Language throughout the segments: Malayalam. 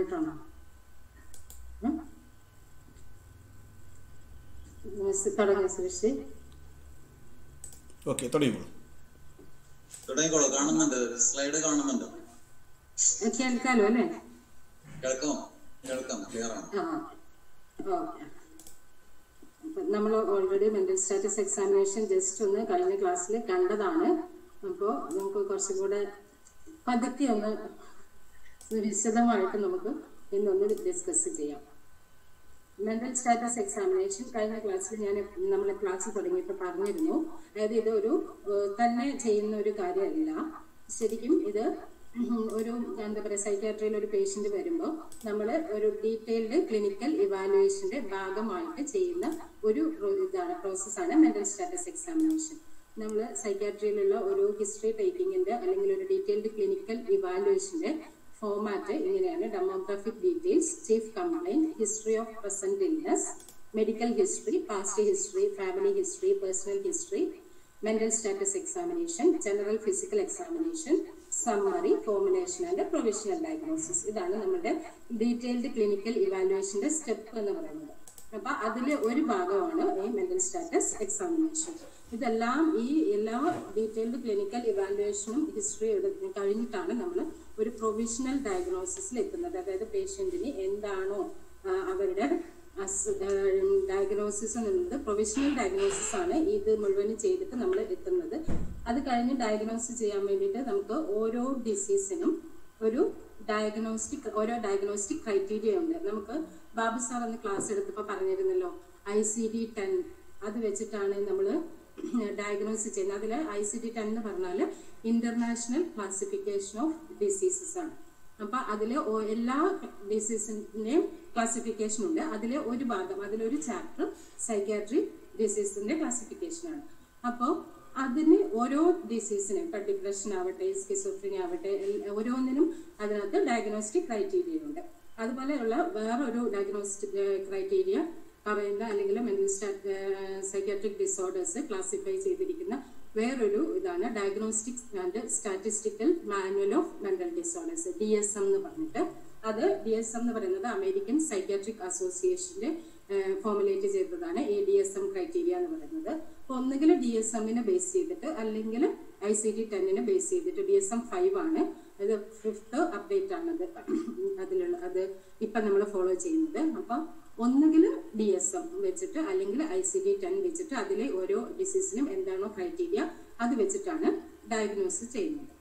തുടങ്ങിയിട്ടാണോ? തുടങ്ങി സുരേഷ്. ഓക്കെ, തുടങ്ങിക്കോളൂ. കാണുന്നുണ്ട്, സ്ലൈഡ് കാണുന്നുണ്ട്. കേൾക്കാലോ അല്ലേ? കേൾക്കാം, ക്ലിയർ ആണ്. ഓക്കെ. നമ്മൾ already mental status examination just ഒന്ന് കഴിഞ്ഞ ക്ലാസ്സിൽ കണ്ടതാണ്. അപ്പോൾ നമുക്ക് കുറച്ചും കൂടെ പതുക്കെ ഒന്ന് വിശദമായിട്ട് നമുക്ക് ഇന്നൊന്ന് ഡിസ്കസ് ചെയ്യാം. മെന്റൽ സ്റ്റാറ്റസ് എക്സാമിനേഷൻ കഴിഞ്ഞ ക്ലാസ്സിൽ നമ്മൾ ക്ലാസ് തുടങ്ങിയിട്ട് പറഞ്ഞിരുന്നു. അതായത് ഇതൊരു തന്നെ ചെയ്യുന്ന ഒരു കാര്യമല്ല. ശരിക്കും ഇത് ഒരു എന്താ പറയുക, സൈക്യാട്രിയിൽ ഒരു പേഷ്യന്റ് വരുമ്പോൾ നമ്മൾ ഒരു ഡീറ്റെയിൽഡ് ക്ലിനിക്കൽ ഇവാലുവേഷന്റെ ഭാഗമായിട്ട് ചെയ്യുന്ന ഒരു പ്രോസസ്സാണ് മെന്റൽ സ്റ്റാറ്റസ് എക്സാമിനേഷൻ. നമ്മൾ സൈക്യാട്രിയിലുള്ള ഒരു ഹിസ്റ്ററി ടേക്കിങ്ങിന്റെ അല്ലെങ്കിൽ ഒരു ഡീറ്റെയിൽഡ് ക്ലിനിക്കൽ ഇവാലുവേഷന്റെ ഫോമാറ്റ് ഇങ്ങനെയാണ്: demographic details, chief complaint, history of present illness, medical history, past history, family history, personal history, mental status examination, general physical examination, summary, formulation and provisional diagnosis. ഇതാണ് നമ്മുടെ ഡീറ്റെയിൽഡ് ക്ലിനിക്കൽ ഇവാലുവേഷന്റെ സ്റ്റെപ്പ് എന്ന് പറയുന്നത്. അപ്പൊ അതിലെ ഒരു ഭാഗമാണ് ഈ മെന്റൽ സ്റ്റാറ്റസ് എക്സാമിനേഷൻ. ഇതെല്ലാം ഈ എല്ലാ ഡീറ്റെയിൽഡ് ക്ലിനിക്കൽ ഇവാലുവേഷനും ഹിസ്റ്ററി കഴിഞ്ഞിട്ടാണ് നമ്മൾ ഒരു പ്രൊവിഷണൽ ഡയഗ്നോസിസിൽ എത്തുന്നത്. അതായത് പേഷ്യന്റിന് എന്താണോ അവരുടെ ഡയഗ്നോസിസ് എന്നുള്ളത് പ്രൊവിഷണൽ ഡയഗ്നോസിസ് ആണ്. ഇത് മുഴുവനും ചെയ്തിട്ട് നമ്മൾ എത്തുന്നത്. അത് കഴിഞ്ഞ് ഡയഗ്നോസിസ് ചെയ്യാൻ വേണ്ടിയിട്ട് നമുക്ക് ഓരോ ഡിസീസിനും ഓരോ ഡയഗ്നോസ്റ്റിക് ക്രൈറ്റീരിയ ഉണ്ട്. നമുക്ക് ബാബു സാർ അന്ന് ക്ലാസ് എടുത്തപ്പോൾ പറഞ്ഞിരുന്നല്ലോ, ICD-10 അത് വെച്ചിട്ടാണ് നമ്മൾ ഡയഗ്നോസിസ് ചെയ്യുന്നത്. അതിൽ ICD-10 എന്ന് പറഞ്ഞാൽ ഇന്റർനാഷണൽ ക്ലാസിഫിക്കേഷൻ ഓഫ് ഡിസീസസ് ആണ്. അപ്പൊ അതിൽ എല്ലാ ഡിസീസിന്റെയും ക്ലാസിഫിക്കേഷൻ ഉണ്ട്. അതിലെ ഒരു ഭാഗം, അതിലൊരു ചാപ്റ്റർ സൈക്യാട്രി ഡിസീസിന്റെ ക്ലാസിഫിക്കേഷൻ ആണ്. അപ്പോൾ അതിന് ഓരോ ഡിസീസിനും, ഇപ്പൊ ഡിപ്രഷൻ ആവട്ടെ, സ്കിസോഫ്രീനിയ ആവട്ടെ, ഓരോന്നിനും അതിനകത്ത് ഡയഗ്നോസ്റ്റിക് ക്രൈറ്റീരിയ ഉണ്ട്. അതുപോലെയുള്ള വേറൊരു ഡയഗ്നോസ്റ്റിക് ക്രൈറ്റീരിയ പറയുന്ന അല്ലെങ്കിൽ മെന്റൽ സൈക്യാട്രിക് ഡിസോർഡേഴ്സ് ക്ലാസിഫൈ ചെയ്തിരിക്കുന്ന വേറൊരു ഇതാണ് diagnostic and statistical manual of mental disorders, DSM എന്ന് പറഞ്ഞിട്ട്. അത് DSM എന്ന് പറയുന്നത് അമേരിക്കൻ സൈക്യാട്രിക് അസോസിയേഷന്റെ ഫോർമുലേറ്റ് ചെയ്തതാണ് ഈ DSM ക്രൈറ്റീരിയ എന്ന് പറയുന്നത്. അപ്പൊ ഒന്നുകിൽ DSM-നെ ബേസ് ചെയ്തിട്ട് അല്ലെങ്കിൽ ICD-10-നെ ബേസ് ചെയ്തിട്ട്. DSM 5 ആണ്, അത് 5th അപ്ഡേറ്റ് ആണത് അതിലുള്ള, അത് ഇപ്പൊ നമ്മൾ ഫോളോ ചെയ്യുന്നത്. അപ്പൊ ഒന്നുകിൽ DSM വെച്ചിട്ട് അല്ലെങ്കിൽ ICD-10 വെച്ചിട്ട് അതിലെ ഓരോ ഡിസീസിനും എന്താണോ ക്രൈറ്റീരിയ അത് വെച്ചിട്ടാണ് ഡയഗ്നോസിസ് ചെയ്യുന്നത്.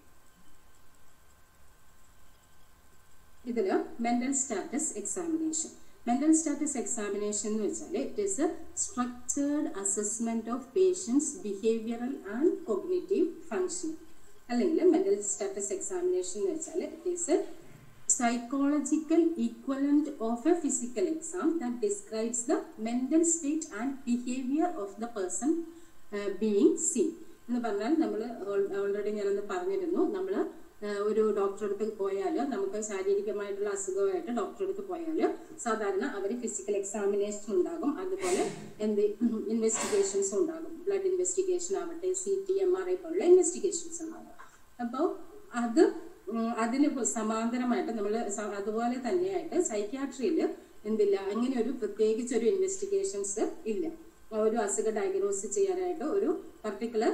ഇതില് mental status examination. Mental status examination എന്ന് വെച്ചാൽ it is a structured assessment of patients behavioural and cognitive functioning. അല്ലെങ്കിൽ മെന്റൽ സ്റ്റാറ്റസ് എക്സാമിനേഷൻ എന്ന് വെച്ചാൽ it is a psychological equivalent of a physical exam that describes the mental state and behavior of the person being seen. എന്ന് പറഞ്ഞാൽ നമ്മൾ ഓൾറെഡി ഞാനൊന്ന് പറഞ്ഞിരുന്നു, നമ്മൾ ഒരു ഡോക്ടറെ അടുത്ത് പോയാൽ, നമുക്ക് ശാരീരികമായിട്ടുള്ള അസുഖമായിട്ട് ഡോക്ടറെ അടുത്ത് പോയാൽ സാധാരണ അവർ ഫിസിക്കൽ എക്സാമിനേഷൻ ഉണ്ടാകും, അതുപോലെ ഇൻവെസ്റ്റിഗേഷൻസും ഉണ്ടാകും. ബ്ലഡ് ഇൻവെസ്റ്റിഗേഷൻ ആവട്ടെ, CT, MRI പോലുള്ള ഇൻവെസ്റ്റിഗേഷൻസ് ഉണ്ടാകും. അപ്പോൾ അതിന് സമാന്തരമായിട്ട് നമ്മൾ അതുപോലെ തന്നെയായിട്ട് സൈക്യാട്രിയിൽ എന്തില്ല, അങ്ങനെ ഒരു പ്രത്യേകിച്ച് ഒരു ഇൻവെസ്റ്റിഗേഷൻസ് ഇല്ല. ഒരു അസുഖ ഡയഗ്നോസ് ചെയ്യാനായിട്ട് ഒരു പർട്ടിക്കുലർ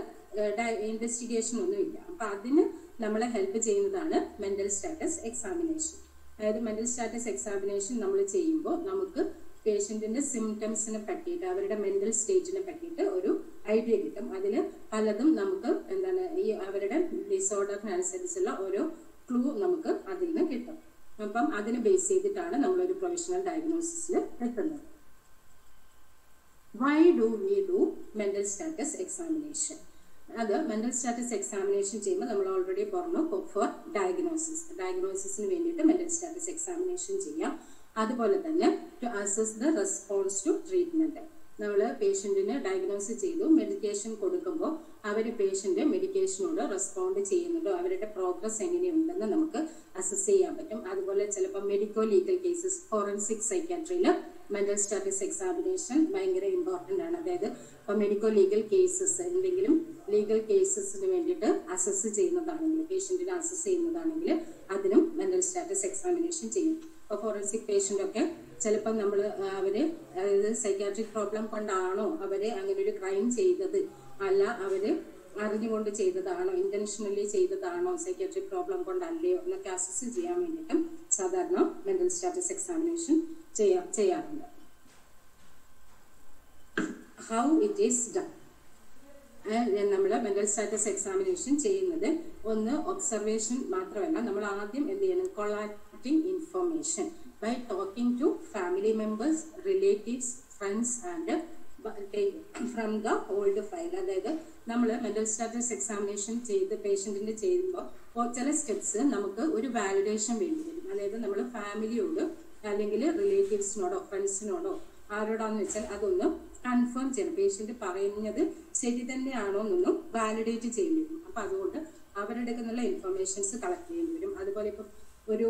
ഇൻവെസ്റ്റിഗേഷൻ ഒന്നും ഇല്ല. അപ്പൊ അതിന് നമ്മളെ ഹെൽപ്പ് ചെയ്യുന്നതാണ് മെന്റൽ സ്റ്റാറ്റസ് എക്സാമിനേഷൻ. അതായത് മെന്റൽ സ്റ്റാറ്റസ് എക്സാമിനേഷൻ നമ്മൾ ചെയ്യുമ്പോൾ നമുക്ക് പേഷ്യന്റിന്റെ സിംറ്റംസിനെ പറ്റിയിട്ട്, അവരുടെ മെന്റൽ സ്റ്റേറ്റിനെ പറ്റിയിട്ട് ഒരു ഐഡിയ കിട്ടും. അതിൽ പലതും നമുക്ക് എന്താണ് ഈ അവരുടെ ഡിസോർഡറിനനുസരിച്ചുള്ള ഓരോ ക്ലൂ നമുക്ക് അതിൽ നിന്ന് കിട്ടും. അപ്പം അതിനെ ബേസ് ചെയ്തിട്ടാണ് നമ്മളൊരു പ്രൊവിഷണൽ ഡയഗ്നോസിസിൽ എത്തുന്നത്. Why do we do mental status examination? അത് മെന്റൽ സ്റ്റാറ്റസ് എക്സാമിനേഷൻ ചെയ്യുമ്പോൾ നമ്മൾ ഓൾറെഡി പറഞ്ഞു, ഫോർ ഡയഗ്നോസിസിന് വേണ്ടിയിട്ട് മെന്റൽ സ്റ്റാറ്റസ് എക്സാമിനേഷൻ ചെയ്യാം. അതുപോലെ തന്നെ to assess the response to treatment. നമ്മൾ പേഷ്യന്റിന് ഡയഗ്നോസ് ചെയ്തു, മെഡിക്കേഷൻ കൊടുക്കുമ്പോൾ അവർ പേഷ്യന്റ് മെഡിക്കേഷനോട് റെസ്പോണ്ട് ചെയ്യുന്നുണ്ടോ, അവരുടെ പ്രോഗ്രസ് എങ്ങനെയുണ്ടെന്ന് നമുക്ക് അസസ് ചെയ്യാൻ പറ്റും. അതുപോലെ ചിലപ്പോൾ മെഡിക്കോ ലീഗൽ കേസസ്, ഫോറൻസിക് സൈക്യാട്രിയിൽ മെന്റൽ സ്റ്റാറ്റസ് എക്സാമിനേഷൻ ഭയങ്കര ഇമ്പോർട്ടൻ്റ് ആണ്. അതായത് ഇപ്പോൾ മെഡിക്കോ ലീഗൽ കേസസ്, എന്തെങ്കിലും ലീഗൽ കേസസിന് വേണ്ടിയിട്ട് അസസ് ചെയ്യുന്നതാണെങ്കിൽ, പേഷ്യന്റിനെ അസസ് ചെയ്യുന്നതാണെങ്കിൽ അതിനും മെന്റൽ സ്റ്റാറ്റസ് എക്സാമിനേഷൻ ചെയ്യും. ഇപ്പോൾ ഫോറൻസിക് പേഷ്യൻ്റ് ഒക്കെ ചിലപ്പോൾ നമ്മൾ അവർ അതായത് സൈക്കാട്രിക് പ്രോബ്ലം കൊണ്ടാണോ അവർ അങ്ങനെ ഒരു ക്രൈം ചെയ്തത്, അല്ല അവർ അറിഞ്ഞുകൊണ്ട് ചെയ്തതാണോ, ഇന്റൻഷനലി ചെയ്തതാണോ, സൈക്കാട്രിക് പ്രോബ്ലം കൊണ്ടല്ലയോ എന്നൊക്കെ അസസ് ചെയ്യാൻ വേണ്ടിയിട്ടും സാധാരണ മെന്റൽ സ്റ്റാറ്റസ് എക്സാമിനേഷൻ ചെയ്യാറുണ്ട്. How it is done. നമ്മൾ മെന്റൽ സ്റ്റാറ്റസ് എക്സാമിനേഷൻ ചെയ്യുന്നത് ഒന്ന് ഒബ്സർവേഷൻ മാത്രമല്ല, നമ്മൾ ആദ്യം എന്ത് ചെയ്യണം, collecting information by talking to family members, relatives, friends and from the old file. അതായത് നമ്മൾ മെന്റൽ സ്റ്റാറ്റസ് എക്സാമിനേഷൻ ചെയ്ത് പേഷ്യൻറ്റിൻ്റെ ചെയ്യുമ്പോൾ ചില സ്റ്റെപ്സ് നമുക്ക് ഒരു വാലിഡേഷൻ വേണ്ടി വരും. അതായത് നമ്മൾ ഫാമിലിയോട് അല്ലെങ്കിൽ റിലേറ്റീവ്സിനോടോ ഫ്രണ്ട്സിനോടോ ആരോടാന്ന് വെച്ചാൽ അതൊന്ന് കൺഫേം ചെയ്യണം, പേഷ്യൻ്റ് പറയുന്നത് ശരി തന്നെയാണോ എന്നൊന്നും വാലിഡേറ്റ് ചെയ്യേണ്ടി വരും. അപ്പം അതുകൊണ്ട് അവരുടെ നിന്നുള്ള ഇൻഫർമേഷൻസ് കളക്ട് ചെയ്യേണ്ടി വരും. അതുപോലെ ഇപ്പം ഒരു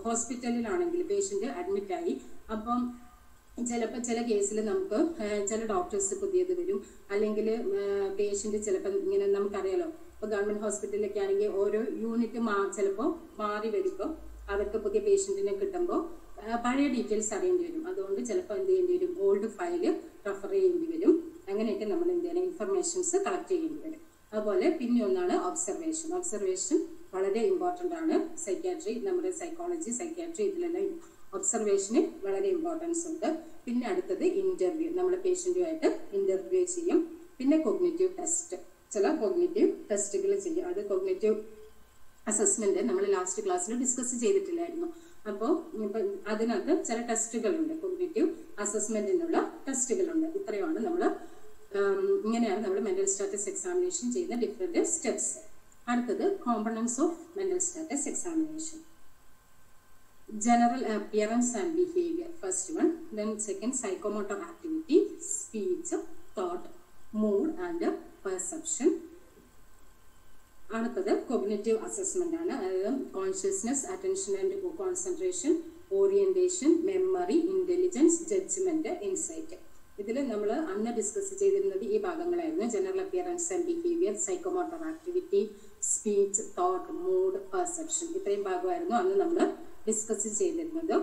ഹോസ്പിറ്റലിലാണെങ്കിൽ പേഷ്യൻ്റ് അഡ്മിറ്റായി, അപ്പം ചിലപ്പോൾ ചില കേസിൽ നമുക്ക് ചില ഡോക്ടേഴ്സ് പുതിയത് വരും, അല്ലെങ്കിൽ പേഷ്യൻ്റ് ചിലപ്പോൾ ഇങ്ങനെ നമുക്കറിയാലോ, ഇപ്പോൾ ഗവൺമെൻറ് ഹോസ്പിറ്റലിലൊക്കെ ആണെങ്കിൽ ഓരോ യൂണിറ്റ് ചിലപ്പോൾ മാറി വരുമ്പോൾ അവർക്ക് പുതിയ പേഷ്യൻറ്റിനെ കിട്ടുമ്പോൾ പഴയ ഡീറ്റെയിൽസ് അറിയേണ്ടി വരും. അതുകൊണ്ട് ചിലപ്പോൾ എന്ത് ചെയ്യേണ്ടി വരും, ഓൾഡ് ഫയല് റെഫർ ചെയ്യേണ്ടി വരും. അങ്ങനെയൊക്കെ നമ്മൾ എന്ത് ചെയ്യണം, ഇൻഫർമേഷൻസ് കളക്ട് ചെയ്യേണ്ടി വരും. അതുപോലെ പിന്നെ ഒന്നാണ് ഒബ്സർവേഷൻ. ഒബ്സർവേഷൻ വളരെ ഇമ്പോർട്ടൻ്റ് ആണ്. സൈക്യാട്രി, നമ്മുടെ സൈക്കോളജി, സൈക്യാട്രി ഇതിലെല്ലാം ഒബ്സർവേഷന് വളരെ ഇമ്പോർട്ടൻസ് ഉണ്ട്. പിന്നെ അടുത്തത് ഇന്റർവ്യൂ, നമ്മൾ പേഷ്യൻറ്റുമായിട്ട് ഇന്റർവ്യൂ ചെയ്യും. പിന്നെ കോഗ്നിറ്റീവ് ടെസ്റ്റ്, ചില കോഗ്നിറ്റീവ് ടെസ്റ്റുകൾ ചെയ്യും. അത് കോഗ്നിറ്റീവ് അസസ്മെന്റ് നമ്മൾ ലാസ്റ്റ് ക്ലാസ്സിൽ ഡിസ്കസ് ചെയ്തിട്ടില്ലായിരുന്നു. അപ്പോൾ അതിനകത്ത് ചില ടെസ്റ്റുകളുണ്ട്, കോഗ്നിറ്റീവ് അസസ്മെന്റിനുള്ള ടെസ്റ്റുകളുണ്ട്. ഇത്രയുമാണ് ഇങ്ങനെയാണ് നമ്മൾ മെന്റൽ സ്റ്റാറ്റസ് എക്സാമിനേഷൻ ചെയ്യുന്ന ഡിഫറെന്റ് സ്റ്റെപ്സ്. അടുത്തത് components of mental status examination. General appearance and behavior, first one. Then second, psychomotor activity, speech, thought, mood and perception. അടുത്തത് കോഗ്നിറ്റീവ് അസസ്മെന്റ് ആണ്. അതായത് consciousness, attention and concentration, orientation, memory, intelligence, judgement, insight. ഇതിൽ നമ്മൾ അന്ന് ഡിസ്കസ് ചെയ്തിരുന്നത് ഈ ഭാഗങ്ങളായിരുന്നു. General appearance and behaviour, psychomotor activity, speech, thought, mood, perception. ഇത്രയും ഭാഗമായിരുന്നു അന്ന് നമ്മൾ ഡിസ്കസ് ചെയ്തിരുന്നത്.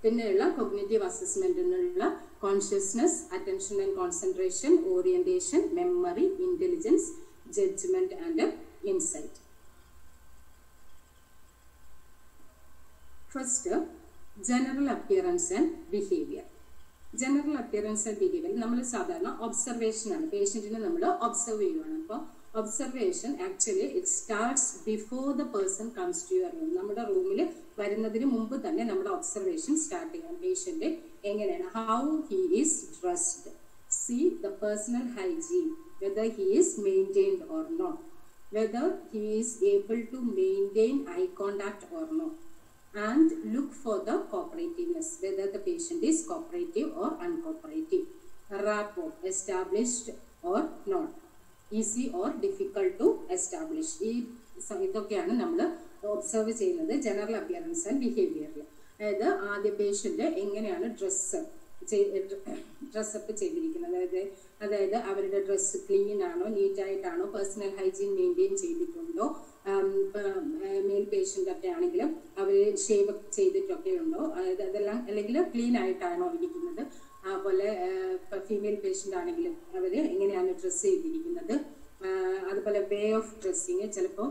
പിന്നെയുള്ള കോഗ്നിറ്റീവ് അസസ്മെന്റിനുള്ള consciousness, attention and concentration, orientation, memory, intelligence, judgement and insight. First, general appearance and behaviour. General appearance and behaviour നമ്മൾ സാധാരണ ഒബ്സർവേഷൻ ആണ്, പേഷ്യന്റിനെ നമ്മൾ ഒബ്സർവ് ചെയ്യുവാണ്. അപ്പോൾ observation actually it starts before the person comes to your room. നമ്മുടെ റൂമിൽ വരുന്നതിന് മുമ്പ് തന്നെ നമ്മുടെ ഒബ്സർവേഷൻ സ്റ്റാർട്ട് ചെയ്യാം. പേഷ്യന്റ് എങ്ങനെയാണ്, how he is dressed, see the personal hygiene, whether he is maintained or not, whether he is able to maintain eye contact or not, and look for the cooperativeness, whether the patient is cooperative or uncooperative, rapport established or not, easy or difficult to establish. ഇതൊക്കെയാണ് നമ്മൾ ഒബ്സർവ് ചെയ്യുന്നത് ജനറൽ അപ്പിയറൻസ് ആൻഡ് ബിഹേവിയറിൽ. അതായത് ആദ്യ പേഷ്യന്റ് എങ്ങനെയാണ് ഡ്രസ്സപ്പ് ചെയ്തിരിക്കുന്നത്, അതായത് അവരുടെ ഡ്രസ്സ് ക്ലീൻ ആണോ, നീറ്റായിട്ടാണോ, പേഴ്സണൽ ഹൈജീൻ മെയിൻറ്റെയിൻ ചെയ്തിട്ടുണ്ടോ, മെയിൽ പേഷ്യൻ്റ് ഒക്കെ ആണെങ്കിലും അവർ ഷേവ് ചെയ്തിട്ടൊക്കെ ഉണ്ടോ, അതെല്ലാം അല്ലെങ്കിൽ ക്ലീൻ ആയിട്ടാണോ ഇരിക്കുന്നത്. അതുപോലെ ഫീമെയിൽ പേഷ്യൻ്റ് ആണെങ്കിലും അവർ എങ്ങനെയാണ് ഡ്രസ്സ് ചെയ്തിരിക്കുന്നത്. അതുപോലെ വേ ഓഫ് ഡ്രസ്സിങ്, ചിലപ്പോൾ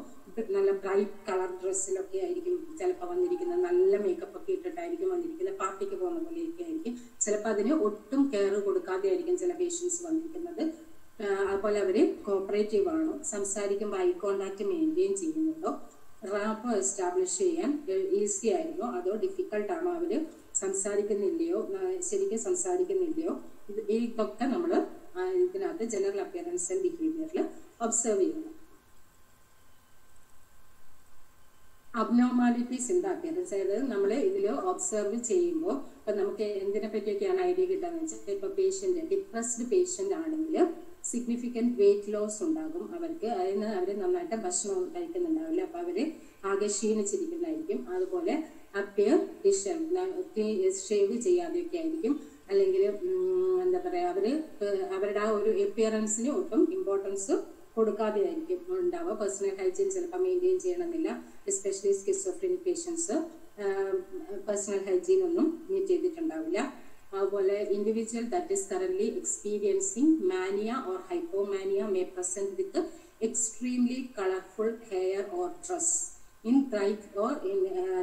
നല്ല ബ്രൈറ്റ് കളർ ഡ്രസ്സിലൊക്കെ ആയിരിക്കും ചിലപ്പോൾ വന്നിരിക്കുന്നത്, നല്ല മേക്കപ്പ് ഒക്കെ ഇട്ടിട്ടായിരിക്കും വന്നിരിക്കുന്നത്, പാർട്ടിക്ക് പോകുന്ന പോലെയൊക്കെ ആയിരിക്കും. ചിലപ്പോൾ അതിന് ഒട്ടും കെയർ കൊടുക്കാതെ ആയിരിക്കും ചില പേഷ്യൻസ് വന്നിരിക്കുന്നത്. അതുപോലെ അവർ കോപ്പറേറ്റീവ് ആണോ, സംസാരിക്കുമ്പോൾ ഐ കോണ്ടാക്ട് മെയിൻറ്റെയിൻ ചെയ്യുന്നുണ്ടോ, റാപ്പോ എസ്റ്റാബ്ലിഷ് ചെയ്യാൻ ഈസി ആയിരുന്നോ അതോ ഡിഫിക്കൽട്ടാണോ, അവർ സംസാരിക്കുന്നില്ലയോ, ശരിക്കും സംസാരിക്കുന്നില്ലയോ, ഇതൊക്കെ നമ്മൾ ഇതിനകത്ത് ജനറൽ അപ്പിയറൻസ് ആൻഡ് ബിഹേവിയറിൽ ഒബ്സർവ് ചെയ്യണം. അബ്നോർമാലിറ്റീസ് ഇൻ ദ അപ്പിയറൻസ്, അതായത് നമ്മൾ ഇതിൽ ഒബ്സർവ് ചെയ്യുമ്പോൾ ഇപ്പം നമുക്ക് എന്തിനെ പറ്റിയൊക്കെയാണ് ഐഡിയ കിട്ടാന്ന് വെച്ചാൽ, ഇപ്പം പേഷ്യൻ്റ് ഡിപ്രസ്ഡ് പേഷ്യൻ്റ് ആണെങ്കിൽ സിഗ്നിഫിക്കൻറ്റ് വെയിറ്റ് ലോസ് ഉണ്ടാകും അവർക്ക്. അതിന് അവർ നന്നായിട്ട് ഭക്ഷണം കഴിക്കുന്നുണ്ടാവില്ല, അപ്പോൾ അവർ ആകെ ക്ഷീണിച്ചിരിക്കുന്നതായിരിക്കും. അതുപോലെ അപ്പിയർ ഷേവ് ചെയ്യാതെയൊക്കെ ആയിരിക്കും, അല്ലെങ്കിൽ എന്താ പറയുക, അവരുടെ ആ ഒരു അപ്പിയറൻസിന് ഒട്ടും ഇമ്പോർട്ടൻസ് കൊടുക്കാതെ ആയിരിക്കും ഉണ്ടാവുക. പേഴ്സണൽ ഹൈജീൻ ചിലപ്പോൾ മെയിൻറ്റെയിൻ ചെയ്യണമെന്നില്ല. Especially schizophrenic patients personal hygiene ഒന്നും മീറ്റ് ചെയ്തിട്ടുണ്ടാവില്ല. അതുപോലെ individual that is currently experiencing mania or hypomania may present with extremely colourful hair or dress in bright or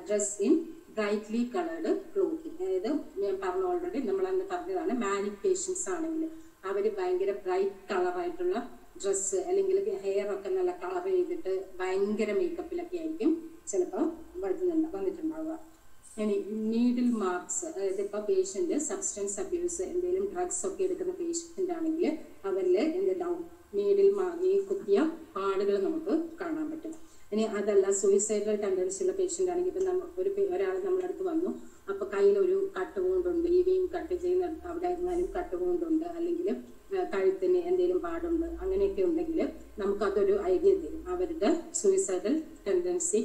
dress in brightly coloured clothing. അതായത് ഞാൻ പറഞ്ഞു ഓൾറെഡി നമ്മളന്ന് പറഞ്ഞതാണ്, മാനിക് പേഷ്യൻസ് ആണെങ്കിൽ അവർ ഭയങ്കര ബ്രൈറ്റ് കളറായിട്ടുള്ള ഡ്രസ്സ് അല്ലെങ്കിൽ ഹെയർ ഒക്കെ നല്ല കളർ ചെയ്തിട്ട് ഭയങ്കര മേക്കപ്പിലൊക്കെ ആയിരിക്കും ചിലപ്പോൾ വന്നിട്ടുണ്ടാവുക. ഇനി നീഡിൽ മാർക്സ്, അതായത് ഇപ്പോൾ പേഷ്യന്റ് സബ്സ്റ്റൻസ് അബ്യൂസ് എന്തെങ്കിലും ഡ്രഗ്സ് ഒക്കെ എടുക്കുന്ന പേഷ്യന്റ് ആണെങ്കിൽ അവരിൽ എന്തുണ്ടാവും, നീഡിൽ കുത്തിയ പാടുകൾ നമുക്ക് കാണാൻ പറ്റും. ഇനി അതല്ല സൂയിസൈഡൽ ടെൻഡൻസി ഉള്ള പേഷ്യന്റ് ആണെങ്കിൽ ഇപ്പം ഒരാൾ നമ്മുടെ അടുത്ത് വന്നു, അപ്പൊ കയ്യിലൊരു കട്ടുകൊണ്ടുണ്ട്, ഈ വെയിൻ കട്ട് ചെയ്യുന്ന അവിടെ എങ്ങാനും കട്ടുകൊണ്ടുണ്ട്, അല്ലെങ്കിൽ കഴുത്തിന് എന്തെങ്കിലും പാടുണ്ട്, അങ്ങനെയൊക്കെ ഉണ്ടെങ്കിൽ നമുക്കതൊരു ഐഡിയ തരും അവരുടെ സൂയിസൈഡൽ ടെൻഡൻസി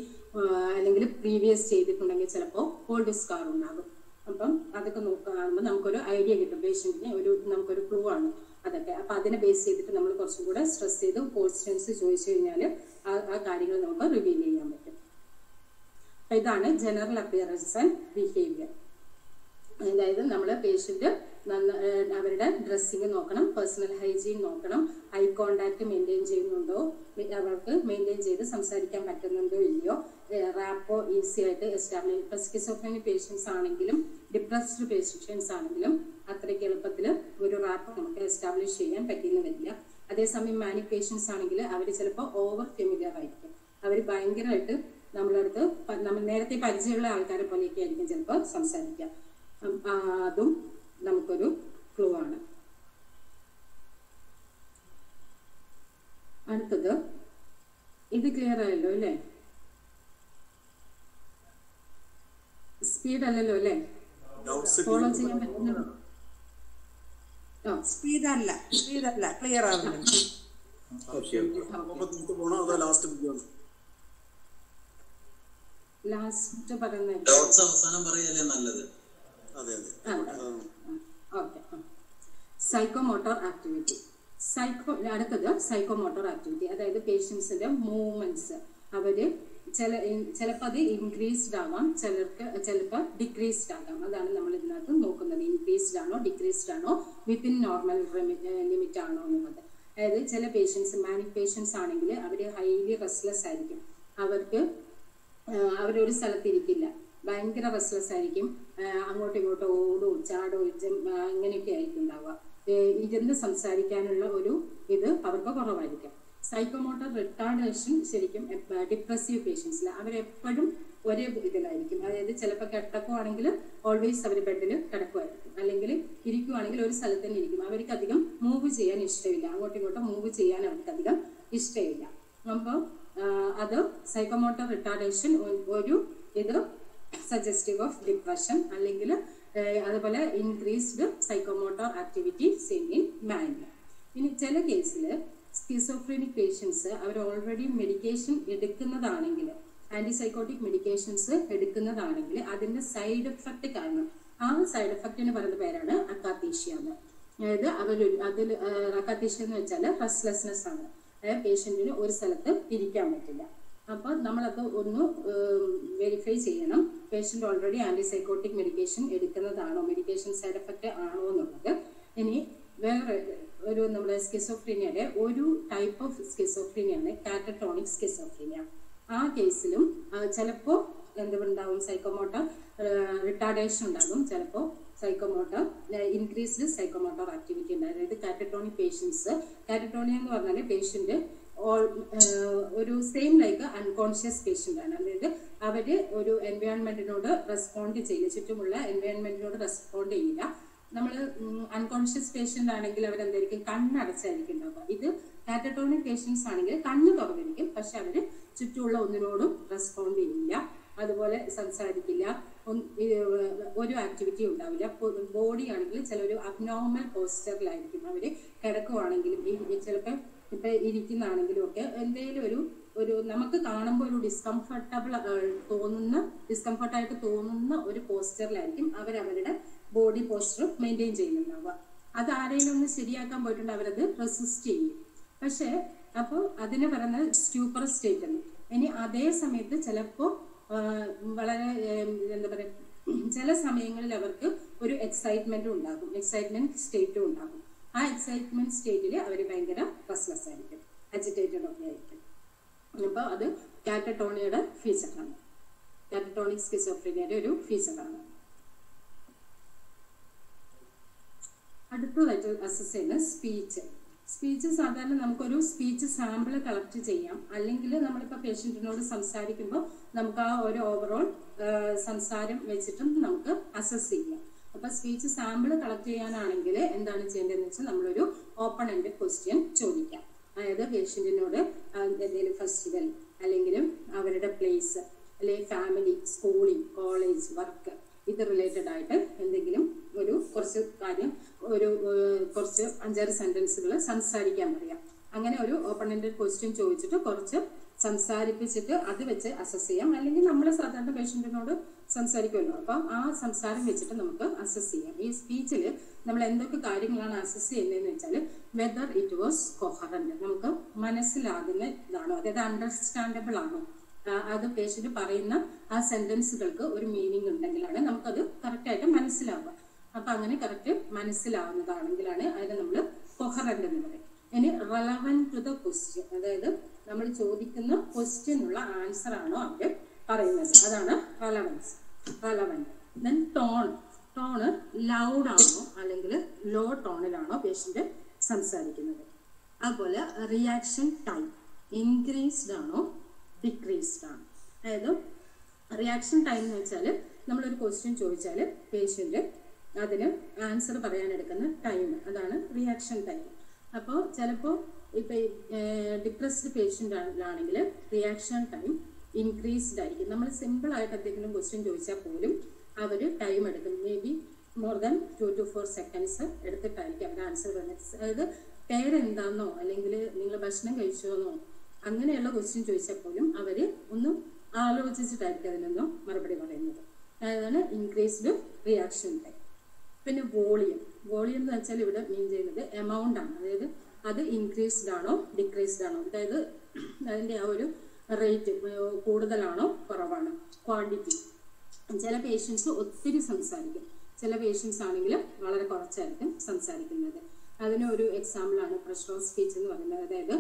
അല്ലെങ്കിൽ പ്രീവിയസ് ചെയ്തിട്ടുണ്ടെങ്കിൽ ചിലപ്പോൾ കോൾഡ് സ്കാർ ഉണ്ടാകും. അപ്പം അതൊക്കെ നോക്കുകയാകുമ്പോൾ നമുക്കൊരു ഐഡിയ കിട്ടും, പേഷ്യന്റിന് നമുക്കൊരു ക്ലൂ ആണ് അതൊക്കെ. അപ്പൊ അതിനെ ബേസ് ചെയ്തിട്ട് നമ്മൾ കുറച്ചും കൂടെ സ്ട്രെസ് ചെയ്ത് ക്വസ്റ്റ്യൻസ് ചോദിച്ചു കഴിഞ്ഞാൽ ആ കാര്യങ്ങൾ നമുക്ക് റിവീൽ ചെയ്യാൻ പറ്റും. അപ്പൊ ഇതാണ് ജനറൽ അപ്പിയറൻസ് ആൻഡ് ബിഹേവിയർ. അതായത് നമ്മൾ പേഷ്യന്റ് അവരുടെ ഡ്രസ്സിങ് നോക്കണം, പേഴ്സണൽ ഹൈജീൻ നോക്കണം, ഐ കോണ്ടാക്ട് മെയിൻറ്റെയിൻ ചെയ്യുന്നുണ്ടോ, അവർക്ക് മെയിൻറ്റെയിൻ ചെയ്ത് സംസാരിക്കാൻ പറ്റുന്നുണ്ടോ ഇല്ലയോ, റാപ്പോ ഈസി ആയിട്ട് എസ്റ്റാബ്ലിഷ്. ഇപ്പൊ സ്കിസോഫ്രീനിക് പേഷ്യൻസ് ആണെങ്കിലും ഡിപ്രസ്ഡ് പേഷ്യൻസ് ആണെങ്കിലും അത്രയ്ക്ക് എളുപ്പത്തിൽ ഒരു റാപ്പ് നമുക്ക് എസ്റ്റാബ്ലിഷ് ചെയ്യാൻ പറ്റിയെന്ന് വരില്ല. അതേസമയം മാനിക് പേഷ്യൻസ് ആണെങ്കിൽ അവർ ചിലപ്പോൾ ഓവർ ഫെമിലിയർ ആയിരിക്കും, അവർ ഭയങ്കരമായിട്ട് നമ്മളടുത്ത് നമ്മൾ നേരത്തെ പരിചയമുള്ള ആൾക്കാരെ പോലെയൊക്കെ ആയിരിക്കും ചിലപ്പോൾ സംസാരിക്കുക. അതും നമുക്കൊരു ക്ലൂ ആണ്. അടുത്തത് ഇത് ക്ലിയർ ആയല്ലോ അല്ലേ? സ്പീഡ് അല്ലല്ലോ അല്ലേ? ഫോളോ ചെയ്യാൻ പറ്റുന്നുണ്ടോ? സ്പീഡല്ല ക്ലിയർ ആവുന്നുണ്ട്. ലാസ്റ്റ് പറയുന്നത് സൈക്കോമോട്ടോർ ആക്ടിവിറ്റി. അടുത്തത് സൈക്കോമോട്ടോർ ആക്ടിവിറ്റി, അതായത് പേഷ്യൻസിന്റെ മൂവ്മെന്റ്സ് ചിലപ്പോൾ അത് ഇൻക്രീസ്ഡ് ആവാം, ചിലപ്പോൾ ഡിക്രീസ്ഡ് ആകാം. അതാണ് നമ്മൾ ഇതിനകത്ത് നോക്കുന്നത്, ഇൻക്രീസ്ഡ് ആണോ ഡിക്രീസ്ഡ് ആണോ വിത്തിൻ നോർമൽ ലിമിറ്റ് ആണോ എന്നുള്ളത്. അതായത് ചില പേഷ്യൻസ് മാനിക് പേഷ്യൻസ് ആണെങ്കിൽ അവർ ഹൈലി റെസ്റ്റ്ലെസ് ആയിരിക്കും, അവരൊരു സ്ഥലത്തിരിക്കില്ല, ഭയങ്കര റെസ്റ്റ്ലെസ് ആയിരിക്കും, അങ്ങോട്ടും ഇങ്ങോട്ടും ഓടും ചാടും ഇങ്ങനെയൊക്കെ ആയിരിക്കും ഉണ്ടാവുക. ഇരുന്ന് സംസാരിക്കാനുള്ള ഒരു ഇത് അവർക്ക് കുറവായിരിക്കും. സൈക്കോമോട്ടോർ റിട്ടാർഡേഷൻ ശരിക്കും ഡിപ്രസീവ് പേഷ്യൻസിൽ അവരെപ്പോഴും ഒരേ ഇതിലായിരിക്കും. അതായത് ചിലപ്പോൾ കിടക്കുവാണെങ്കിൽ ഓൾവേസ് അവർ ബെഡിൽ കിടക്കുമായിരിക്കും, അല്ലെങ്കിൽ ഇരിക്കുവാണെങ്കിൽ ഒരു സ്ഥലത്ത് തന്നെ ഇരിക്കും. അവർക്ക് അധികം മൂവ് ചെയ്യാൻ ഇഷ്ടമില്ല, അങ്ങോട്ടും ഇങ്ങോട്ടും മൂവ് ചെയ്യാൻ അവർക്ക് അധികം ഇഷ്ടമില്ല. അപ്പോൾ അത് സൈക്കോമോട്ടോർ റിട്ടാർഡേഷൻ ഒരു ഇത് സജസ്റ്റീവ് ഓഫ് ഡിപ്രഷൻ, അല്ലെങ്കിൽ അതുപോലെ increased psychomotor activity seen in mania. ഇനി ചില കേസിൽ സ്കിസോഫ്രീനിക് പേഷ്യൻസ് അവർ ഓൾറെഡി മെഡിക്കേഷൻ എടുക്കുന്നതാണെങ്കിൽ, ആന്റിസൈക്കോട്ടിക് മെഡിക്കേഷൻസ് എടുക്കുന്നതാണെങ്കിൽ അതിന്റെ സൈഡ് എഫക്റ്റ് കാരണം, ആ സൈഡ് എഫക്റ്റിന് പറയുന്ന പേരാണ് അക്കാത്തീഷ്യ എന്ന്. അതായത് അതിൽ അക്കാത്തീഷ്യ എന്ന് വെച്ചാൽ റെസ്റ്റ്ലെസ്നെസ് ആണ്, അതായത് പേഷ്യന്റിന് ഒരു സ്ഥലത്ത് ഇരിക്കാൻ പറ്റില്ല. അപ്പോൾ നമ്മളത് ഒന്ന് വെരിഫൈ ചെയ്യണം, പേഷ്യന്റ് ഓൾറെഡി ആന്റിസൈക്കോട്ടിക് മെഡിക്കേഷൻ എടുക്കുന്നതാണോ, മെഡിക്കേഷൻ സൈഡ് എഫക്റ്റ് ആണോ എന്നുള്ളത്. ഇനി വേറെ ഒരു നമ്മുടെ സ്കിസോഫ്രീനിയയുടെ ഒരു ടൈപ്പ് ഓഫ് സ്കിസോഫ്രീനിയാണ് കാറ്ററ്റോണിക് സ്കിസോഫ്രീനിയ. ആ കേസിലും ചിലപ്പോൾ എന്തുണ്ടാവും, സൈക്കോമോട്ടോർ റിട്ടാർഡേഷൻ ഉണ്ടാകും, ചിലപ്പോൾ സൈക്കോമോട്ടോർ ഇൻക്രീസ്ഡ് സൈക്കോമോട്ടോർ ആക്ടിവിറ്റി ഉണ്ട്. അതായത് കാറ്ററ്റോണിക് പേഷ്യൻസ്, കാറ്ററ്റോണിയ എന്ന് പറഞ്ഞാൽ പേഷ്യന്റ് ഒരു സെയിം ലൈക്ക് അൺകോൺഷ്യസ് പേഷ്യന്റ് ആണ്. അതായത് അവര് ഒരു എൻവയോൺമെന്റിനോട് റെസ്പോണ്ട് ചെയ്യില്ല, ചുറ്റുമുള്ള എൻവയോൺമെന്റിനോട് റെസ്പോണ്ട് ചെയ്യില്ല. നമ്മൾ അൺകോൺഷ്യസ് പേഷ്യന്റ് ആണെങ്കിൽ അവരെന്തായിരിക്കും, കണ്ണടച്ചായിരിക്കും ഉണ്ടാവുക. ഇത് കാറ്ററ്റോണിക് പേഷ്യൻസ് ആണെങ്കിൽ കണ്ണ് തുറന്നിരിക്കും, പക്ഷെ അവര് ചുറ്റുമുള്ള ഒന്നിനോടും റെസ്പോണ്ട് ചെയ്യില്ല, അതുപോലെ സംസാരിക്കില്ല, ഒരു ആക്ടിവിറ്റി ഉണ്ടാവില്ല. ബോഡി ആണെങ്കിൽ ചിലൊരു അബ്നോർമൽ പോസ്റ്ററിലായിരിക്കും അവര് കിടക്കുവാണെങ്കിലും, ചിലപ്പോൾ ഇപ്പൊ ഇരിക്കുന്നതാണെങ്കിലും ഒക്കെ എന്തെങ്കിലും ഒരു നമുക്ക് കാണുമ്പോൾ ഒരു ഡിസ്കംഫർട്ടായിട്ട് തോന്നുന്ന ഒരു പോസ്റ്ററിലായിരിക്കും അവരവരുടെ ബോഡി പോസ്റ്റർ മെയിൻറ്റെയിൻ ചെയ്യുന്നുണ്ടാവുക. അത് ആരെങ്കിലും ഒന്ന് ശരിയാക്കാൻ പോയിട്ടുണ്ട് അവരത് റെസിസ്റ്റ് ചെയ്യും. പക്ഷെ അപ്പോൾ അതിന് പറയുന്നത് സ്റ്റ്യൂപ്പർ സ്റ്റേറ്റ് എന്ന്. ഇനി അതേ സമയത്ത് ചിലപ്പോൾ വളരെ എന്താ പറയുക, ചില സമയങ്ങളിൽ അവർക്ക് ഒരു എക്സൈറ്റ്മെന്റും ഉണ്ടാകും, എക്സൈറ്റ്മെന്റ് സ്റ്റേറ്റും ഉണ്ടാകും. ആ എക്സൈറ്റ്മെന്റ് സ്റ്റേറ്റിൽ അവർ ഭയങ്കര റെസ്റ്റ്ലെസ് ആയിരിക്കും, അജിറ്റേറ്റഡ് ഒക്കെ ആയിരിക്കും. അപ്പോൾ അത് കാറ്റട്ടോണിയുടെ ഫീച്ചറാണ്, കാറ്റട്ടോണിക് സ്കിസോഫ്രീനിയയുടെ ഒരു ഫീച്ചറാണ്. അടുത്തതായിട്ട് അസസ് ചെയ്യുന്ന സ്പീച്ച്. സ്പീച്ച് സാധാരണ നമുക്കൊരു സ്പീച്ച് സാമ്പിൾ കളക്ട് ചെയ്യാം, അല്ലെങ്കിൽ നമ്മളിപ്പോൾ പേഷ്യൻറ്റിനോട് സംസാരിക്കുമ്പോൾ നമുക്ക് ആ ഒരു ഓവറോൾ സംസാരം വെച്ചിട്ടും നമുക്ക് അസസ് ചെയ്യാം. അപ്പോൾ സ്പീച്ച് സാമ്പിൾ കളക്ട് ചെയ്യാനാണെങ്കിൽ എന്താണ് ചെയ്യേണ്ടതെന്ന് വെച്ചാൽ നമ്മളൊരു ഓപ്പൺ എൻഡ് ക്വസ്റ്റ്യൻ ചോദിക്കാം. അതായത് പേഷ്യൻറ്റിനോട് എന്തെങ്കിലും ഫെസ്റ്റിവൽ അല്ലെങ്കിലും അവരുടെ പ്ലേസ് അല്ലെങ്കിൽ ഫാമിലി, സ്കൂളിംഗ്, കോളേജ്, വർക്ക്, ഇത് റിലേറ്റഡ് ആയിട്ട് എന്തെങ്കിലും ഒരു കുറച്ച് കാര്യം, ഒരു കുറച്ച് 5-6 സെന്റൻസുകൾ സംസാരിക്കാൻ പറയാം. അങ്ങനെ ഒരു ഓപ്പൺ എൻഡഡ് ക്വസ്റ്റ്യൻ ചോദിച്ചിട്ട് കുറച്ച് സംസാരിപ്പിച്ചിട്ട് അത് വെച്ച് അസസ് ചെയ്യാം. അല്ലെങ്കിൽ നമ്മൾ സാധാരണ പേഷ്യൻറ്റിനോട് സംസാരിക്കുമല്ലോ, അപ്പം ആ സംസാരം വെച്ചിട്ട് നമുക്ക് അസസ് ചെയ്യാം. ഈ സ്പീച്ചിൽ നമ്മൾ എന്തൊക്കെ കാര്യങ്ങളാണ് അസസ് ചെയ്യുന്നതെന്ന് വെച്ചാൽ വെദർ ഇറ്റ് വാസ് കൊഹറന്റ്, നമുക്ക് മനസ്സിലാകുന്ന ഇതാണോ, അതായത് അണ്ടർസ്റ്റാൻഡബിൾ ആണോ, അത് പേഷ്യന്റ് പറയുന്ന ആ സെന്റൻസുകൾക്ക് ഒരു മീനിങ് ഉണ്ടെങ്കിലാണ് നമുക്കത് കറക്റ്റായിട്ട് മനസ്സിലാവുക. അപ്പൊ അങ്ങനെ കറക്റ്റ് മനസ്സിലാവുന്നതാണെങ്കിലാണ് അതിനെ നമ്മൾ കൊഹറന്റ് എന്ന് പറയും. ഇനി റെലവന്റ് ടു ദ ക്വസ്റ്റ്യൻ, അതായത് നമ്മൾ ചോദിക്കുന്ന ക്വസ്റ്റ്യനുള്ള ആൻസർ ആണോ അവർ പറയുന്നത്, അതാണ് relevance, relevant. Then tone loud ആണോ അല്ലെങ്കിൽ ലോ ടോണിലാണോ പേഷ്യന്റ് സംസാരിക്കുന്നത്. അതുപോലെ റിയാക്ഷൻ ടൈം ഇൻക്രീസ്ഡ് ആണോ ഡിക്രീസ്ഡ് ആണ്. അതായത് റിയാക്ഷൻ ടൈം എന്ന് വെച്ചാൽ നമ്മളൊരു ക്വസ്റ്റ്യൻ ചോദിച്ചാൽ പേഷ്യന്റ് അതിന് ആൻസർ പറയാനെടുക്കുന്ന ടൈം, അതാണ് റിയാക്ഷൻ ടൈം. അപ്പോൾ ചിലപ്പോൾ ഇപ്പം ഡിപ്രസ്ഡ് പേഷ്യൻ്റ് ആണെങ്കിൽ റിയാക്ഷൻ ടൈം ഇൻക്രീസ്ഡ് ആയിരിക്കും. നമ്മൾ സിമ്പിളായിട്ട് എന്തെങ്കിലും ക്വസ്റ്റ്യൻ ചോദിച്ചാൽ പോലും അവർ ടൈം എടുക്കും, may be more than 2 to 4 seconds എടുത്തിട്ടായിരിക്കും അവർ ആൻസർ പറയുന്നത്. അതായത് പേരെന്താണെന്നോ അല്ലെങ്കിൽ നിങ്ങൾ ഭക്ഷണം കഴിച്ചോന്നോ അങ്ങനെയുള്ള ക്വസ്റ്റ്യൻ ചോദിച്ചാൽ പോലും അവർ ഒന്ന് ആലോചിച്ചിട്ടായിരിക്കും അതിനൊന്നും മറുപടി പറയുന്നത്. അതാണ് ഇൻക്രീസ്ഡ് റിയാക്ഷൻ ടൈം. പിന്നെ വോളിയം എന്ന് വെച്ചാൽ ഇവിടെ മീൻ ചെയ്യുന്നത് എമൗണ്ട് ആണ്, അതായത് അത് ഇൻക്രീസ്ഡ് ആണോ ഡിക്രീസ്ഡ് ആണോ, അതായത് അതിൻ്റെ ആ ഒരു റേറ്റ് കൂടുതലാണോ കുറവാണോ. ക്വാണ്ടിറ്റി, ചില പേഷ്യൻസ് ഒത്തിരി സംസാരിക്കും, ചില പേഷ്യൻസ് ആണെങ്കിൽ വളരെ കുറച്ചായിരിക്കും സംസാരിക്കുന്നത്. അതിനൊരു എക്സാമ്പിളാണ് പ്രഷർ ഓഫ് സ്പീച്ച് എന്ന് പറയുന്നത്. അതായത്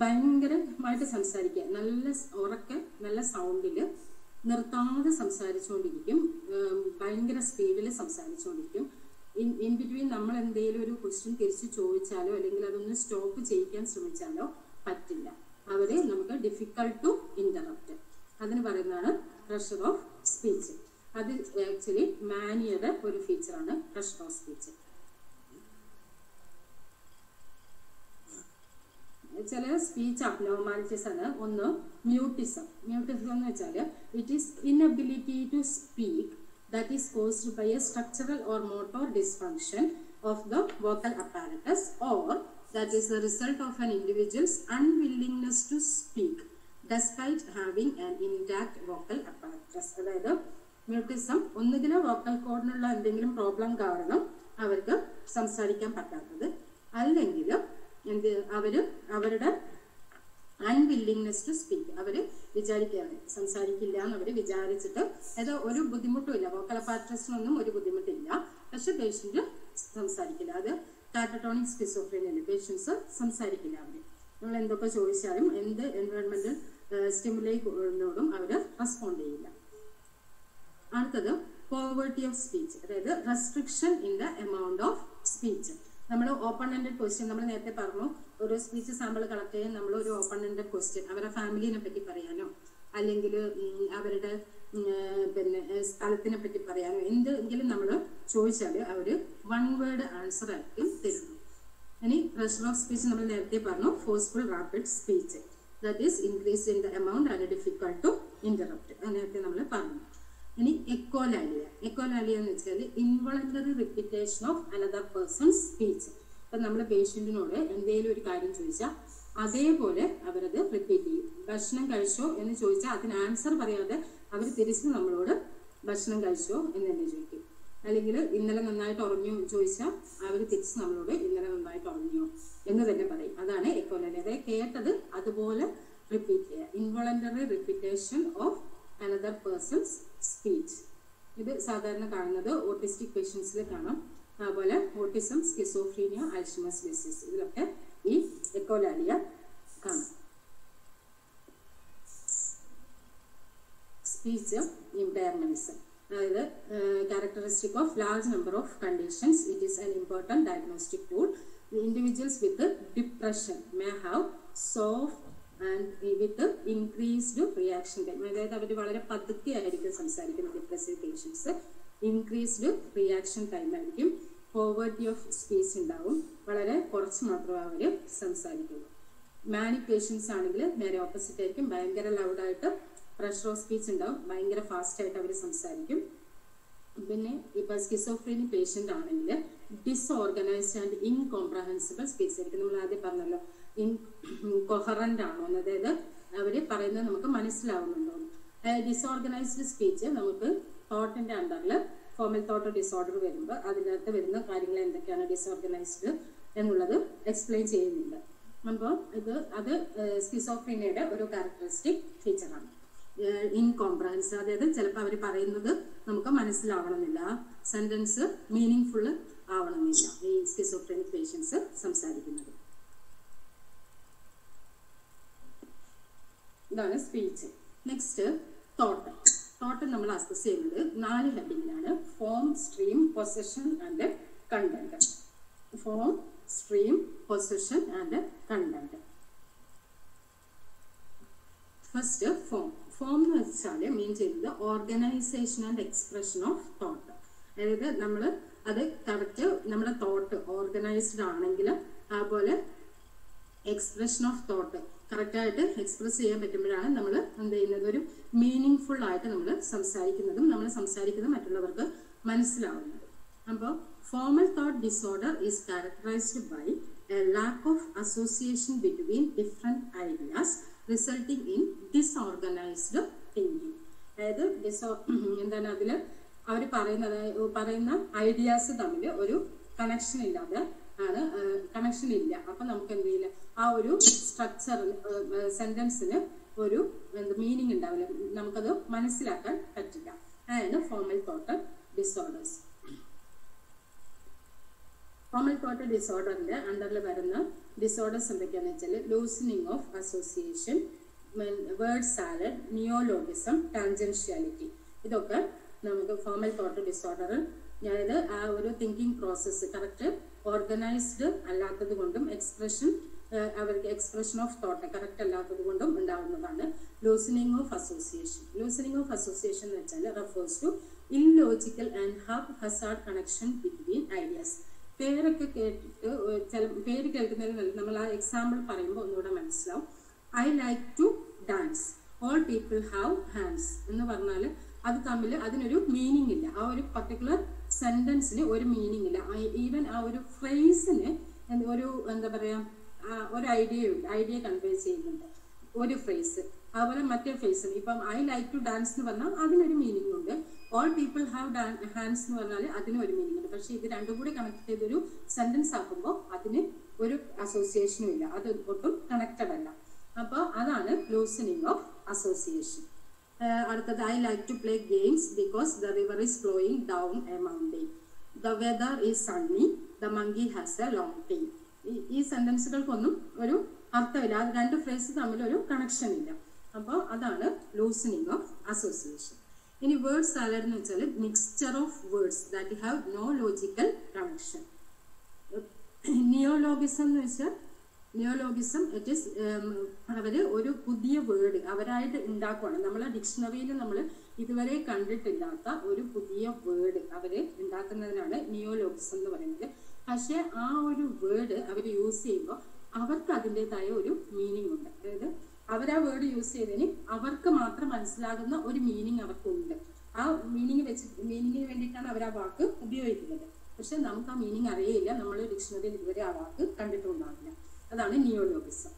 ഭയങ്കരമായിട്ട് സംസാരിക്കുക, നല്ല ഉറക്കെ നല്ല സൗണ്ടിൽ നിർത്താതെ സംസാരിച്ചുകൊണ്ടിരിക്കും, ഭയങ്കര സ്പീഡിൽ സംസാരിച്ചുകൊണ്ടിരിക്കും. ഇൻ ബിറ്റ്വീൻ നമ്മൾ എന്തെങ്കിലും ഒരു ക്വസ്റ്റ്യൻ തിരിച്ച് ചോദിച്ചാലോ അല്ലെങ്കിൽ അതൊന്ന് സ്റ്റോപ്പ് ചെയ്യിക്കാൻ ശ്രമിച്ചാലോ പറ്റില്ല, അവർ നമുക്ക് ഡിഫിക്കൾട്ട് ടു ഇന്ററപ്റ്റ്, അതിന് പറയുന്നതാണ് പ്രഷർ ഓഫ് സ്പീച്ച്. അത് ആക്ച്വലി മാനിയയുടെ ഒരു ഫീച്ചറാണ് പ്രഷർ ഓഫ് സ്പീച്ച്. ചില സ്പീച്ച് അബ്നോർമാലിറ്റീസ് ആണ്. ഒന്ന് മ്യൂട്ടിസം എന്ന് വെച്ചാൽ it is inability to speak that is caused by a structural or motor dysfunction of the vocal apparatus, or that is the result of an individual's unwillingness to speak despite having an intact vocal apparatus. അതായത് മ്യൂട്ടിസം ഒന്നുകിൽ വോക്കൽ കോഡിനുള്ള എന്തെങ്കിലും പ്രോബ്ലം കാരണം അവർക്ക് സംസാരിക്കാൻ പറ്റാത്തത്, അല്ലെങ്കിൽ അവരുടെ അൺവില്ലിങ്നെസ് ടു സ്പീക്ക്, അവർ വിചാരിക്കുകയാണ് സംസാരിക്കില്ല എന്ന് അവർ വിചാരിച്ചിട്ട്, ഏതോ ഒരു ബുദ്ധിമുട്ടും ഇല്ല, വോക്കൽ അപ്പാരറ്റസിനൊന്നും ഒരു ബുദ്ധിമുട്ടില്ല, പക്ഷെ പേഷ്യന്റ് സംസാരിക്കില്ല. അത് കാറ്റട്ടോണിക് സ്കിസോഫ്രീനിയയിൽ പേഷ്യൻസ് സംസാരിക്കില്ല. അവർ നമ്മൾ എന്തൊക്കെ ചോദിച്ചാലും എന്ത് എൻവയോൺമെന്റൽ സ്റ്റിമുലൈനോടും അവർ റെസ്പോണ്ട് ചെയ്യില്ല. അടുത്തത് പോവേർട്ടി ഓഫ് സ്പീച്ച്, അതായത് restriction in the amount of speech. നമ്മൾ ഓപ്പൺ എൻഡഡ് ക്വസ്റ്റ്യൻ, നമ്മൾ നേരത്തെ പറഞ്ഞു ഒരു സ്പീച്ച് സാമ്പിൾ കളക്ട് ചെയ്യാൻ നമ്മൾ ഒരു ഓപ്പൺ എൻഡഡ് ക്വസ്റ്റ്യൻ അവരുടെ ഫാമിലിനെ പറ്റി പറയാനോ അല്ലെങ്കിൽ അവരുടെ പിന്നെ സ്ഥലത്തിനെ പറ്റി പറയാനോ എന്തെങ്കിലും നമ്മൾ ചോദിച്ചാൽ അവർ 1 word ആൻസർ ആയിരിക്കും തരുന്നു. ഇനി പ്രഷർ ഓഫ് സ്പീച്ച് നമ്മൾ നേരത്തെ പറഞ്ഞു forceful rapid speech, that is increase in the amount and difficult to interrupt, നേരത്തെ നമ്മൾ പറഞ്ഞു. ഇനി എക്കോലാലിയ എന്ന് വെച്ചാൽ involuntary repetition of another person's speech. അപ്പം നമ്മൾ പേഷ്യൻറ്റിനോട് എന്തെങ്കിലും ഒരു കാര്യം ചോദിച്ചാൽ അതേപോലെ അവരത് റിപ്പീറ്റ് ചെയ്യും. ഭക്ഷണം കഴിച്ചോ എന്ന് ചോദിച്ചാൽ അതിന് ആൻസർ പറയാതെ അവർ തിരിച്ച് നമ്മളോട് ഭക്ഷണം കഴിച്ചോ എന്ന് തന്നെ ചോദിക്കും. അല്ലെങ്കിൽ ഇന്നലെ നന്നായിട്ട് ഉറങ്ങിയോ ചോദിച്ചാൽ അവർ തിരിച്ച് നമ്മളോട് ഇന്നലെ നന്നായിട്ട് ഉറങ്ങിയോ എന്ന് തന്നെ പറയും. അതാണ് എക്കോലാലിയ. അതായത് കേട്ടത് അതുപോലെ റിപ്പീറ്റ് ചെയ്യുക. Involuntary repetition of another person's speech. ഇത് സാധാരണ കാണുന്നത് ഓട്ടിസ്റ്റിക് പേഷ്യൻസിൽ കാണാം. അതുപോലെ ഓട്ടിസം, സ്കിസോഫ്രീനിയ, അൽഷിമേഴ്സ് ഡിസീസ് ഇതിലൊക്കെ ഈ എക്കോലാലിയ കാണാം. സ്പീച്ച് ഇമ്പയർമെന്റ്സ്, അതായത് characteristic of large number of conditions. It is an important diagnostic tool. The individuals with depression may have soft and with increased reaction time. അതായത് അവർ വളരെ പതുക്കെ ആയിരിക്കും സംസാരിക്കുന്നത്. Depressive patients increased reaction time ആയിരിക്കും. പോവേർട്ടി ഓഫ് സ്പീച്ച് ഉണ്ടാവും. വളരെ കുറച്ച് മാത്രമേ അവർ സംസാരിക്കുള്ളൂ. മാനിക് പേഷ്യൻസ് ആണെങ്കിൽ നേരെ ഓപ്പോസിറ്റ് ആയിരിക്കും. ഭയങ്കര ലൗഡായിട്ട് പ്രഷർ ഓഫ് സ്പീച്ച് ഉണ്ടാവും. ഭയങ്കര ഫാസ്റ്റ് ആയിട്ട് അവർ സംസാരിക്കും. പിന്നെ ഇപ്പൊ സ്കിസോഫ്രീനി പേഷ്യന്റ് ആണെങ്കിൽ ഡിസ്ഓർഗനൈസ്ഡ് ആൻഡ് ഇൻകോംപ്രഹെൻസിബിൾ സ്പീച്ച് ആയിരിക്കും. നമ്മൾ ആദ്യം പറഞ്ഞല്ലോ ഇൻകൊഹറന്റ് ആണോ, അതായത് അവര് പറയുന്നത് നമുക്ക് മനസ്സിലാവുന്നുണ്ടോ. ഡിസ്ഓർഗനൈസ്ഡ് സ്പീച്ച് നമുക്ക് തോട്ടിന്റെ അണ്ടറിൽ ഫോമൽ തോട്ട് ഡിസോർഡർ വരുമ്പോൾ അതിനകത്ത് വരുന്ന കാര്യങ്ങൾ എന്തൊക്കെയാണ് ഡിസ്ഓർഗനൈസ്ഡ് എന്നുള്ളത് എക്സ്പ്ലെയിൻ ചെയ്യുന്നുണ്ട്. അപ്പോൾ അത് സ്കിസോഫ്രീനിയയുടെ ഒരു ക്യാരക്ടറിസ്റ്റിക് ഫീച്ചറാണ്. ഇൻകോംപ്രഹെൻസ്, അതായത് ചിലപ്പോൾ അവർ പറയുന്നത് നമുക്ക് മനസ്സിലാവണമെന്നില്ല, സെന്റൻസ് മീനിങ് ഫുള്ള് ആവണമെന്നില്ല ഈ സ്കിസോഫ്രീനിക് പേഷ്യൻസ് സംസാരിക്കുന്നത്. ഇതാണ് സ്പീച്ച്. Next thought. തോട്ട് നമ്മൾ അസസ് ചെയ്യുന്നത് 4 ഹെഡിങ്ങിലാണ്. Form, stream, possession and content. Form, stream, possession and content. First form. Form എന്ന് വെച്ചാൽ മീൻ ചെയ്യുന്നത് organisation and expression of thought. അതായത് നമ്മൾ അത് കറക്റ്റ് നമ്മുടെ തോട്ട് ഓർഗനൈസ്ഡ് ആണെങ്കിൽ അതുപോലെ എക്സ്പ്രഷൻ ഓഫ് തോട്ട് കറക്റ്റായിട്ട് എക്സ്പ്രസ് ചെയ്യാൻ പറ്റുമ്പോഴാണ് നമ്മൾ എന്ത് ചെയ്യുന്നത്, ഒരു മീനിങ് ഫുൾ ആയിട്ട് നമ്മൾ സംസാരിക്കുന്നതും നമ്മൾ സംസാരിക്കുന്നത് മറ്റുള്ളവർക്ക് മനസ്സിലാവുന്നത്. അപ്പോൾ formal thought disorder is characterised by a lack of association between different ideas resulting in disorganised thinking. അതായത് എന്താണ് അതിൽ അവർ പറയുന്ന ഐഡിയാസ് തമ്മിൽ ഒരു കണക്ഷൻ ഇല്ലാതെ ആണ്, കണക്ഷൻ ഇല്ല. അപ്പൊ നമുക്ക് എന്ത് ചെയ്യില്ല, ആ ഒരു സ്ട്രക്ചർ സെന്റൻസിന് ഒരു മീനിങ് ഉണ്ടാവില്ല, നമുക്കത് മനസ്സിലാക്കാൻ പറ്റില്ല. അതാണ് formal thought disorders. Formal thought ഡിസോർഡറിന്റെ അണ്ടറിൽ വരുന്ന ഡിസോർഡേഴ്സ് എന്തൊക്കെയാണെന്ന് വെച്ചാൽ loosening of association, word salad, neologism, tangentiality. ഇതൊക്കെ നമുക്ക് ഫോമൽ തോട്ട് ഡിസോർഡർ, അതായത് ആ ഒരു തിങ്കിങ് പ്രോസസ്സ് കറക്റ്റ് ഓർഗനൈസ്ഡ് അല്ലാത്തത് കൊണ്ടും അവർക്ക് എക്സ്പ്രഷൻ ഓഫ് തോട്ട് കറക്റ്റ് അല്ലാത്തത് കൊണ്ടും ഉണ്ടാവുന്നതാണ് loosening of association. Loosening of association എന്ന് വെച്ചാൽ refers to illogical and hazard connection between ideas. പേരൊക്കെ കേട്ടിട്ട് പേര് കേൾക്കുന്നതിന് നമ്മൾ ആ എക്സാമ്പിൾ പറയുമ്പോൾ ഒന്നുകൂടെ മനസ്സിലാവും. I like to dance, all people have hands എന്ന് പറഞ്ഞാൽ അത് തമ്മിൽ അതിനൊരു മീനിങ് ഇല്ല. ആ ഒരു പർട്ടിക്കുലർ സെന്റൻസിന് ഒരു മീനിങ് ഇല്ല. ഈവൻ ആ ഒരു ഫ്രേസിന് ഒരു എന്താ പറയാ ഒരു ഐഡിയ കൺവേ ചെയ്യുന്നുണ്ട് ഒരു ഫ്രേസ്. അതുപോലെ മറ്റേ ഫ്രേസ് ഇപ്പം ഐ ലൈക്ക് ടു ഡാൻസ് എന്ന് പറഞ്ഞാൽ അതിനൊരു മീനിങ് ഉണ്ട്. ഓൾ പീപ്പിൾ ഹാവ് ഹാൻഡ്സ് എന്ന് പറഞ്ഞാൽ അതിന് ഒരു മീനിങ് ഉണ്ട്. പക്ഷെ ഇത് രണ്ടും കൂടി കണക്ട് ചെയ്തൊരു സെന്റൻസ് ആക്കുമ്പോൾ അതിന് ഒരു അസോസിയേഷനും ഇല്ല, അത് ഒട്ടും കണക്റ്റഡ് അല്ല. അപ്പോൾ അതാണ് ലൂസനിങ് ഓഫ് അസോസിയേഷൻ. അടുത്തത് I like to play games because the river is flowing down a mountain, the weather is sunny, the monkey has a long tail. ഈ സെന്റൻസുകൾക്കൊന്നും ഒരു അർത്ഥമില്ല, അത് രണ്ട് ഫ്രേസ് തമ്മിൽ ഒരു കണക്ഷൻ ഇല്ല. അപ്പോൾ അതാണ് ലൂസനിങ് ഓഫ് അസോസിയേഷൻ. ഇനി വേർഡ് സാലഡ് എന്ന് വെച്ചാൽ mixture of words that have no logical connection. Neologism എന്ന് വെച്ചാൽ നിയോലോഗിസം ഇറ്റ് ഈസ് അവര് ഒരു പുതിയ വേർഡ് അവരായിട്ട് ഉണ്ടാക്കുവാണ്. നമ്മളെ ഡിക്ഷണറിയിൽ നമ്മൾ ഇതുവരെ കണ്ടിട്ടില്ലാത്ത ഒരു പുതിയ വേർഡ് അവര് ഉണ്ടാക്കുന്നതിനാണ് നിയോലോഗിസം എന്ന് പറയുന്നത്. പക്ഷെ ആ ഒരു വേർഡ് അവർ യൂസ് ചെയ്യുമ്പോൾ അവർക്ക് അതിൻ്റെതായ ഒരു മീനിങ് ഉണ്ട്. അതായത് അവർ ആ വേർഡ് യൂസ് ചെയ്തതിന് അവർക്ക് മാത്രം മനസ്സിലാകുന്ന ഒരു മീനിങ് അവർക്കുണ്ട്. ആ മീനിങ്ങിന് വേണ്ടിയിട്ടാണ് അവർ ആ വാക്ക് ഉപയോഗിക്കുന്നത്. പക്ഷെ നമുക്ക് ആ മീനിങ് അറിയില്ല, നമ്മൾ ഡിക്ഷണറിയിൽ ഇതുവരെ ആ വാക്ക് കണ്ടിട്ടുണ്ടാവില്ല. അതാണ് നിയോലോഗിസം.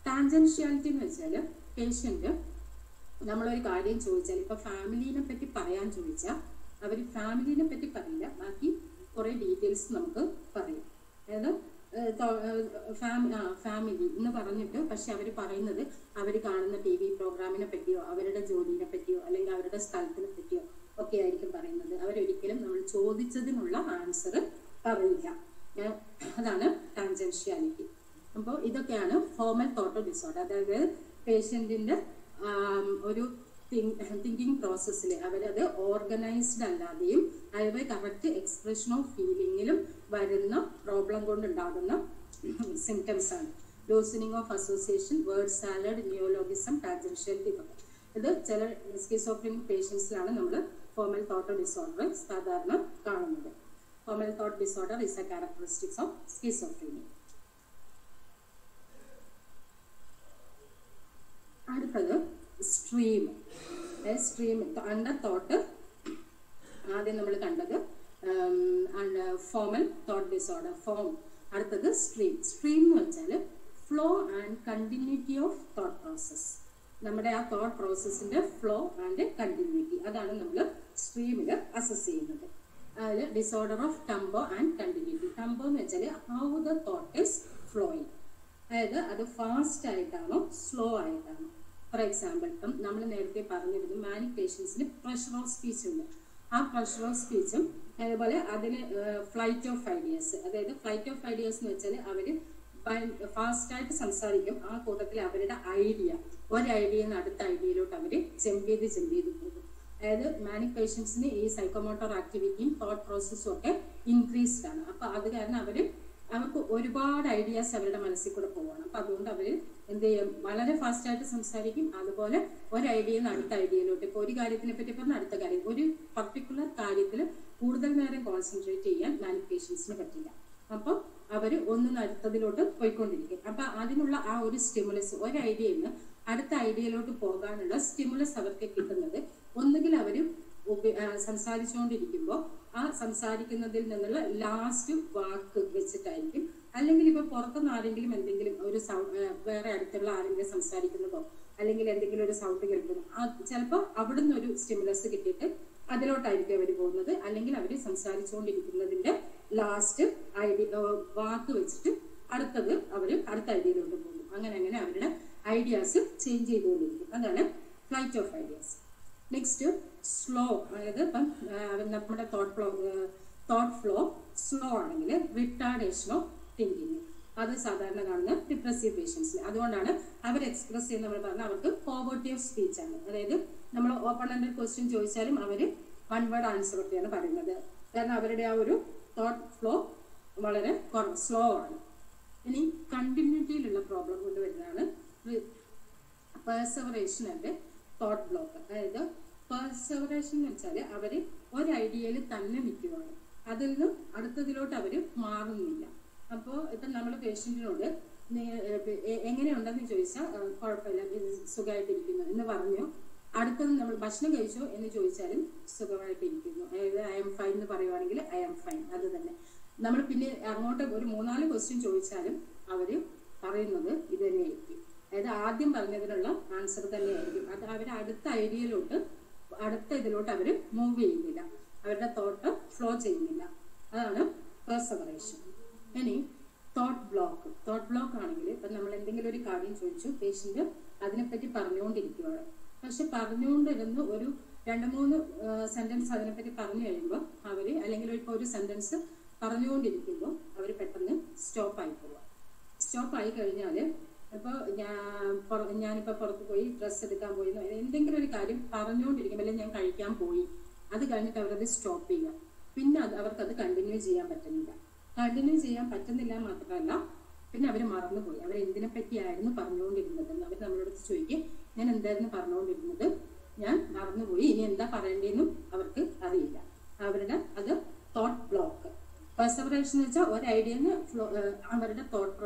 ടാൻജൻഷ്യാലിറ്റി എന്ന് വെച്ചാൽ പേഷ്യന്റ് നമ്മളൊരു കാര്യം ചോദിച്ചാൽ, ഇപ്പൊ ഫാമിലിനെ പറ്റി പറയാൻ ചോദിച്ചാൽ അവർ ഫാമിലിനെ പറ്റി പറയില്ല, ബാക്കി കുറേ ഡീറ്റെയിൽസ് നമുക്ക് പറയും. അതായത് ഫാമിലി എന്ന് പറഞ്ഞിട്ട് പക്ഷെ അവർ പറയുന്നത് അവർ കാണുന്ന TV പ്രോഗ്രാമിനെ പറ്റിയോ അവരുടെ ജോലിനെ പറ്റിയോ അല്ലെങ്കിൽ അവരുടെ സ്ഥലത്തിനെ പറ്റിയോ ഒക്കെ ആയിരിക്കും പറയുന്നത്. അവരൊരിക്കലും നമ്മൾ ചോദിച്ചതിനുള്ള ആൻസർ പറയില്ല. അതാണ് ടാൻജൻഷ്യാലിറ്റി. അപ്പോൾ ഇതൊക്കെയാണ് ഫോർമൽ തോട്ട് ഡിസോർഡർ. അതായത് പേഷ്യൻറ്റിൻ്റെ ഒരു തിങ്കിങ് പ്രോസസ്സിൽ അവരത് ഓർഗനൈസ്ഡ് അല്ലാതെയും അതായത് കറക്റ്റ് എക്സ്പ്രഷൻ ഓഫ് ഫീലിങ്ങിലും വരുന്ന പ്രോബ്ലം കൊണ്ടുണ്ടാകുന്ന സിംറ്റംസ് ആണ്. Loosening of association, word salad, neologism, tangentiality. ഇത് ചില സ്കിസോഫ്രീനിക് പേഷ്യൻസിലാണ് നമ്മൾ ഫോർമൽ തോട്ട് ഡിസോർഡർ സാധാരണ കാണുന്നത്. Formal thought disorder is A characteristics of schizophrenia. അടുത്തത് സ്ട്രീം. അണ്ടർ തോട്ട് ആദ്യം നമ്മൾ കണ്ടത് ഫോർമൽ തോട്ട് ഡിസോർഡർ ഫോം. അടുത്തത് സ്ട്രീം. സ്ട്രീം എന്ന് വെച്ചാൽ flow and continuity of thought process. നമ്മുടെ ആ തോട്ട് പ്രോസസ്സിന്റെ ഫ്ലോ ആൻഡ് കണ്ടിന്യൂറ്റി അതാണ് നമ്മൾ സ്ട്രീമിൽ അസസ് ചെയ്യുന്നത്. അതിൽ disorder of tempo and continuity. Tempo എന്ന് വെച്ചാൽ how the thought is flowing, അതായത് അത് ഫാസ്റ്റ് ആയിട്ടാണോ സ്ലോ ആയിട്ടാണോ. ഫോർ എക്സാമ്പിൾ, ഇപ്പം നമ്മൾ നേരത്തെ പറഞ്ഞിരുന്നു മാനിക് പേഷ്യൻസിന് പ്രഷർ ഓഫ് സ്പീച്ച് ഉണ്ട്. ആ പ്രഷർ ഓഫ് സ്പീച്ചും അതുപോലെ അതിന് ഫ്ലൈറ്റ് ഓഫ് ഐഡിയാസ്. അതായത് ഫ്ലൈറ്റ് ഓഫ് ഐഡിയാസ് എന്ന് വെച്ചാൽ അവർ ഫാസ്റ്റായിട്ട് സംസാരിക്കും. ആ കൂട്ടത്തിൽ അവരുടെ ഐഡിയ ഒരു ഐഡിയയിൽ നിന്ന് അടുത്ത ഐഡിയയിലോട്ട് അവർ ജമ്പ് ചെയ്ത് പോകും. അതായത് മാനിക് പേഷ്യൻസിന് ഈ സൈക്കോമോട്ടോർ ആക്ടിവിറ്റിയും തോട്ട് പ്രോസസ്സും ഒക്കെ ഇൻക്രീസ്ഡ് ആണ്. അപ്പോൾ അത് കാരണം അവർക്ക് ഒരുപാട് ഐഡിയാസ് അവരുടെ മനസ്സിൽ കൂടെ പോവാണ്. അപ്പം അതുകൊണ്ട് അവർ എന്ത് ചെയ്യും, വളരെ ഫാസ്റ്റായിട്ട് സംസാരിക്കും. അതുപോലെ ഒരു ഐഡിയയിൽ നിന്ന് അടുത്ത ഐഡിയയിലോട്ട്, ഇപ്പോൾ ഒരു കാര്യത്തിനെ പറ്റി പറഞ്ഞാൽ അടുത്ത കാര്യം, ഒരു പർട്ടിക്കുലർ കാര്യത്തിൽ കൂടുതൽ നേരം കോൺസെൻട്രേറ്റ് ചെയ്യാൻ മാനിക് പേഷ്യൻസിന് പറ്റില്ല. അപ്പം അവർ ഒന്നിന് അടുത്തതിലോട്ട് പോയിക്കൊണ്ടിരിക്കും. അപ്പം അതിനുള്ള ആ ഒരു സ്റ്റിമുലസ്, ഒരു ഐഡിയയിൽ നിന്ന് അടുത്ത ഐഡിയയിലോട്ട് പോകാനുള്ള സ്റ്റിമുലസ് അവർക്ക് കിട്ടുന്നത് ഒന്നുകിൽ അവർ സംസാരിച്ചുകൊണ്ടിരിക്കുമ്പോൾ ആ സംസാരിക്കുന്നതിൽ നിന്നുള്ള ലാസ്റ്റ് വാക്ക് വെച്ചിട്ടായിരിക്കും, അല്ലെങ്കിൽ ഇപ്പൊ പുറത്തുനിന്ന് ആരെങ്കിലും എന്തെങ്കിലും ഒരു വേറെ അടുത്തുള്ള ആരെങ്കിലും സംസാരിക്കുന്നതോ അല്ലെങ്കിൽ എന്തെങ്കിലും ഒരു സൗണ്ട് കേൾക്കുന്നു, ചിലപ്പോൾ അവിടുന്ന് ഒരു സ്റ്റിമുലസ് കിട്ടിയിട്ട് അതിലോട്ടായിരിക്കും അവർ പോകുന്നത്. അല്ലെങ്കിൽ അവർ സംസാരിച്ചുകൊണ്ടിരിക്കുന്നതിന്റെ ലാസ്റ്റ് വാക്ക് വെച്ചിട്ട് അടുത്തത് അവർ അടുത്ത ഐഡിയയിലോട്ട് പോകും. അങ്ങനെ അവരുടെ ഐഡിയാസ് ചേഞ്ച് ചെയ്തുകൊണ്ടിരിക്കും. അതാണ് flight of ideas. Next slow. അതായത് ഇപ്പം നമ്മുടെ തോട്ട് ഫ്ലോ സ്ലോ ആണെങ്കിൽ റിട്ടാർഡേഷൻ ഓഫ് തിങ്കിങ്. അത് സാധാരണ കാണുന്ന ഡിപ്രസീവ് പേഷ്യൻസിൽ. അതുകൊണ്ടാണ് അവർ എക്സ്പ്രസ് ചെയ്യുന്ന, നമ്മൾ പറഞ്ഞാൽ അവർക്ക് പോവേർട്ടി ഓഫ് സ്പീച്ച് ആണ്. അതായത് നമ്മൾ ഓപ്പൺ എൻഡഡ് ക്വസ്റ്റ്യൻ ചോദിച്ചാലും അവർ വൺ വേർഡ് ആൻസർ ഒക്കെയാണ് പറയുന്നത്. കാരണം അവരുടെ ആ ഒരു തോട്ട് ഫ്ലോ വളരെ സ്ലോ ആണ്. ഇനി കണ്ടിന്യൂറ്റിയിലുള്ള പ്രോബ്ലം കൊണ്ടുവരുന്നതാണ് പെർസെവറേഷൻ ആൻഡ് തോട്ട് ബ്ലോക്ക്. അതായത് പെർസെവറേഷൻ എന്ന് വെച്ചാൽ അവർ ഒരു ഐഡിയയിൽ തന്നെ നിൽക്കുകയാണ്, അതിൽ നിന്ന് അടുത്തതിലോട്ട് അവർ മാറുന്നില്ല. അപ്പോൾ ഇപ്പം നമ്മൾ പേഷ്യൻറ്റിനോട് എങ്ങനെയുണ്ടെന്ന് ചോദിച്ചാൽ കുഴപ്പമില്ല, സുഖമായിട്ടിരിക്കുന്നു എന്ന് പറഞ്ഞു. അടുത്തത് നമ്മൾ ഭക്ഷണം കഴിച്ചോ എന്ന് ചോദിച്ചാലും സുഖമായിട്ടിരിക്കുന്നു, അതായത് ഐ എം ഫൈൻ എന്ന് പറയുവാണെങ്കിൽ ഐ എം ഫൈൻ. അത് തന്നെ നമ്മൾ പിന്നെ അങ്ങോട്ട് ഒരു 3-4 ക്വസ്റ്റ്യൻ ചോദിച്ചാലും അവർ പറയുന്നത് ഇത് തന്നെയായിരിക്കും. അതായത് ആദ്യം പറഞ്ഞതിനുള്ള ആൻസർ തന്നെയായിരിക്കും. അത് അവർ അടുത്ത ഐഡിയയിലോട്ട് അടുത്ത ഇതിലോട്ട് അവർ മൂവ് ചെയ്യുന്നില്ല, അവരുടെ തോട്ട് ഫ്ലോ ചെയ്യുന്നില്ല. അതാണ് പെർസെവറേഷൻ. ഇനി തോട്ട് ബ്ലോക്ക്. തോട്ട് ബ്ലോക്ക് ആണെങ്കിൽ ഇപ്പം നമ്മൾ എന്തെങ്കിലും ഒരു കാര്യം ചോദിച്ചു, പേഷ്യൻ്റ് അതിനെപ്പറ്റി പറഞ്ഞുകൊണ്ടിരിക്കുകയാണ്. പക്ഷെ പറഞ്ഞുകൊണ്ടിരുന്ന് ഒരു 2-3 സെൻറ്റൻസ് അതിനെപ്പറ്റി പറഞ്ഞു കഴിയുമ്പോൾ അവർ, അല്ലെങ്കിൽ ഇപ്പോൾ ഒരു സെൻറ്റൻസ് പറഞ്ഞുകൊണ്ടിരിക്കുമ്പോൾ അവർ പെട്ടെന്ന് സ്റ്റോപ്പായി പോവുക. സ്റ്റോപ്പായി കഴിഞ്ഞാൽ ഇപ്പോൾ ഞാനിപ്പോൾ പുറത്ത് പോയി ഡ്രസ്സ് എടുക്കാൻ പോയി, എന്തെങ്കിലും ഒരു കാര്യം പറഞ്ഞുകൊണ്ടിരിക്കുമ്പോൾ, അല്ലെങ്കിൽ ഞാൻ കഴിക്കാൻ പോയി, അത് കഴിഞ്ഞിട്ട് അവരത് സ്റ്റോപ്പ് ചെയ്യുക. പിന്നെ അവർക്കത് കണ്ടിന്യൂ ചെയ്യാൻ പറ്റുന്നില്ല. കണ്ടിന്യൂ ചെയ്യാൻ പറ്റുന്നില്ല മാത്രമല്ല, പിന്നെ അവർ മറന്നുപോയി അവർ എന്തിനെ പറ്റിയായിരുന്നു പറഞ്ഞുകൊണ്ടിരുന്നതെന്ന്. അവർ നമ്മളോട് ചോദിക്കും, ഞാൻ എന്തായിരുന്നു പറഞ്ഞുകൊണ്ടിരുന്നത്, ഞാൻ മറന്നുപോയി, ഇനി എന്താ പറയേണ്ടതെന്നും അവർക്ക് അറിയില്ല. അവരുടെ അത് തോട്ട് ബ്ലോക്ക്. പെർസെവറേഷൻ എന്ന് വെച്ചാൽ ഒരു ഐഡിയന്ന് അവരുടെ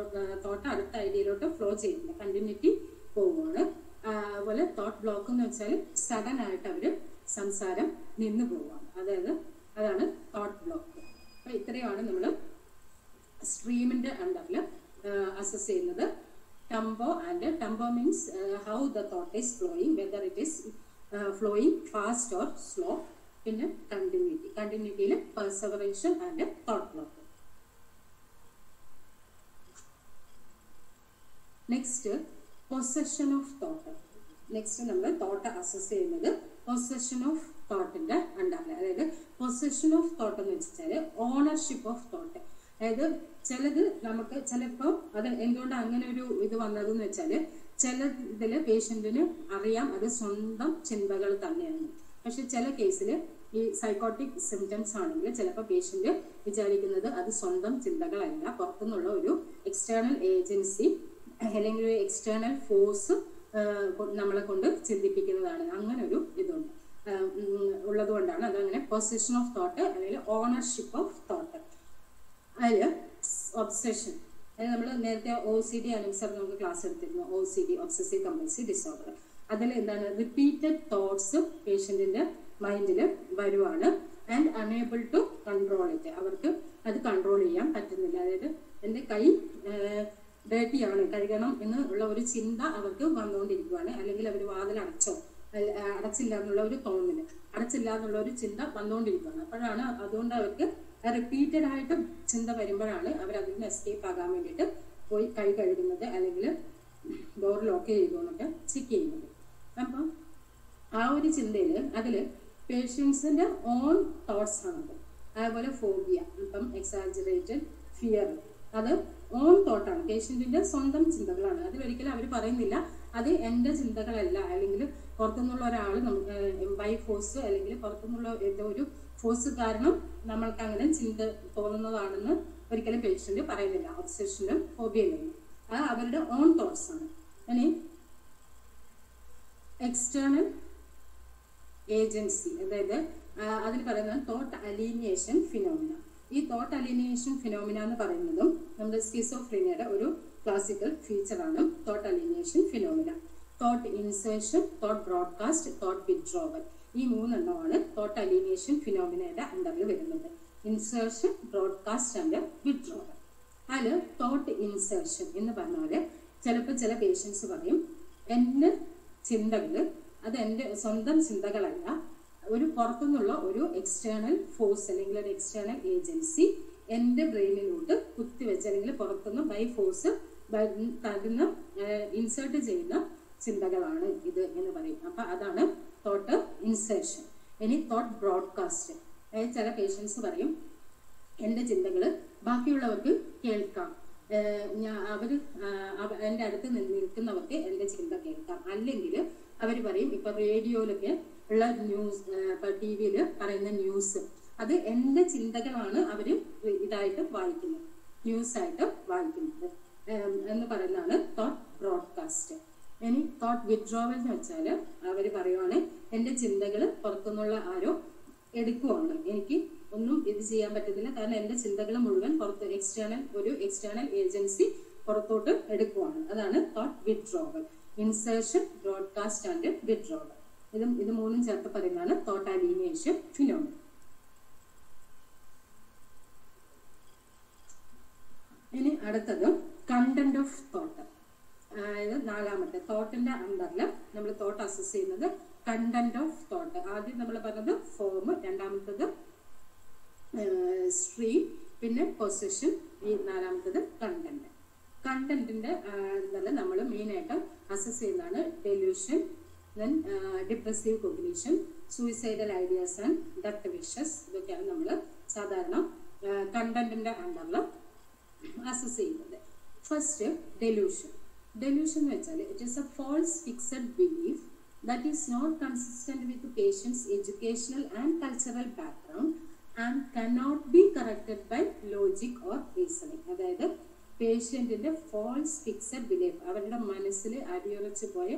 തോട്ട് അടുത്ത ഐഡിയയിലോട്ട് ഫ്ലോ ചെയ്യുന്നില്ല, കണ്ടിന്യൂറ്റി പോവുകയാണ്. അതുപോലെ തോട്ട് ബ്ലോക്ക് എന്ന് വെച്ചാൽ സഡൻ ആയിട്ട് അവർ സംസാരം നിന്നു പോവുകയാണ്. അതാണ് തോട്ട് ബ്ലോക്ക്. അപ്പോൾ ഇത്രയുമാണ് നമ്മൾ സ്ട്രീമിന്റെ അണ്ടറിൽ അസസ് ചെയ്യുന്നത്. Tempo and tempo means how the thought is flowing, whether it is flowing fast or slow. പിന്നെ കണ്ടിന്യൂറ്റിയിൽ perseveration and thought work. Next possession of thought. Next നമ്മൾ തോട്ട് അസസ് ചെയ്യുന്നത് പൊസഷൻ ഓഫ് തോട്ടിന്റെ അണ്ടറിൽ. അതായത് പൊസഷൻ ഓഫ് തോട്ട് എന്ന് വെച്ചാൽ ഓണർഷിപ്പ് ഓഫ് തോട്ട്. അതായത് ചിലത് നമുക്ക് ചിലപ്പോൾ അത് എന്തുകൊണ്ട് അങ്ങനെ ഒരു ഇത് വന്നതെന്ന് വെച്ചാൽ ചില ഇതിൽ പേഷ്യന്റിന് അറിയാം അത് സ്വന്തം ചിന്തകൾ തന്നെയാണ്. പക്ഷെ ചില കേസിൽ ഈ സൈക്കോട്ടിക് സിംറ്റംസ് ആണെങ്കിൽ ചിലപ്പോൾ പേഷ്യന്റ് വിചാരിക്കുന്നത് അത് സ്വന്തം ചിന്തകളല്ല, പുറത്തുനിന്നുള്ള ഒരു എക്സ്റ്റേണൽ ഏജൻസി അല്ലെങ്കിൽ ഒരു എക്സ്റ്റേണൽ ഫോഴ്സ് നമ്മളെ കൊണ്ട് ചിന്തിപ്പിക്കുന്നതാണ്. അങ്ങനെ ഒരു ഇതുണ്ട് ഉള്ളത് കൊണ്ടാണ് അതങ്ങനെ പൊസഷൻ ഓഫ് തോട്ട് അല്ലെങ്കിൽ ഓണർഷിപ്പ് ഓഫ് തോട്ട്. അതിൽ ഒബ്സെഷൻ, അതായത് നമ്മൾ നേരത്തെ OCD അനുസർ നമുക്ക് ക്ലാസ് എടുത്തിരുന്നു, OCD ഒബ്സസീവ് കമ്പൽസീവ് ഡിസോർഡർ. അതിൽ എന്താണ് റിപ്പീറ്റഡ് തോട്ട്സ് പേഷ്യന്റിന്റെ മൈൻഡിൽ വരുവാണ് and unable to control it. അവർക്ക് അത് കൺട്രോൾ ചെയ്യാൻ പറ്റുന്നില്ല. അതായത് എൻ്റെ കൈ ഡേർട്ടിയാണ്, കഴുകണം എന്നുള്ള ഒരു ചിന്ത അവർക്ക് വന്നുകൊണ്ടിരിക്കുകയാണ്. അല്ലെങ്കിൽ അവർ വാതിൽ അടച്ചില്ല എന്നുള്ള ഒരു തോന്നല്, അടച്ചില്ല എന്നുള്ള ഒരു ചിന്ത വന്നുകൊണ്ടിരിക്കുകയാണ്. അപ്പോഴാണ് അതുകൊണ്ട് അവർക്ക് റിപ്പീറ്റഡ് ആയിട്ട് ചിന്ത വരുമ്പോഴാണ് അവർ അതിൽ നിന്ന് എസ്കേപ്പ് ആകാൻ വേണ്ടിയിട്ട് പോയി കൈ കഴുകുന്നത് അല്ലെങ്കിൽ ഡോർ ലോക്ക് ചെയ്തുകൊണ്ടൊക്കെ ചെക്ക് ചെയ്യുന്നത്. അപ്പം ആ ഒരു ചിന്തയിൽ അതിൽ പേഷ്യൻസിന്റെ ഓൺ തോട്ട്സ് ആണത്. അതേപോലെ ഫോബിയ, ഇപ്പം എക്സാജറേറ്റഡ് ഫിയർ, അത് ഓൺ തോട്ടാണ്, പേഷ്യന്റിന്റെ സ്വന്തം ചിന്തകളാണ്. അതിലൊരിക്കലും അവർ പറയുന്നില്ല അത് എൻ്റെ ചിന്തകളല്ല, അല്ലെങ്കിൽ പുറത്തുനിന്നുള്ള ഒരാൾ ബൈ ഫോഴ്സ് അല്ലെങ്കിൽ പുറത്തുനിന്നുള്ള ഏതോ ഒരു ഫോഴ്സ് കാരണം നമ്മൾക്ക് അങ്ങനെ ചിന്ത തോന്നുന്നതാണെന്ന് ഒരിക്കലും പേഷ്യന്റ് പറയുന്നില്ല. ഒബ്സെഷനും ഫോബിയയിലും അത് അവരുടെ ഓൺ തോട്ട്സ് ആണ്. ഇനി എക്സ്റ്റേണൽ ഏജൻസി, അതായത് അതിന് പറയുന്നത് തോട്ട് അലീനിയേഷൻ ഫിനോമിന. ഈ തോട്ട് അലീനിയേഷൻ ഫിനോമിന എന്ന് പറയുന്നതും നമ്മുടെ സ്കിസോഫ്രീനിയയുടെ ഒരു ക്ലാസിക്കൽ ഫീച്ചറാണ് thought alienation phenomena. Thought insertion, thought broadcast, thought withdrawal, ഈ മൂന്നെണ്ണമാണ് തോട്ട് അലീനിയേഷൻ ഫിനോമിനയുടെ അണ്ടറിൽ വരുന്നത്. Insertion, broadcast and withdrawal. അതിൽ തോട്ട് ഇൻസേർഷൻ എന്ന് പറഞ്ഞാൽ ചിലപ്പോൾ ചില പേഷ്യൻസ് പറയും എൻ്റെ ചിന്തകൾ അത് എൻ്റെ സ്വന്തം ചിന്തകളല്ല, ഒരു പുറത്തുനിന്നുള്ള ഒരു എക്സ്റ്റേണൽ ഫോഴ്സ് അല്ലെങ്കിൽ ഒരു എക്സ്റ്റേണൽ ഏജൻസി എൻ്റെ ബ്രെയിനിലോട്ട് കുത്തിവെച്ച് അല്ലെങ്കിൽ പുറത്തുനിന്ന് ബൈ ഫോഴ്സ് തരുന്ന ഇൻസേർട്ട് ചെയ്യുന്ന ചിന്തകളാണ് ഇത് എന്ന് പറയും. അപ്പൊ അതാണ് തോട്ട് ഇൻസേർഷൻ. ഇനി തോട്ട് ബ്രോഡ്കാസ്റ്റ്, അതായത് ചില പേഷ്യൻസ് പറയും എൻ്റെ ചിന്തകൾ ബാക്കിയുള്ളവർക്ക് കേൾക്കാം, എൻ്റെ അടുത്ത് നിൽക്കുന്നവർക്ക് എൻ്റെ ചിന്ത കേൾക്കാം. അല്ലെങ്കിൽ അവർ പറയും ഇപ്പൊ റേഡിയോയിലൊക്കെ ഉള്ള ന്യൂസ്, ഇപ്പൊ TV-യിൽ പറയുന്ന ന്യൂസ്, അത് എൻ്റെ ചിന്തകളാണ് അവർ ഇതായിട്ട് വായിക്കുന്നത്, ന്യൂസായിട്ട് വായിക്കുന്നത് എന്ന് പറയുന്നതാണ് തോട്ട് ബ്രോഡ്കാസ്റ്റ്. ഇനി തോട്ട് വിത്ഡ്രോവൽ എന്ന് വെച്ചാൽ അവർ പറയുവാണ് എൻ്റെ ചിന്തകൾ പുറത്തുനിന്നുള്ള ആരോ എടുക്കുവാണ്, എനിക്ക് ഒന്നും ഇത് ചെയ്യാൻ പറ്റുന്നില്ല, കാരണം എൻ്റെ ചിന്തകൾ മുഴുവൻ പുറത്ത് ഒരു എക്സ്റ്റേണൽ ഏജൻസി പുറത്തോട്ട് എടുക്കുവാണ്. അതാണ് thought withdrawal. Insertion, broadcast and withdrawal, ഇത് മൂന്നും ചേർത്ത് പറയുന്നതാണ് തോട്ട് അലീനിയേഷൻ ഫിനോമിന. ഇനി അടുത്തത് കണ്ടന്റ് ഓഫ് തോട്ട്. അതായത് നാലാമത്തെ തോട്ടിന്റെ അണ്ടറിൽ നമ്മൾ തോട്ട് അസസ് ചെയ്യുന്നത് കണ്ടന്റ് ഓഫ് തോട്ട്. ആദ്യം നമ്മൾ പറഞ്ഞത് ഫോം, രണ്ടാമത്തത് സ്ട്രീം, പിന്നെ പൊസിഷൻ, ഈ നാലാമത്തത് കണ്ടന്റ്. കണ്ടന്റിന്റെ നമ്മൾ മെയിനായിട്ട് അസസ് ചെയ്യുന്നതാണ് delusion, then depressive cognition, suicidal ideas and death wishes. ഇതൊക്കെയാണ് നമ്മൾ സാധാരണ കണ്ടന്റിന്റെ അണ്ടറിൽ അസസ് ചെയ്യുന്നത്. First delusion. ഡെലൂഷൻ എന്ന് വെച്ചാൽ it is a false fixed belief that is not consistent with patients educational and cultural background and cannot be corrected by logic or reasoning. അതായത് പേഷ്യന്റിന്റെ ഫോൾസ് ഫിക്സഡ് ബിലീഫ്, അവരുടെ മനസ്സിൽ അടിയുറച്ചു പോയ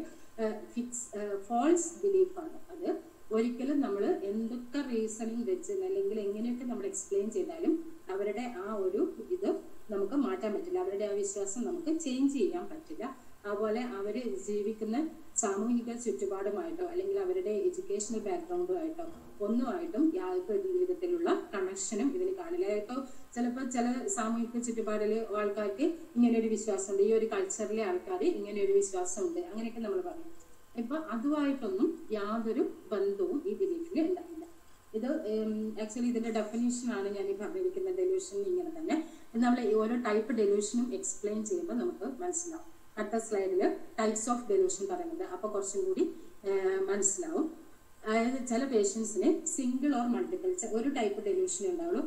ഫോൾസ് ബിലീഫാണ്. അത് ഒരിക്കലും നമ്മൾ എന്തൊക്കെ റീസണിങ് വെച്ച് അല്ലെങ്കിൽ എങ്ങനെയൊക്കെ നമ്മൾ എക്സ്പ്ലെയിൻ ചെയ്താലും അവരുടെ ആ ഒരു ഇത് നമുക്ക് മാറ്റാൻ പറ്റില്ല, അവരുടെ ആ വിശ്വാസം നമുക്ക് ചേഞ്ച് ചെയ്യാൻ പറ്റില്ല. അതുപോലെ അവർ ജീവിക്കുന്ന സാമൂഹിക ചുറ്റുപാടുമായിട്ടോ അല്ലെങ്കിൽ അവരുടെ എഡ്യൂക്കേഷണൽ ബാക്ക്ഗ്രൗണ്ടുമായിട്ടോ ഒന്നുമായിട്ടും യാതൊരു വിധത്തിലുള്ള കണക്ഷനും ഇതിന് കാണില്ല. ഇപ്പോൾ ചിലപ്പോൾ ചില സാമൂഹിക ചുറ്റുപാടിൽ ആൾക്കാർക്ക് ഇങ്ങനെയൊരു വിശ്വാസമുണ്ട്, ഈ ഒരു കൾച്ചറിലെ ആൾക്കാർ ഇങ്ങനെയൊരു വിശ്വാസമുണ്ട്, അങ്ങനെയൊക്കെ നമ്മൾ പറയും. ഇപ്പൊ അതുമായിട്ടൊന്നും യാതൊരു ബന്ധവും ഈ ബിലീഫിന് ഉണ്ടാവില്ല. ഇത് ആക്ച്വലി ഇതിന്റെ ഡെഫിനേഷൻ ആണ് ഞാൻ ഈ പറഞ്ഞിരിക്കുന്ന ഡെലൂഷൻ ഇങ്ങനെ തന്നെ. നമ്മൾ ഓരോ ടൈപ്പ് ഡെലൂഷനും എക്സ്പ്ലെയിൻ ചെയ്യുമ്പോൾ നമുക്ക് മനസ്സിലാവും. അടുത്ത സ്ലൈഡിൽ ടൈപ്സ് ഓഫ് ഡെലൂഷൻ പറയുന്നത്, അപ്പോൾ കുറച്ചും കൂടി മനസ്സിലാവും. അതായത് ചില പേഷ്യൻസിന് സിംഗിൾ ഓർ മൾട്ടിപ്പിൾ ഒരു ടൈപ്പ് ഡെലൂഷൻ ഉണ്ടാവുള്ളൂ.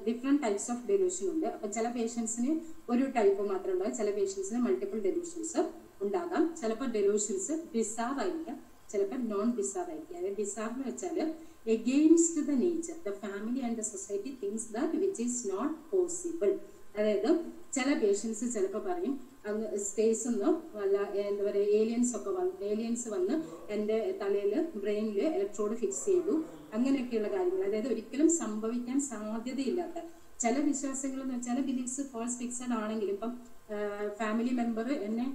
ഡിഫറെന്റ് ടൈപ്സ് ഓഫ് ഡെലൂഷൻ ഉണ്ട്. അപ്പൊ ചില പേഷ്യൻസിന് ഒരു ടൈപ്പ് മാത്രമേ ഉണ്ടാവും, ചില പേഷ്യൻസിന് മൾട്ടിപ്പിൾ ഡെലൂഷൻസ് ഉണ്ടാകാം. ചിലപ്പോൾ ഡെലൂഷൻസ് ബിസാർ ആയിരിക്കാം, ചിലപ്പോൾ നോൺ ബിസാർ ആയിരിക്കും. അതായത് ബിസാർ എന്ന് വെച്ചാൽ against the nature the family and the society things that which is not possible. അതായത് ചില പേഷ്യൻസ് ചിലപ്പോൾ പറയും അങ്ങ് സ്പേസ് ഒന്നും അല്ല, എന്താ പറയുക, ഏലിയൻസ് വന്ന് എൻ്റെ തലയിൽ ബ്രെയിനിൽ ഇലക്ട്രോഡ് ഫിക്സ് ചെയ്തു, അങ്ങനെയൊക്കെയുള്ള കാര്യങ്ങൾ. അതായത് ഒരിക്കലും സംഭവിക്കാൻ സാധ്യതയില്ലാത്ത ചില വിശ്വാസങ്ങൾ എന്ന് വെച്ചാൽ ബിലീഫ്സ് ഫോൾസ് ഫിക്സഡ് ആണെങ്കിലും, ഇപ്പം ഫാമിലി മെമ്പർ എന്നെ,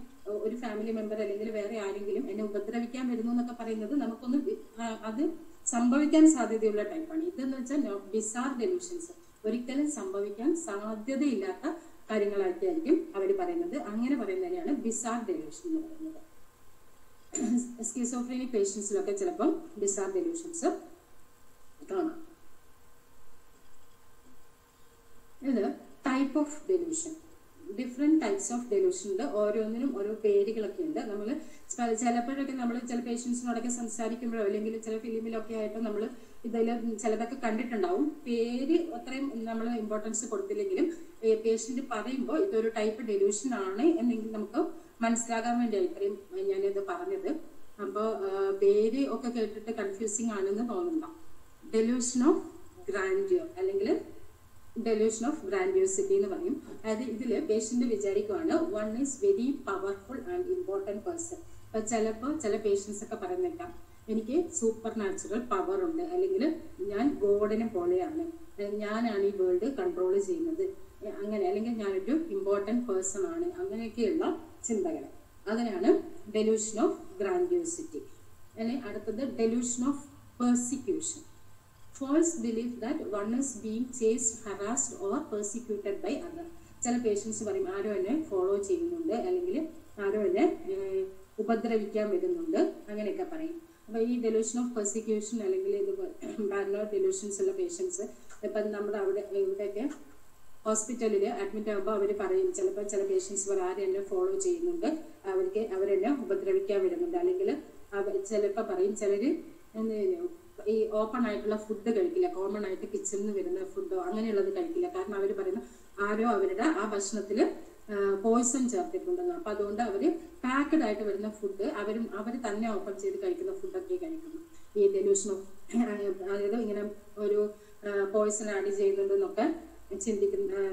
ഒരു ഫാമിലി മെമ്പർ അല്ലെങ്കിൽ വേറെ ആരെങ്കിലും എന്നെ ഉപദ്രവിക്കാൻ വരുന്നു എന്നൊക്കെ പറയുന്നത് നമുക്കൊന്ന് അത് സംഭവിക്കാൻ സാധ്യതയുള്ള ടൈപ്പാണ്. ഇതെന്ന് വെച്ചാൽ ബിസാർ ഡെലൂഷൻസ്, ഒരിക്കലും സംഭവിക്കാൻ സാധ്യതയില്ലാത്ത കാര്യങ്ങളായിട്ടായിരിക്കും അവർ പറയുന്നത്. അങ്ങനെ പറയുന്നതിനെയാണ് ബിസാർ ഡെലൂഷൻ എന്ന് പറയുന്നത്. സ്കിസോഫ്രീനിക് പേഷ്യൻസിലൊക്കെ ചിലപ്പം ബിസാർ ഡെലൂഷൻസ് കാണാം. ഇത് type of delusion. Different types of delusion ഉണ്ട്. ഓരോന്നിനും ഓരോ പേരുകളൊക്കെ ഉണ്ട്. നമ്മൾ ചിലപ്പോഴൊക്കെ നമ്മൾ ചില പേഷ്യൻസിനോടൊക്കെ സംസാരിക്കുമ്പോഴോ അല്ലെങ്കിൽ ചില ഫിലിമിലൊക്കെ ആയിട്ട് നമ്മൾ ഇതിൽ ചിലതൊക്കെ കണ്ടിട്ടുണ്ടാവും. പേര് അത്രയും നമ്മൾ ഇമ്പോർട്ടൻസ് കൊടുത്തില്ലെങ്കിലും പേഷ്യന്റ് പറയുമ്പോൾ ഇതൊരു ടൈപ്പ് ഡെലൂഷൻ ആണ് എന്നെങ്കിൽ നമുക്ക് മനസ്സിലാകാൻ വേണ്ടിയാണ് ഇത്രയും ഞാനിത് പറഞ്ഞത്. അപ്പോൾ പേര് ഒക്കെ കേട്ടിട്ട് കൺഫ്യൂസിങ് ആണെന്ന് തോന്നുന്നുണ്ടോ? ഡെലൂഷൻ ഓഫ് ഗ്രാൻഡിയർ അല്ലെങ്കിൽ ഡെലൂഷൻ ഓഫ് ഗ്രാൻഡിയോസിറ്റി എന്ന് പറയും. അതായത് ഇതില് പേഷ്യന്റ് വിചാരിക്കുവാണ് one is very powerful and important person. അപ്പൊ ചിലപ്പോൾ ചില പേഷ്യൻസ് ഒക്കെ പറയുന്നേക്കാം എനിക്ക് സൂപ്പർ നാച്ചുറൽ പവർ ഉണ്ട്, അല്ലെങ്കിൽ ഞാൻ ഗോഡിനെ പോലെയാണ്, ഞാനാണ് ഈ വേൾഡ് കൺട്രോൾ ചെയ്യുന്നത്, അങ്ങനെ, അല്ലെങ്കിൽ ഞാനൊരു ഇമ്പോർട്ടൻറ്റ് പേഴ്സൺ ആണ്, അങ്ങനെയൊക്കെയുള്ള ചിന്തകൾ. അതിനാണ് ഡെലൂഷൻ ഓഫ് ഗ്രാൻഡിയോസിറ്റി. അല്ലെങ്കിൽ അടുത്തത് delusion of persecution. False belief that one is being chased, harassed or persecuted by other. ചില പേഷ്യൻസ് പറയും ആരോ എന്നെ ഫോളോ ചെയ്യുന്നുണ്ട്, അല്ലെങ്കിൽ ആരോ എന്നെ ഉപദ്രവിക്കാൻ വരുന്നുണ്ട്, അങ്ങനെയൊക്കെ പറയും. അപ്പൊ ഈ ഡെലൂഷൻ ഓഫ് പെർസിക്യൂഷൻ അല്ലെങ്കിൽ ഇത് പാരനോയിഡ് ഡെലൂഷൻസ് ഉള്ള പേഷ്യൻസ് ഇപ്പം നമ്മുടെ ഇവിടെയൊക്കെ ഹോസ്പിറ്റലിൽ അഡ്മിറ്റ് ആകുമ്പോൾ അവർ പറയും, ചിലപ്പോൾ ചില പേഷ്യൻസ് പറയും ആരും എന്നെ ഫോളോ ചെയ്യുന്നുണ്ട്, അവരെന്നെ ഉപദ്രവിക്കാൻ വരുന്നുണ്ട്, അല്ലെങ്കിൽ ചിലപ്പോൾ പറയും ചിലർ ഈ ഓപ്പൺ ആയിട്ടുള്ള ഫുഡ് കഴിക്കില്ല, കോമൺ ആയിട്ട് കിച്ചണിൽ നിന്ന് വരുന്ന ഫുഡോ അങ്ങനെയുള്ളത് കഴിക്കില്ല. കാരണം അവർ പറയുന്ന ആരോ അവരുടെ ആ ഭക്ഷണത്തിൽ പോയിസൺ ചേർത്തിട്ടുണ്ടെന്ന്. അപ്പൊ അതുകൊണ്ട് അവര് പാക്കഡ് ആയിട്ട് വരുന്ന ഫുഡ് അവർ തന്നെ ഓപ്പൺ ചെയ്ത് കഴിക്കുന്ന ഫുഡൊക്കെ കഴിക്കുന്നു. ഈ ഡെലൂഷൻ ഓഫ് അതായത് ഇങ്ങനെ ഒരു പോയിസൺ ആഡ് ചെയ്യുന്നുണ്ടെന്നൊക്കെ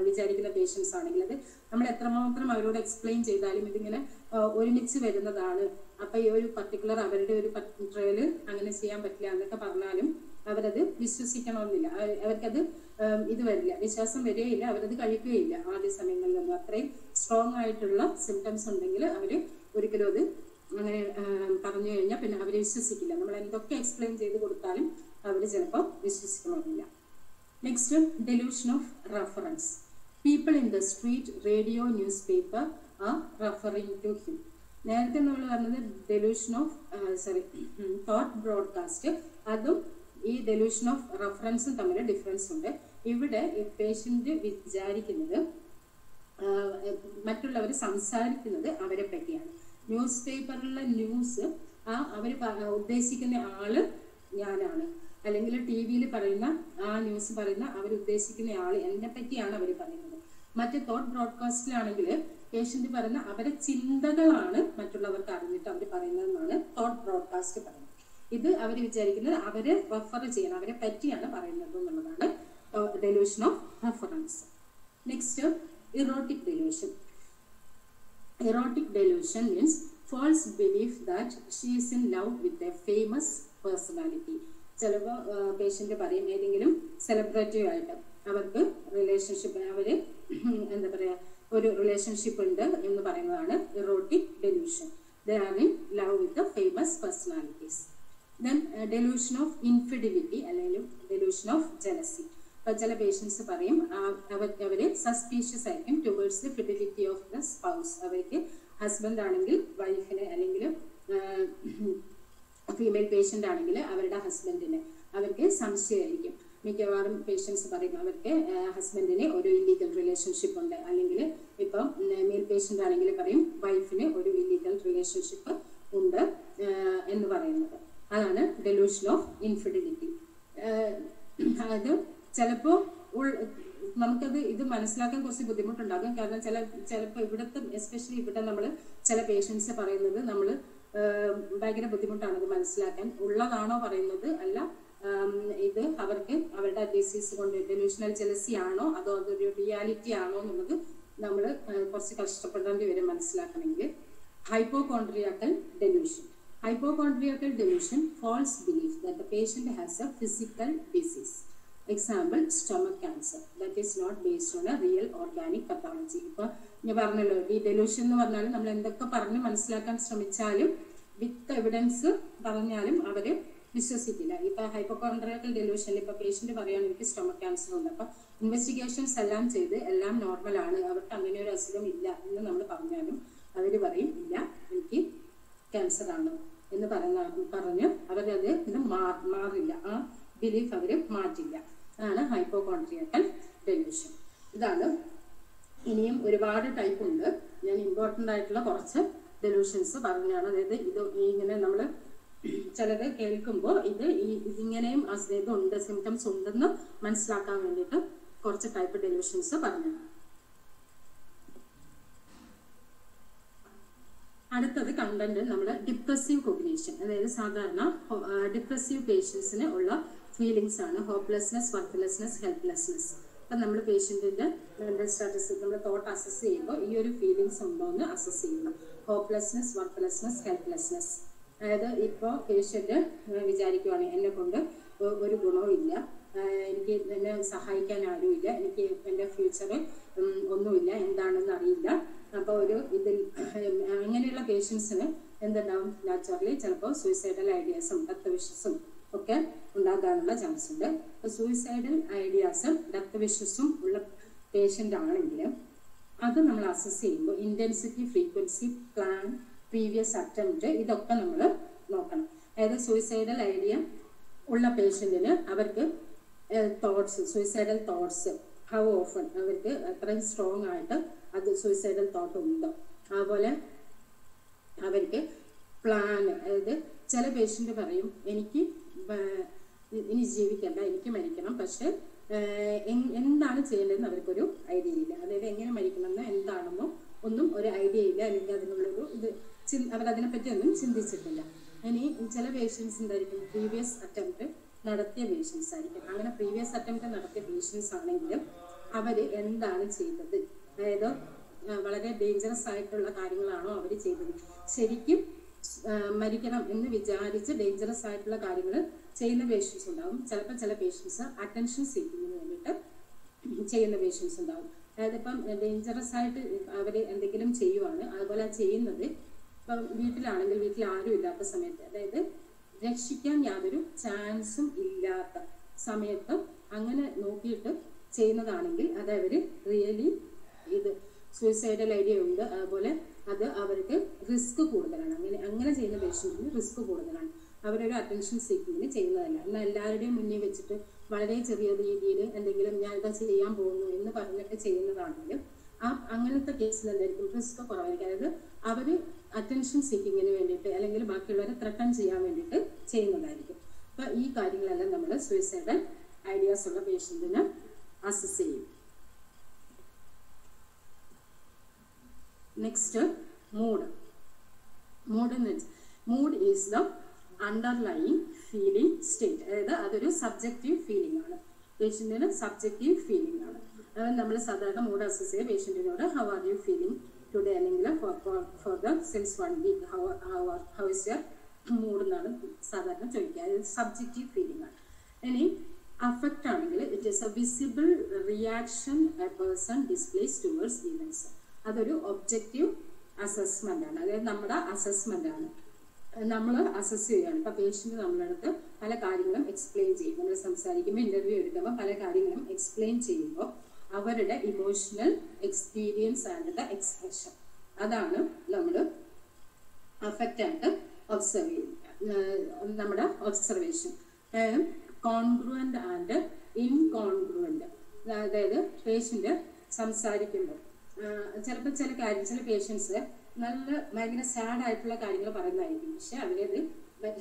വിചാരിക്കുന്ന പേഷ്യൻസ് ആണെങ്കിൽ അത് നമ്മൾ എത്രമാത്രം അവരോട് എക്സ്പ്ലെയിൻ ചെയ്താലും ഇതിങ്ങനെ ഒരുമിച്ച് വരുന്നതാണ്. അപ്പൊ ഈ ഒരു പർട്ടിക്കുലർ അവരുടെ ഒരു ട്രയല് അങ്ങനെ ചെയ്യാൻ പറ്റില്ല എന്നൊക്കെ പറഞ്ഞാലും അവരത് വിശ്വസിക്കണമെന്നില്ല. അവർക്കത് ഇത് വരില്ല, വിശ്വാസം വരികയില്ല, അവരത് കഴിക്കുകയില്ല ആദ്യ സമയങ്ങളിലൊന്നും. അത്രയും സ്ട്രോങ് ആയിട്ടുള്ള സിംറ്റംസ് ഉണ്ടെങ്കിൽ അവര് ഒരിക്കലും അത് അങ്ങനെ പറഞ്ഞു കഴിഞ്ഞാൽ പിന്നെ അവര് വിശ്വസിക്കില്ല. നമ്മൾ എന്തൊക്കെ എക്സ്പ്ലെയിൻ ചെയ്ത് കൊടുത്താലും അവര് ചിലപ്പോൾ വിശ്വസിക്കണമെന്നില്ല. Next delusion of reference. People in the street, radio, newspaper are referring to him. നേരത്തെ നമ്മൾ പറഞ്ഞത് ഡെലൂഷൻ ഓഫ് തോട്ട് ബ്രോഡ്കാസ്റ്റ്. അതും ഈ ഡെലൂഷൻ ഓഫ് റെഫറൻസും തമ്മിൽ ഡിഫറൻസ് ഉണ്ട്. ഇവിടെ പേഷ്യന്റ് വിചാരിക്കുന്നത് മറ്റുള്ളവർ സംസാരിക്കുന്നത് അവരെ പറ്റിയാണ്. ന്യൂസ് പേപ്പറിലുള്ള ന്യൂസ് അവർ ഉദ്ദേശിക്കുന്ന ആള് ഞാനാണ്, അല്ലെങ്കിൽ ടി വിയിൽ പറയുന്ന ആ ന്യൂസ് പറയുന്ന അവരുദ്ദേശിക്കുന്ന ആള് എന്നെ പറ്റിയാണ് അവർ പറയുന്നത്. മറ്റേ തോട്ട് ബ്രോഡ്കാസ്റ്റിലാണെങ്കിൽ പേഷ്യന്റ് പറയുന്ന അവരെ ചിന്തകളാണ് മറ്റുള്ളവർക്ക് അറിഞ്ഞിട്ട് അവർ പറയുന്നതെന്നാണ് തോട്ട് ബ്രോഡ്കാസ്റ്റ് പറയുന്നത്. ഇത് അവർ വിചാരിക്കുന്നത് അവരെ റെഫർ ചെയ്യണം, അവരെ പറ്റിയാണ് പറയുന്നത് എന്നുള്ളതാണ് delusion of reference. Next erotic delusion. Erotic delusion means false belief that she is in love with a famous personality. ചിലപ്പോൾ പേഷ്യന്റ് പറയും ഏതെങ്കിലും സെലിബ്രിറ്റി ആയിട്ട് അവർക്ക് റിലേഷൻഷിപ്പ്, അവര് എന്താ പറയാ ഒരു റിലേഷൻഷിപ്പ് ഉണ്ട് എന്ന് പറയുന്നതാണ് erotic delusion. They are in love with the famous personalities. Then delusion of infidelity അല്ലെങ്കിൽ delusion of jealousy. അപ്പോൾ ചില പേഷ്യൻസ് പറയും അവര് സസ്പീഷ്യസ് ആയിരിക്കും towards the fidelity of the spouse. അവർക്ക് ഹസ്ബൻഡ് ആണെങ്കിൽ വൈഫിനെ അല്ലെങ്കിൽ ഫീമെയിൽ ഫീമെയിൽ പേഷ്യൻ്റ് ആണെങ്കിൽ അവരുടെ ഹസ്ബൻഡിന് അവർക്ക് സംശയമായിരിക്കും. മിക്കവാറും പേഷ്യൻസ് പറയും അവർക്ക് ഹസ്ബൻഡിന് ഒരു ഇല്ലീഗൽ റിലേഷൻഷിപ്പ് ഉണ്ട്, അല്ലെങ്കിൽ ഇപ്പം മെയിൽ പേഷ്യൻ്റ് ആണെങ്കിൽ പറയും വൈഫിന് ഒരു ഇല്ലീഗൽ റിലേഷൻഷിപ്പ് ഉണ്ട് എന്ന് പറയുന്നത്. അതാണ് ഡെലൂഷൻ ഓഫ് ഇൻഫിഡിലിറ്റി. അത് ചിലപ്പോൾ നമുക്കത് ഇത് മനസ്സിലാക്കാൻ കുറച്ച് ബുദ്ധിമുട്ടുണ്ടാകും. കാരണം ചിലപ്പോൾ ഇവിടുത്തെ എസ്പെഷ്യലി ഇവിടെ നമ്മൾ ചില പേഷ്യൻസ് പറയുന്നത് നമ്മൾ ഭയങ്കര ബുദ്ധിമുട്ടാണ് അത് മനസ്സിലാക്കാൻ. ഉള്ളതാണോ പറയുന്നത് അല്ല, ഇത് അവർക്ക് അവരുടെ ഡിസീസ് കൊണ്ട് ഡെലൂഷണൽ ജെലസി ആണോ അതോ അതൊരു റിയാലിറ്റി ആണോ എന്നുള്ളത് നമ്മൾ കുറച്ച് കഷ്ടപ്പെടേണ്ടി വരും മനസ്സിലാക്കണമെങ്കിൽ. ഹൈപ്പോകോൺഡ്രിയാക്കൽ delusion. Hypochondriacal delusion, false belief that the patient has a physical disease. Example, stomach cancer. That is not based on a real organic pathology. ഇപ്പോൾ ഞാൻ പറഞ്ഞല്ലോ, ഈ ഡെലൂഷൻ എന്ന് പറഞ്ഞാൽ നമ്മൾ എന്തൊക്കെ പറഞ്ഞ് മനസ്സിലാക്കാൻ ശ്രമിച്ചാലും വിത്ത് എവിഡൻസ് പറഞ്ഞാലും അവർ വിശ്വസിക്കില്ല. ഇപ്പൊ ഹൈപ്പോകോൺഡ്രിയാക്കൽ ഡെലൂഷനിൽ ഇപ്പൊ പേഷ്യന്റ് പറയാണ് എനിക്ക് സ്റ്റൊമക് ക്യാൻസർ ഉണ്ട്, അപ്പൊ ഇൻവെസ്റ്റിഗേഷൻസ് എല്ലാം ചെയ്ത് എല്ലാം നോർമൽ ആണ്, അവർക്ക് അങ്ങനെ ഒരു അസുഖം ഇല്ല എന്ന് നമ്മൾ പറഞ്ഞാലും അവർ പറയും ഇല്ല എനിക്ക് ക്യാൻസർ ആണ് എന്ന് പറഞ്ഞ് അവരത് ഇത് മാറില്ല, ആ ബിലീഫ് അവർ മാറ്റില്ല. അതാണ് ഹൈപ്പോകോൺഡ്രിയാക്കൽ ഡെലൂഷൻ. ഇതാണ്. ഇനിയും ഒരുപാട് ടൈപ്പ് ഉണ്ട്. ഞാൻ ഇമ്പോർട്ടൻ്റ് ആയിട്ടുള്ള കുറച്ച് ഡെലൂഷൻസ് പറഞ്ഞാണ്. അതായത് ഇത് ഇങ്ങനെ നമ്മൾ ചിലത് കേൾക്കുമ്പോൾ ഇതിങ്ങനെയും ഇതുണ്ട്, സിംറ്റംസ് ഉണ്ടെന്ന് മനസ്സിലാക്കാൻ വേണ്ടിയിട്ട് കുറച്ച് ടൈപ്പ് ഡെലൂഷൻസ് പറഞ്ഞു. അടുത്തത് കണ്ടന്റ് നമ്മുടെ ഡിപ്രസീവ് കൊഗ്നീഷൻ. അതായത് സാധാരണ ഡിപ്രസീവ് പേഷ്യൻസിന് ഉള്ള ഫീലിങ്സ് ആണ് ഹോപ്പ്ലെസ്നെസ്, വർത്ത്ലെസ്നെസ്, ഹെൽപ്ലെസ്നെസ്. അപ്പം നമ്മൾ പേഷ്യൻറ്റിൻ്റെ മെൻ്റൽ സ്റ്റാറ്റസ് നമ്മൾ തോട്ട് അസസ് ചെയ്യുമ്പോൾ ഈ ഒരു ഫീലിങ്സ് ഉണ്ടോ എന്ന് അസസ് ചെയ്യണം. Hopelessness, worthlessness, helplessness. അതായത് ഇപ്പോൾ പേഷ്യൻ്റ് വിചാരിക്കുവാണ് എന്നെ കൊണ്ട് ഒരു ഗുണവും ഇല്ല, എനിക്ക് എന്നെ സഹായിക്കാൻ ആരുമില്ല, എനിക്ക് എൻ്റെ ഫ്യൂച്ചർ ഒന്നുമില്ല, എന്താണെന്ന് അറിയില്ല. അപ്പോൾ ഇതിൽ അങ്ങനെയുള്ള പേഷ്യൻസിന് എന്തുണ്ടാവും? നാച്ചുറലി ചിലപ്പോൾ സൂയിസൈഡൽ ഐഡിയാസും ഡെത്ത് വിഷസും ഒക്കെ ഉണ്ടാകാനുള്ള ചാൻസ് ഉണ്ട്. അപ്പോൾ സൂയിസൈഡൽ ഐഡിയാസും ഡെത്ത് വിഷസും ഉള്ള പേഷ്യൻ്റ് ആണെങ്കിൽ അത് നമ്മൾ അസസ് ചെയ്യുമ്പോൾ intensity, frequency, plan, previous attempt ഇതൊക്കെ നമ്മൾ നോക്കണം. അതായത് സൂയിസൈഡൽ ഐഡിയ ഉള്ള പേഷ്യൻറ്റിന് അവർക്ക് thoughts, suicidal thoughts how often അവർക്ക് അത്രയും സ്ട്രോങ് ആയിട്ട് അത് സൂയിസൈഡൽ തോട്ട് ഉണ്ടോ. അതുപോലെ അവർക്ക് പ്ലാൻ, അതായത് ചില പേഷ്യൻ്റ് പറയും എനിക്ക് ഇനി ജീവിക്കണ്ട, എനിക്ക് മരിക്കണം, പക്ഷെ എന്താണ് ചെയ്യേണ്ടതെന്ന് അവർക്കൊരു ഐഡിയ ഇല്ല. അതായത് എങ്ങനെ മരിക്കണമെന്നോ എന്താണെന്നോ ഒന്നും ഒരു ഐഡിയ ഇല്ല, അല്ലെങ്കിൽ അതിനുള്ളൊരു അവരതിനെപ്പറ്റി ഒന്നും ചിന്തിച്ചിട്ടില്ല. ഇനി ചില പേഷ്യൻസ് എന്തായിരിക്കും? പ്രീവിയസ് അറ്റംപ്റ്റ് നടത്തിയ പേഷ്യൻസ് ആയിരിക്കും. അങ്ങനെ പ്രീവിയസ് അറ്റംപ്റ്റ് നടത്തിയ പേഷ്യൻസ് ആണെങ്കിലും അവർ എന്താണ് ചെയ്തത്, അതായത് വളരെ ഡേഞ്ചറസ് ആയിട്ടുള്ള കാര്യങ്ങളാണോ അവർ ചെയ്തത്, ശരിക്കും മരിക്കണം എന്ന് വിചാരിച്ച് ഡേഞ്ചറസ് ആയിട്ടുള്ള കാര്യങ്ങൾ ചെയ്യുന്ന പേഷ്യൻസ് ഉണ്ടാവും. ചിലപ്പോൾ ചില പേഷ്യൻസ് അറ്റൻഷൻ സീക്കിങ്ങിന് വേണ്ടിയിട്ട് ചെയ്യുന്ന പേഷ്യൻസ് ഉണ്ടാവും. അതായത് ഇപ്പം ഡേഞ്ചറസ് ആയിട്ട് അവർ എന്തെങ്കിലും ചെയ്യുവാണ്, അതുപോലെ ചെയ്യുന്നത് ഇപ്പം വീട്ടിലാണെങ്കിൽ വീട്ടിൽ ആരും ഇല്ലാത്ത സമയത്ത്, അതായത് രക്ഷിക്കാൻ യാതൊരു ചാൻസും ഇല്ലാത്ത സമയത്ത് അങ്ങനെ നോക്കിയിട്ട് ചെയ്യുന്നതാണെങ്കിൽ അത് അവർ റിയലി ഇത് സൂയിസൈഡൽ ഐഡിയ ഉണ്ട്. അതുപോലെ അത് അവർക്ക് റിസ്ക് കൂടുതലാണ്. അങ്ങനെ ചെയ്യുന്ന പേഷ്യൻറ്റിന് റിസ്ക് കൂടുതലാണ്. അവരൊരു അറ്റൻഷൻ സീക്കിങ്ങിന് ചെയ്യുന്നതല്ല. എന്നാൽ എല്ലാവരുടെയും മുന്നിൽ വെച്ചിട്ട് വളരെ ചെറിയ രീതിയിൽ എന്തെങ്കിലും ഞാൻ ഇതാ ചെയ്യാൻ പോകുന്നു എന്ന് പറഞ്ഞിട്ട് ചെയ്യുന്നതാണെങ്കിൽ അങ്ങനത്തെ കേസിൽ എന്തായിരിക്കും? റിസ്ക് കുറവായിരിക്കും. അതായത് അവർ അറ്റൻഷൻ സീക്കിങ്ങിന് വേണ്ടിയിട്ട് അല്ലെങ്കിൽ ബാക്കിയുള്ളവരെ ത്രട്ടൺ ചെയ്യാൻ വേണ്ടിയിട്ട് ചെയ്യുന്നതായിരിക്കും. അപ്പോൾ ഈ കാര്യങ്ങളെല്ലാം നമ്മൾ സൂയിസൈഡൽ ഐഡിയാസ് ഉള്ള പേഷ്യൻറ്റിന് അസസ് ചെയ്യും. Next mood. Mood is the underlying feeling state. അതായത് അതൊരു സബ്ജക്റ്റീവ് ഫീലിംഗ് ആണ്, പേഷ്യൻറ്റിന് സബ്ജക്റ്റീവ് ഫീലിംഗ് ആണ്. അതായത് നമ്മൾ സാധാരണ മൂഡ് അസസ് ചെയ്യുക പേഷ്യൻറ്റിനോട് how are you feeling today അല്ലെങ്കിൽ for the since 1 week how is your mood എന്നാണ് സാധാരണ ചോദിക്കുക. അതായത് സബ്ജക്റ്റീവ് ഫീലിംഗ് ആണ്. ഇനി അഫക്റ്റ് ആണെങ്കിൽ it is a visible reaction a person displays towards events. അതൊരു ഒബ്ജക്റ്റീവ് അസസ്മെന്റ് ആണ്. അതായത് നമ്മുടെ അസസ്മെന്റ് ആണ്, നമ്മൾ അസസ് ചെയ്യുകയാണ്. ഇപ്പൊ പേഷ്യന്റ് നമ്മളെ അടുത്ത് പല കാര്യങ്ങളും എക്സ്പ്ലെയിൻ ചെയ്യും. നമ്മൾ സംസാരിക്കുമ്പോൾ ഇന്റർവ്യൂ എടുക്കുമ്പോൾ പല കാര്യങ്ങളും എക്സ്പ്ലെയിൻ ചെയ്യുമ്പോൾ അവരുടെ emotional experience and the expression, അതാണ് നമ്മൾ അഫക്റ്റ് ആയിട്ട് ഒബ്സർവ് ചെയ്യുന്നത്. നമ്മുടെ ഒബ്സർവേഷൻ. Congruent and ഇൻകോൺഗ്രുവൻ്റ്. അതായത് പേഷ്യൻ്റ് സംസാരിക്കുമ്പോൾ ചിലപ്പോൾ ചില പേഷ്യൻസ് ഭയങ്കര സാഡ് ആയിട്ടുള്ള കാര്യങ്ങൾ പറയുന്നതായിരിക്കും. പക്ഷെ അവരത്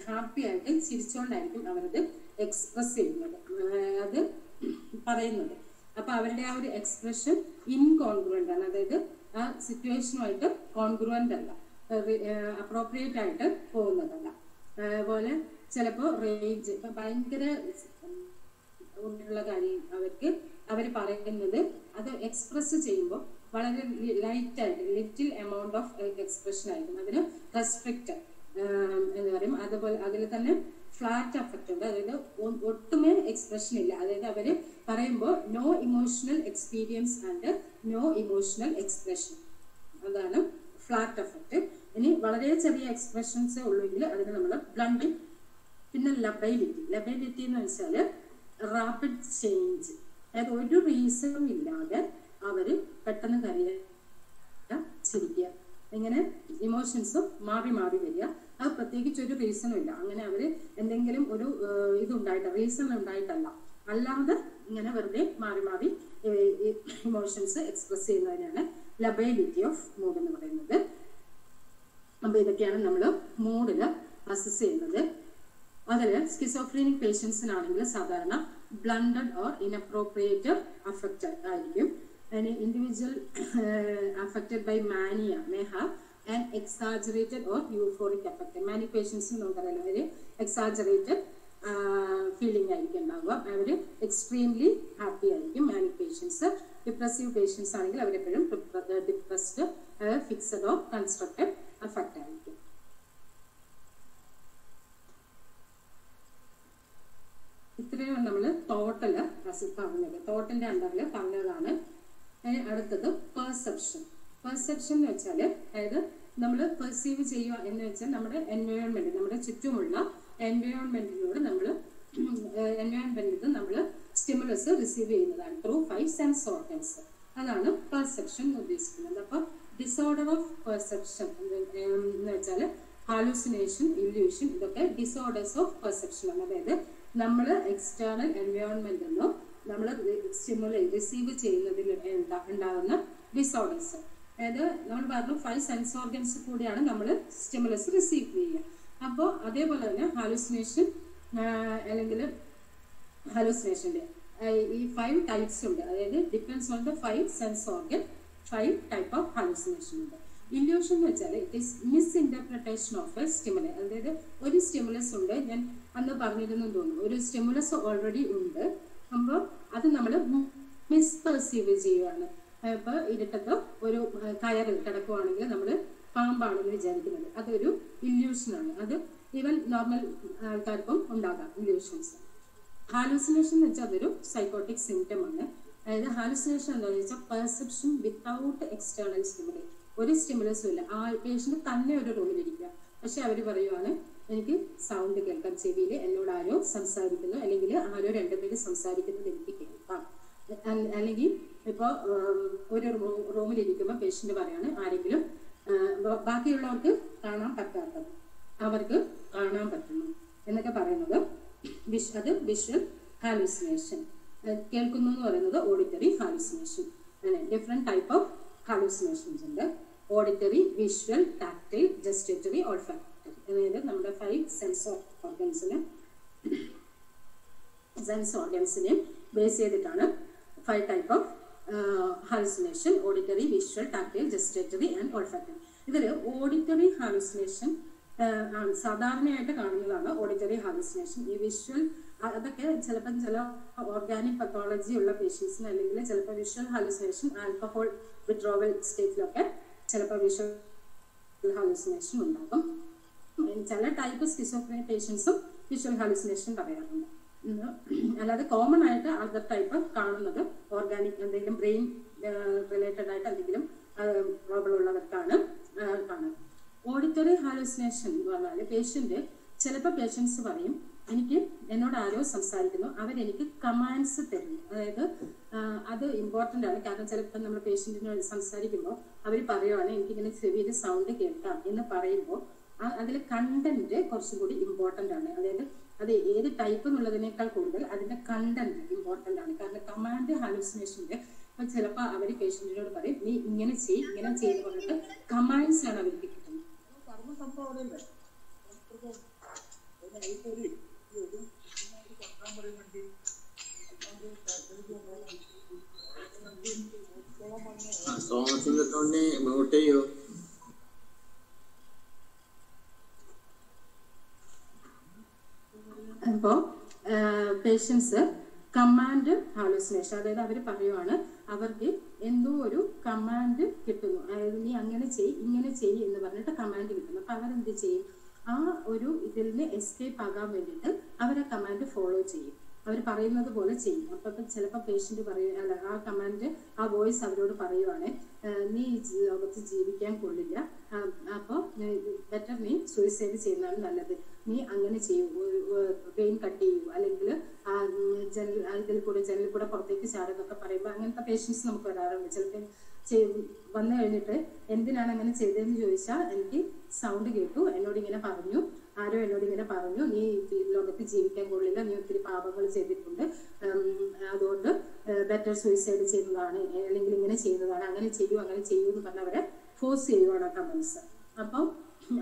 ഹാപ്പി ആയിട്ട് ചിരിച്ചുകൊണ്ടായിരിക്കും അവരത് എക്സ്പ്രസ് ചെയ്യുന്നത്, അത് പറയുന്നത്. അപ്പൊ അവരുടെ ആ ഒരു എക്സ്പ്രഷൻ ഇൻകോൺഗ്രുവൻ്റ് ആണ്. അതായത് ആ സിറ്റുവേഷനുമായിട്ട് കോൺഗ്രുവൻ്റ് അല്ല, അപ്രോപ്രിയേറ്റ് ആയിട്ട് പോകുന്നതല്ല. അതുപോലെ ചിലപ്പോൾ റേഞ്ച് ഭയങ്കര ഉള്ള കാര്യം അവർ പറയുന്നത് അത് എക്സ്പ്രസ് ചെയ്യുമ്പോൾ വളരെ ലൈറ്റായിട്ട് ലിറ്റിൽ എമൗണ്ട് ഓഫ് എക്സ്പ്രഷൻ ആയിരിക്കും. അതിന് റെസ്ട്രിക്റ്റ് എന്ന് പറയും. അതുപോലെ അതിൽ തന്നെ ഫ്ലാറ്റ് അഫക്റ്റ് ഉണ്ട്. അതായത് ഒട്ടുമേ എക്സ്പ്രഷൻ ഇല്ല. അതായത് അവര് പറയുമ്പോൾ no emotional experience and no emotional expression, അതാണ് ഫ്ലാറ്റ് അഫക്റ്റ്. ഇനി വളരെ ചെറിയ എക്സ്പ്രഷൻസ് ഉള്ളെങ്കിൽ അതിന് നമ്മൾ ബ്ലണ്ടിങ്. പിന്നെ ലബൈലിറ്റി എന്ന് വെച്ചാൽ റാപ്പിഡ് ചേഞ്ച്. അതായത് ഒരു റീസണും ഇല്ലാതെ അവര് പെട്ടെന്ന് കരയുക, ചിരിക്കുക, ഇങ്ങനെ ഇമോഷൻസും മാറി വരിക. അത് പ്രത്യേകിച്ച് ഒരു റീസണും ഇല്ല. അങ്ങനെ അവര് എന്തെങ്കിലും ഒരു റീസൺ ഉണ്ടായിട്ടല്ല, അല്ലാതെ ഇങ്ങനെ വെറുതെ മാറി ഇമോഷൻസ് എക്സ്പ്രസ് ചെയ്യുന്നതിനാണ് ലബൈലിറ്റി ഓഫ് മൂഡ് എന്ന് പറയുന്നത്. അപ്പൊ ഇതൊക്കെയാണ് നമ്മൾ മൂഡിൽ അസസ് ചെയ്യുന്നത്. അതിൽ സ്കിസോഫ്രീനിക് പേഷ്യൻസിനാണെങ്കിൽ സാധാരണ ബ്ലണ്ടഡ് ഓർ ഇൻഅപ്രോപ്രിയേറ്റ് അഫക്റ്റ് ആയിരിക്കും. An individual affected by mania may have an exaggerated or euphoric affect. Many patients നമുക്കറിയാലോ അവര് exaggerated feeling ആയിരിക്കും ഉണ്ടാവുക. അവര് extremely happy ആയിരിക്കും. Manic patients. Depressive patients ആണെങ്കിൽ അവരെപ്പോഴും depressed, fixed or constructed affect ആയിരിക്കും. ഇത്രയും നമ്മൾ ടോട്ടല് പറഞ്ഞത്, ടോട്ടലിന്റെ അണ്ടറിൽ പറഞ്ഞതാണ്. അടുത്തത് പെർസെപ്ഷൻ എന്ന് വെച്ചാൽ അതായത് നമ്മൾ പെർസീവ് ചെയ്യുക എന്ന് വെച്ചാൽ നമ്മുടെ എൻവയോൺമെന്റ്, നമ്മുടെ ചുറ്റുമുള്ള എൻവയോൺമെന്റിനോട് നമ്മൾ സ്റ്റിമുലസ് റിസീവ് ചെയ്യുന്നതാണ് ത്രൂ 5 സെൻസ് ഓർഗൻസ്. അതാണ് പെർസെപ്ഷൻ എന്ന് ഉദ്ദേശിക്കുന്നത്. അപ്പൊ ഡിസോർഡർ ഓഫ് പെർസെപ്ഷൻ എന്ന് വെച്ചാൽ ഹാലൂസിനേഷൻ, ഇല്യൂഷൻ, ഇതൊക്കെ ഡിസോർഡേഴ്സ് ഓഫ് പെർസെപ്ഷൻ ആണ്. അതായത് നമ്മൾ എക്സ്റ്റേണൽ എൻവയോൺമെന്റിൽ നിന്നോ നമ്മൾ റിസീവ് ചെയ്യുന്നതിൽ ഉണ്ടാകുന്ന ഡിസോർഡേഴ്സ്. അതായത് നമ്മൾ പറഞ്ഞു 5 സെൻസ് ഓർഗൻസ് കൂടിയാണ് നമ്മൾ സ്റ്റിമുലസ് റിസീവ് ചെയ്യുക. അപ്പോൾ അതേപോലെ തന്നെ ഹാലൂസിനേഷൻ അല്ലെങ്കിൽ ഹാലൂസിനേഷൻ്റെ ഈ 5 ടൈപ്സ് ഉണ്ട്. അതായത് depends on the 5 sense organ 5 type of hallucination ഉണ്ട്. ഇല്യൂഷൻ എന്ന് വെച്ചാൽ it is misinterpretation of a stimulus. അതായത് ഒരു സ്റ്റിമുലസ് ഉണ്ട്, ഞാൻ അന്ന് പറഞ്ഞിരുന്നു തോന്നുന്നു, ഒരു സ്റ്റിമുലസ് ഓൾറെഡി ഉണ്ട്, അപ്പോൾ അത് നമ്മൾ മിസ്പെർസീവ് ചെയ്യുകയാണ്. ഇപ്പോൾ ഇരുട്ടത്തോ ഒരു കയറ് കിടക്കുവാണെങ്കിൽ നമ്മൾ പാമ്പാണെന്ന് വിചാരിക്കുന്നത്, അതൊരു ഇല്യൂഷനാണ്. അത് ഈവൻ നോർമൽ ആൾക്കാർക്കും ഉണ്ടാകാം ഇല്യൂഷൻസ്. ഹാലൂസിനേഷൻ എന്ന് വെച്ചാൽ അതൊരു സൈക്കോട്ടിക് സിംറ്റം ആണ്. അതായത് ഹാലൂസിനേഷൻ എന്താണെന്ന് വെച്ചാൽ പെർസെപ്ഷൻ വിത്തൗട്ട് എക്സ്റ്റേണൽ സ്റ്റിമുലസ്. ഒരു സ്റ്റിമുലസും ഇല്ല, ആ പേഷ്യന്റ് തന്നെ ഒരു റൂമിലിരിക്കുക, പക്ഷെ അവർ പറയുവാണ് എനിക്ക് സൗണ്ട് കേൾക്കാം, ചെവിയിൽ എന്നോട് ആരോ സംസാരിക്കുന്നു, അല്ലെങ്കിൽ ആരോ 2 പേര് സംസാരിക്കുന്നത് എനിക്ക് കേൾക്കാം. അല്ലെങ്കിൽ ഇപ്പോൾ ഒരു റൂമിലിരിക്കുമ്പോൾ പേഷ്യന്റ് പറയാണ് ആരെങ്കിലും ബാക്കിയുള്ളവർക്ക് കാണാൻ പറ്റാത്തത് അവർക്ക് കാണാൻ പറ്റുന്നു എന്നൊക്കെ പറയുന്നത് അത് വിഷ്വൽ ഹാലൂസിനേഷൻ. കേൾക്കുന്നു എന്ന് പറയുന്നത് ഓഡിറ്ററി ഹാലൂസിനേഷൻ. അങ്ങനെ ഡിഫറെന്റ് ടൈപ്പ് ഓഫ് ഹാലൂസിനേഷൻസ് ഉണ്ട്. Auditory, visual, tactile, ജസ്റ്റേറ്ററി, olfactory. അതായത് നമ്മുടെ 5 സെൻസ് ഓർഗൻസിനെ ബേസ് ചെയ്തിട്ടാണ് 5 type of hallucination: auditory, visual, tactile, ജസ്റ്റേറ്ററി and olfactory. ഇതിൽ ഓഡിറ്ററി ഹാലൂസിനേഷൻ സാധാരണയായിട്ട് കാണുന്നതാണ്. ഓഡിറ്ററി ഹാലൂസിനേഷൻ ഈ വിഷ്വൽ അതൊക്കെ ചിലപ്പോൾ ചില ഓർഗാനിക് പത്തോളജി ഉള്ള പേഷ്യൻസിന്, അല്ലെങ്കിൽ ചിലപ്പോൾ വിഷ്വൽ ഹാലൂസിനേഷൻ ആൽക്കഹോൾ വിത്ഡ്രോവൽ സ്റ്റേറ്റിലൊക്കെ ചിലപ്പോൾ വിഷ്വൽ ഹാലൂസിനേഷൻ ഉണ്ടാകും. ചില ടൈപ്പ് സ്കിസോഫ്രീനിക് പേഷ്യൻസും വിഷ്വൽ ഹാലൂസിനേഷൻ പറയാറുണ്ട്. അല്ലാതെ കോമൺ ആയിട്ട് അതർ ടൈപ്പ് കാണുന്നത് ഓർഗാനിക് എന്തെങ്കിലും ബ്രെയിൻ റിലേറ്റഡ് ആയിട്ട് എന്തെങ്കിലും പ്രോബ്ലം ഉള്ളവർക്കാണ് കാണുന്നത്. ഓഡിറ്ററി ഹാലൂസിനേഷൻ എന്ന് പറഞ്ഞാൽ പേഷ്യന്റ് ചിലപ്പോൾ പേഷ്യൻസ് പറയും എനിക്ക് എന്നോട് ആരോ സംസാരിക്കുന്നു, അവരെനിക്ക് കമാൻഡ്സ് തരുന്നു. അതായത് അത് ഇമ്പോർട്ടൻ്റ് ആണ്. കാരണം ചിലപ്പോൾ നമ്മൾ പേഷ്യന്റിനോട് സംസാരിക്കുമ്പോൾ അവർ പറയുവാണ് എനിക്കിങ്ങനെ ചെവിയിൽ സൗണ്ട് കേൾക്കാം എന്ന് പറയുമ്പോൾ അതിൽ കണ്ടന്റ് കുറച്ചും കൂടി ഇമ്പോർട്ടൻ്റ് ആണ്. അതായത് അത് ഏത് ടൈപ്പ് എന്നുള്ളതിനേക്കാൾ കൂടുതൽ അതിന്റെ കണ്ടന്റ് ഇമ്പോർട്ടൻ്റ് ആണ്. കാരണം കമാൻഡ് ഹാലൂസിനേഷൻ്റെ അപ്പം ചിലപ്പോൾ അവർ പേഷ്യൻറ്റിനോട് പറയും നീ ഇങ്ങനെ ചെയ്ത് പറഞ്ഞിട്ട് കമാൻഡ്സ് ആണ് അവർക്ക് കിട്ടുന്നത്. അപ്പോൾ പേഷ്യൻസ് കമാൻഡ് ഹാലൂസിനേഷൻ, അതായത് അവർ പറയുവാണ് അവർക്ക് എന്തോ ഒരു കമാൻഡ് കിട്ടുന്നു, അതായത് നീ അങ്ങനെ ചെയ്യ് ഇങ്ങനെ ചെയ്യ് എന്ന് പറഞ്ഞിട്ട് കമാൻഡ് കിട്ടുന്നു. അപ്പം അവരെന്ത് ചെയ്യും, ആ ഒരു ഇതിൽ നിന്ന് എസ്കേപ്പ് ആകാൻ വേണ്ടിയിട്ട് അവരെ കമാൻഡ് ഫോളോ ചെയ്യും, അവർ പറയുന്നത് പോലെ ചെയ്യും. അപ്പം ചിലപ്പോൾ പേഷ്യൻ്റ് അല്ല ആ കമാൻഡ് ആ വോയിസ് അവരോട് പറയുവാണ് നീ ലോകത്ത് ജീവിക്കാൻ കൊള്ളില്ല, അപ്പോൾ ബെറ്റർ നീ സൂയിസൈഡ് ചെയ്യുന്നതാണ് നല്ലത്, നീ അങ്ങനെ ചെയ്യൂ, വെയിൻ കട്ട് ചെയ്യൂ, അല്ലെങ്കിൽ ജനലിൽ കൂടെ പുറത്തേക്ക് ചാടുന്നൊക്കെ പറയുമ്പോൾ അങ്ങനത്തെ പേഷ്യൻസ് നമുക്ക് വരാറുണ്ട്. ചിലപ്പോൾ വന്നു കഴിഞ്ഞിട്ട് എന്തിനാണ് അങ്ങനെ ചെയ്തതെന്ന് ചോദിച്ചാൽ എനിക്ക് സൗണ്ട് കേട്ടു, ആരോ എന്നോട് ഇങ്ങനെ പറഞ്ഞു നീ ലോകത്ത് ജീവിക്കാൻ കൊള്ളില്ല, നീ ഒത്തിരി പാപങ്ങൾ ചെയ്തിട്ടുണ്ട്, അതുകൊണ്ട് ബെറ്റർ സൂയിസൈഡ് ചെയ്യുന്നതാണ്, അല്ലെങ്കിൽ ഇങ്ങനെ ചെയ്യുന്നതാണ്, അങ്ങനെ ചെയ്യൂ എന്ന് പറഞ്ഞ് അവരെ ഫോഴ്സ് ചെയ്യുവാണ് ആ കമൻസ്. അപ്പം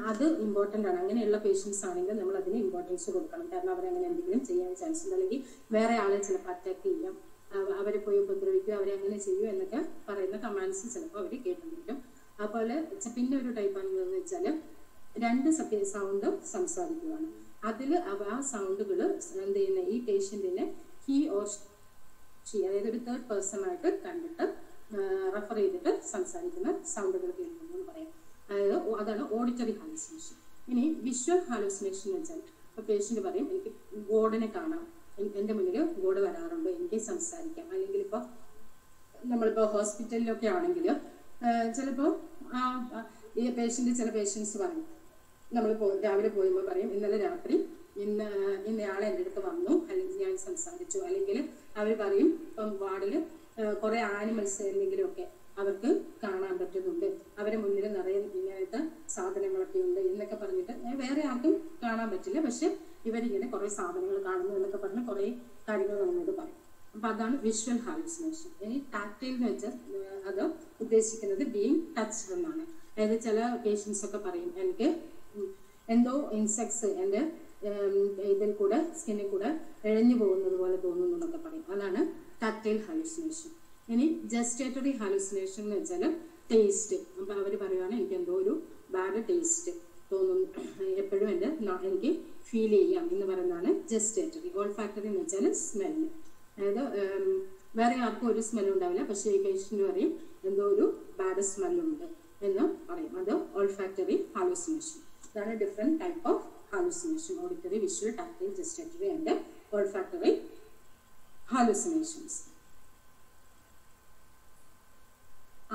അത് ഇമ്പോർട്ടൻ്റ് ആണ്. അങ്ങനെയുള്ള പേഷ്യൻസ് ആണെങ്കിൽ നമ്മൾ അതിന് ഇമ്പോർട്ടൻസ് കൊടുക്കണം. കാരണം അവരങ്ങനെ എന്തെങ്കിലും ചെയ്യാൻ ചാൻസ് ഉണ്ട്, അല്ലെങ്കിൽ വേറെ ആളെ ചിലപ്പോൾ അറ്റാക്ക് ചെയ്യാം, അവരെ പോയി ഉപദ്രവിക്കുക, അവരെ അങ്ങനെ ചെയ്യൂ എന്നൊക്കെ പറയുന്ന കമാൻഡ്സ് ചിലപ്പോൾ അവർ കേട്ടിരിക്കും. അതുപോലെ പിന്നെ ഒരു ടൈപ്പ് ആണെന്ന് വെച്ചാൽ രണ്ട് സൗണ്ട് സംസാരിക്കുകയാണ്. അതിൽ ആ സൗണ്ടുകൾ എന്ത് ചെയ്യുന്ന ഈ പേഷ്യൻറ്റിനെ ഹി ഓർ ഷീ, അതായത് ഒരു തേർഡ് പേഴ്സൺ ആയിട്ട് കണ്ടിട്ട് റെഫർ ചെയ്തിട്ട് സംസാരിക്കുന്ന സൗണ്ടുകൾ കേൾക്കുന്നു എന്ന് പറയാം. അതാണ് ഓഡിറ്ററി ഹാലൂസിനേഷൻ. ഇനി വിഷ്വൽ ഹാലൂസിനേഷൻ എന്ന് വെച്ചാൽ ഇപ്പോൾ പേഷ്യൻ്റ് പറയും എനിക്ക് ഗോഡിനെ കാണാം, എൻ്റെ മുന്നിൽ ഗോഡ് വരാറുണ്ട്, എനിക്ക് സംസാരിക്കാം. അല്ലെങ്കിൽ ഇപ്പോൾ നമ്മളിപ്പോൾ ഹോസ്പിറ്റലിലൊക്കെ ആണെങ്കിൽ ചിലപ്പോൾ ഈ ചില പേഷ്യൻസ് പറയും, നമ്മൾ രാവിലെ പോയുമ്പോൾ പറയും ഇന്നലെ രാത്രി ഇന്നയാളെ എൻ്റെ അടുത്ത് വന്നു, അല്ലെങ്കിൽ ഞാൻ സംസാരിച്ചു, അല്ലെങ്കിൽ അവർ പറയും ഇപ്പം വാർഡിൽ കുറേ ആനിമൽസ് എന്തെങ്കിലുമൊക്കെ അവർക്ക് കാണാൻ പറ്റുന്നുണ്ട്, അവരെ മുന്നിൽ നിറയെ ഇങ്ങനത്തെ സാധനങ്ങളൊക്കെ ഉണ്ട് എന്നൊക്കെ പറഞ്ഞിട്ട് വേറെ ആർക്കും കാണാൻ പറ്റില്ല, പക്ഷെ ഇവരിങ്ങനെ കുറേ സാധനങ്ങൾ കാണുന്നു എന്നൊക്കെ പറഞ്ഞ് കുറേ കാര്യങ്ങൾ നമ്മളോട് പറയും. അപ്പം അതാണ് വിഷ്വൽ ഹാലൂസിനേഷൻ. ഇനി ടാക്ടൈൽ എന്ന് വെച്ചാൽ അത് ഉദ്ദേശിക്കുന്നത് ബീയിങ് ടച്ച്ഡ് എന്നാണ്. അതായത് ചില പേഷ്യൻസ് ഒക്കെ പറയും എനിക്ക് എന്തോ ഇൻസെക്ട്സ് എൻ്റെ ഇതിൽ കൂടെ സ്കിന്നിൽ കൂടെ ഇഴഞ്ഞു പോകുന്നത് പോലെ തോന്നുന്നു എന്നൊക്കെ പറയും. അതാണ് ടാക്ടൈൽ ഹാലൂസിനേഷൻ. ഇനി ജസ്റ്റേറ്ററി ഹാലൂസിനേഷൻ എന്ന് വെച്ചാൽ ടേസ്റ്റ്. അപ്പം അവർ പറയുകയാണ് എനിക്ക് എന്തോ ഒരു ബാഡ് ടേസ്റ്റ് തോന്നുന്നു, എപ്പോഴും എനിക്ക് ഫീൽ ചെയ്യാം എന്ന് പറയുന്നതാണ് ജസ്റ്റേറ്ററി. ഓൾഫാക്ടറി എന്ന് വെച്ചാൽ സ്മെല്ല്, അതായത് വേറെ ആർക്കും ഒരു സ്മെല്ലും ഉണ്ടാവില്ല, പക്ഷേ ഈ പേഷ്യൻ്റ് പറയും എന്തോ ഒരു ബാഡ് സ്മെല്ലുണ്ട് എന്ന് പറയും. അത് ഓൾഫാക്ടറി ഹാലൂസിനേഷൻ. ഇതാണ് different type of hallucination: auditory, visual, tactile, ജസ്റ്റേറ്ററി and olfactory hallucinations.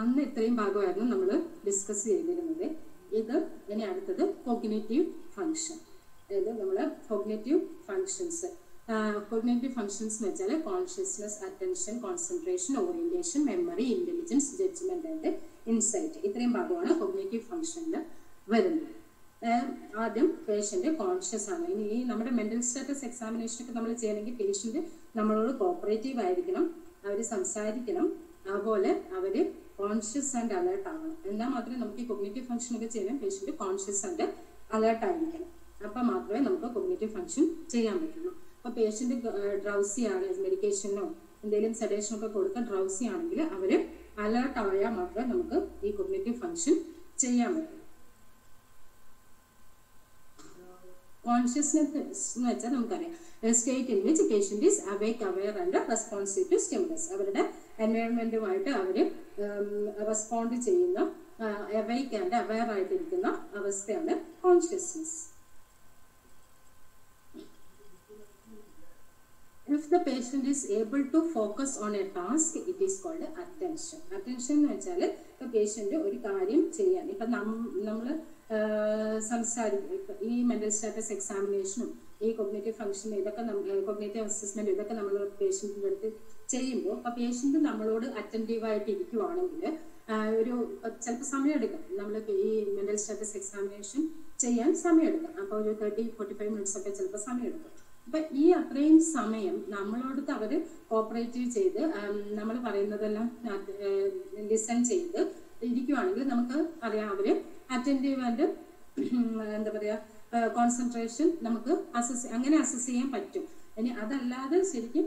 അന്ന് ഇത്രയും ഭാഗമായിരുന്നു നമ്മൾ ഡിസ്കസ് ചെയ്തിരുന്നത്. ഇനി അടുത്തത് കോഗ്നിറ്റീവ് ഫങ്ഷൻ. അതായത് നമ്മൾ കോഗ്നിറ്റീവ് ഫങ്ഷൻസ് എന്ന് വെച്ചാൽ consciousness, attention, concentration, orientation, memory, intelligence, judgement and insight. ഇത്രയും ഭാഗമാണ് കോഗ്നിറ്റീവ് ഫങ്ഷനിൽ വരുന്നത്. ആദ്യം പേഷ്യന്റ് കോൺഷ്യസ് ആണ്. ഇനി ഈ നമ്മുടെ മെന്റൽ സ്റ്റാറ്റസ് എക്സാമിനേഷൻ ഒക്കെ നമ്മൾ ചെയ്യണമെങ്കിൽ പേഷ്യന്റ് നമ്മളോട് കോപ്പറേറ്റീവ് ആയിരിക്കണം, അവർ സംസാരിക്കണം, അതുപോലെ അവർ കോൺഷ്യസ് ആൻഡ് അലേർട്ട് ആവണം. എന്നാൽ മാത്രമേ നമുക്ക് ഈ കോഗ്നിറ്റീവ് ഫംഗ്ഷൻ ഒക്കെ ചെയ്യാൻ പേഷ്യന്റ് കോൺഷ്യസ് ആൻഡ് അലേർട്ട് ആയിരിക്കണം. അപ്പം മാത്രമേ നമുക്ക് കോഗ്നിറ്റീവ് ഫംഗ്ഷൻ ചെയ്യാൻ പറ്റുള്ളൂ. അപ്പോൾ പേഷ്യന്റ് ഡ്രൗസി ആണ്, മെഡിക്കേഷനോ എന്തെങ്കിലും സെഡേഷനോ ഒക്കെ കൊടുക്കാൻ ഡ്രൗസി ആണെങ്കിൽ അവർ അലേർട്ട് ആയാൽ മാത്രമേ നമുക്ക് ഈ കോഗ്നിറ്റീവ് ഫംഗ്ഷൻ ചെയ്യാൻ പറ്റൂ. കോൺഷ്യസ്നെസ് എന്ന് വെച്ചാൽ നമുക്കറിയാം state in which patient is awake, aware and responsive to stimulus. അവരുടെ എൻവയോൺമെന്റുമായിട്ട് അവർ റെസ്പോണ്ട് ചെയ്യുന്ന, അവേക്ക് ആൻഡ് അവെയർ ആയിട്ടിരിക്കുന്ന അവസ്ഥയാണ് consciousness. If the patient is able to focus on a task, it is called attention. Attention എന്ന് വെച്ചാൽ ഇപ്പോൾ പേഷ്യന്റ് ഒരു കാര്യം ചെയ്യാൻ, ഇപ്പം നമ്മൾ സംസാരിക്കും, ഈ മെന്റൽ സ്റ്റാറ്റസ് എക്സാമിനേഷനും ഈ കോഗ്നിറ്റീവ് ഫംഗ്ഷൻ ഇതൊക്കെ കോഗ്നിറ്റീവ് അസസ്മെന്റ് ഇതൊക്കെ നമ്മൾ പേഷ്യന്റിൻ്റെ അടുത്ത് ചെയ്യുമ്പോൾ അപ്പോൾ പേഷ്യന്റ് നമ്മളോട് അറ്റൻറ്റീവായിട്ട് ഇരിക്കുവാണെങ്കിൽ ഒരു ചിലപ്പോൾ സമയമെടുക്കും. നമ്മൾ ഈ മെന്റൽ സ്റ്റാറ്റസ് എക്സാമിനേഷൻ ചെയ്യാൻ സമയമെടുക്കും. അപ്പോൾ ഒരു 30-45 മിനിറ്റ്സ് ഒക്കെ ചിലപ്പോൾ സമയമെടുക്കും. അപ്പൊ ഈ അത്രയും സമയം നമ്മളോടത്ത് അവര് കോപ്പറേറ്റീവ് ചെയ്ത് നമ്മൾ പറയുന്നതെല്ലാം ലിസൺ ചെയ്ത് ഇരിക്കുവാണെങ്കിൽ നമുക്ക് അറിയാം അവര് അറ്റൻറ്റീവ് ആൻഡ് എന്താ പറയാ കോൺസെൻട്രേഷൻ നമുക്ക് അങ്ങനെ അസസ് ചെയ്യാൻ പറ്റും. ഇനി അതല്ലാതെ ശരിക്കും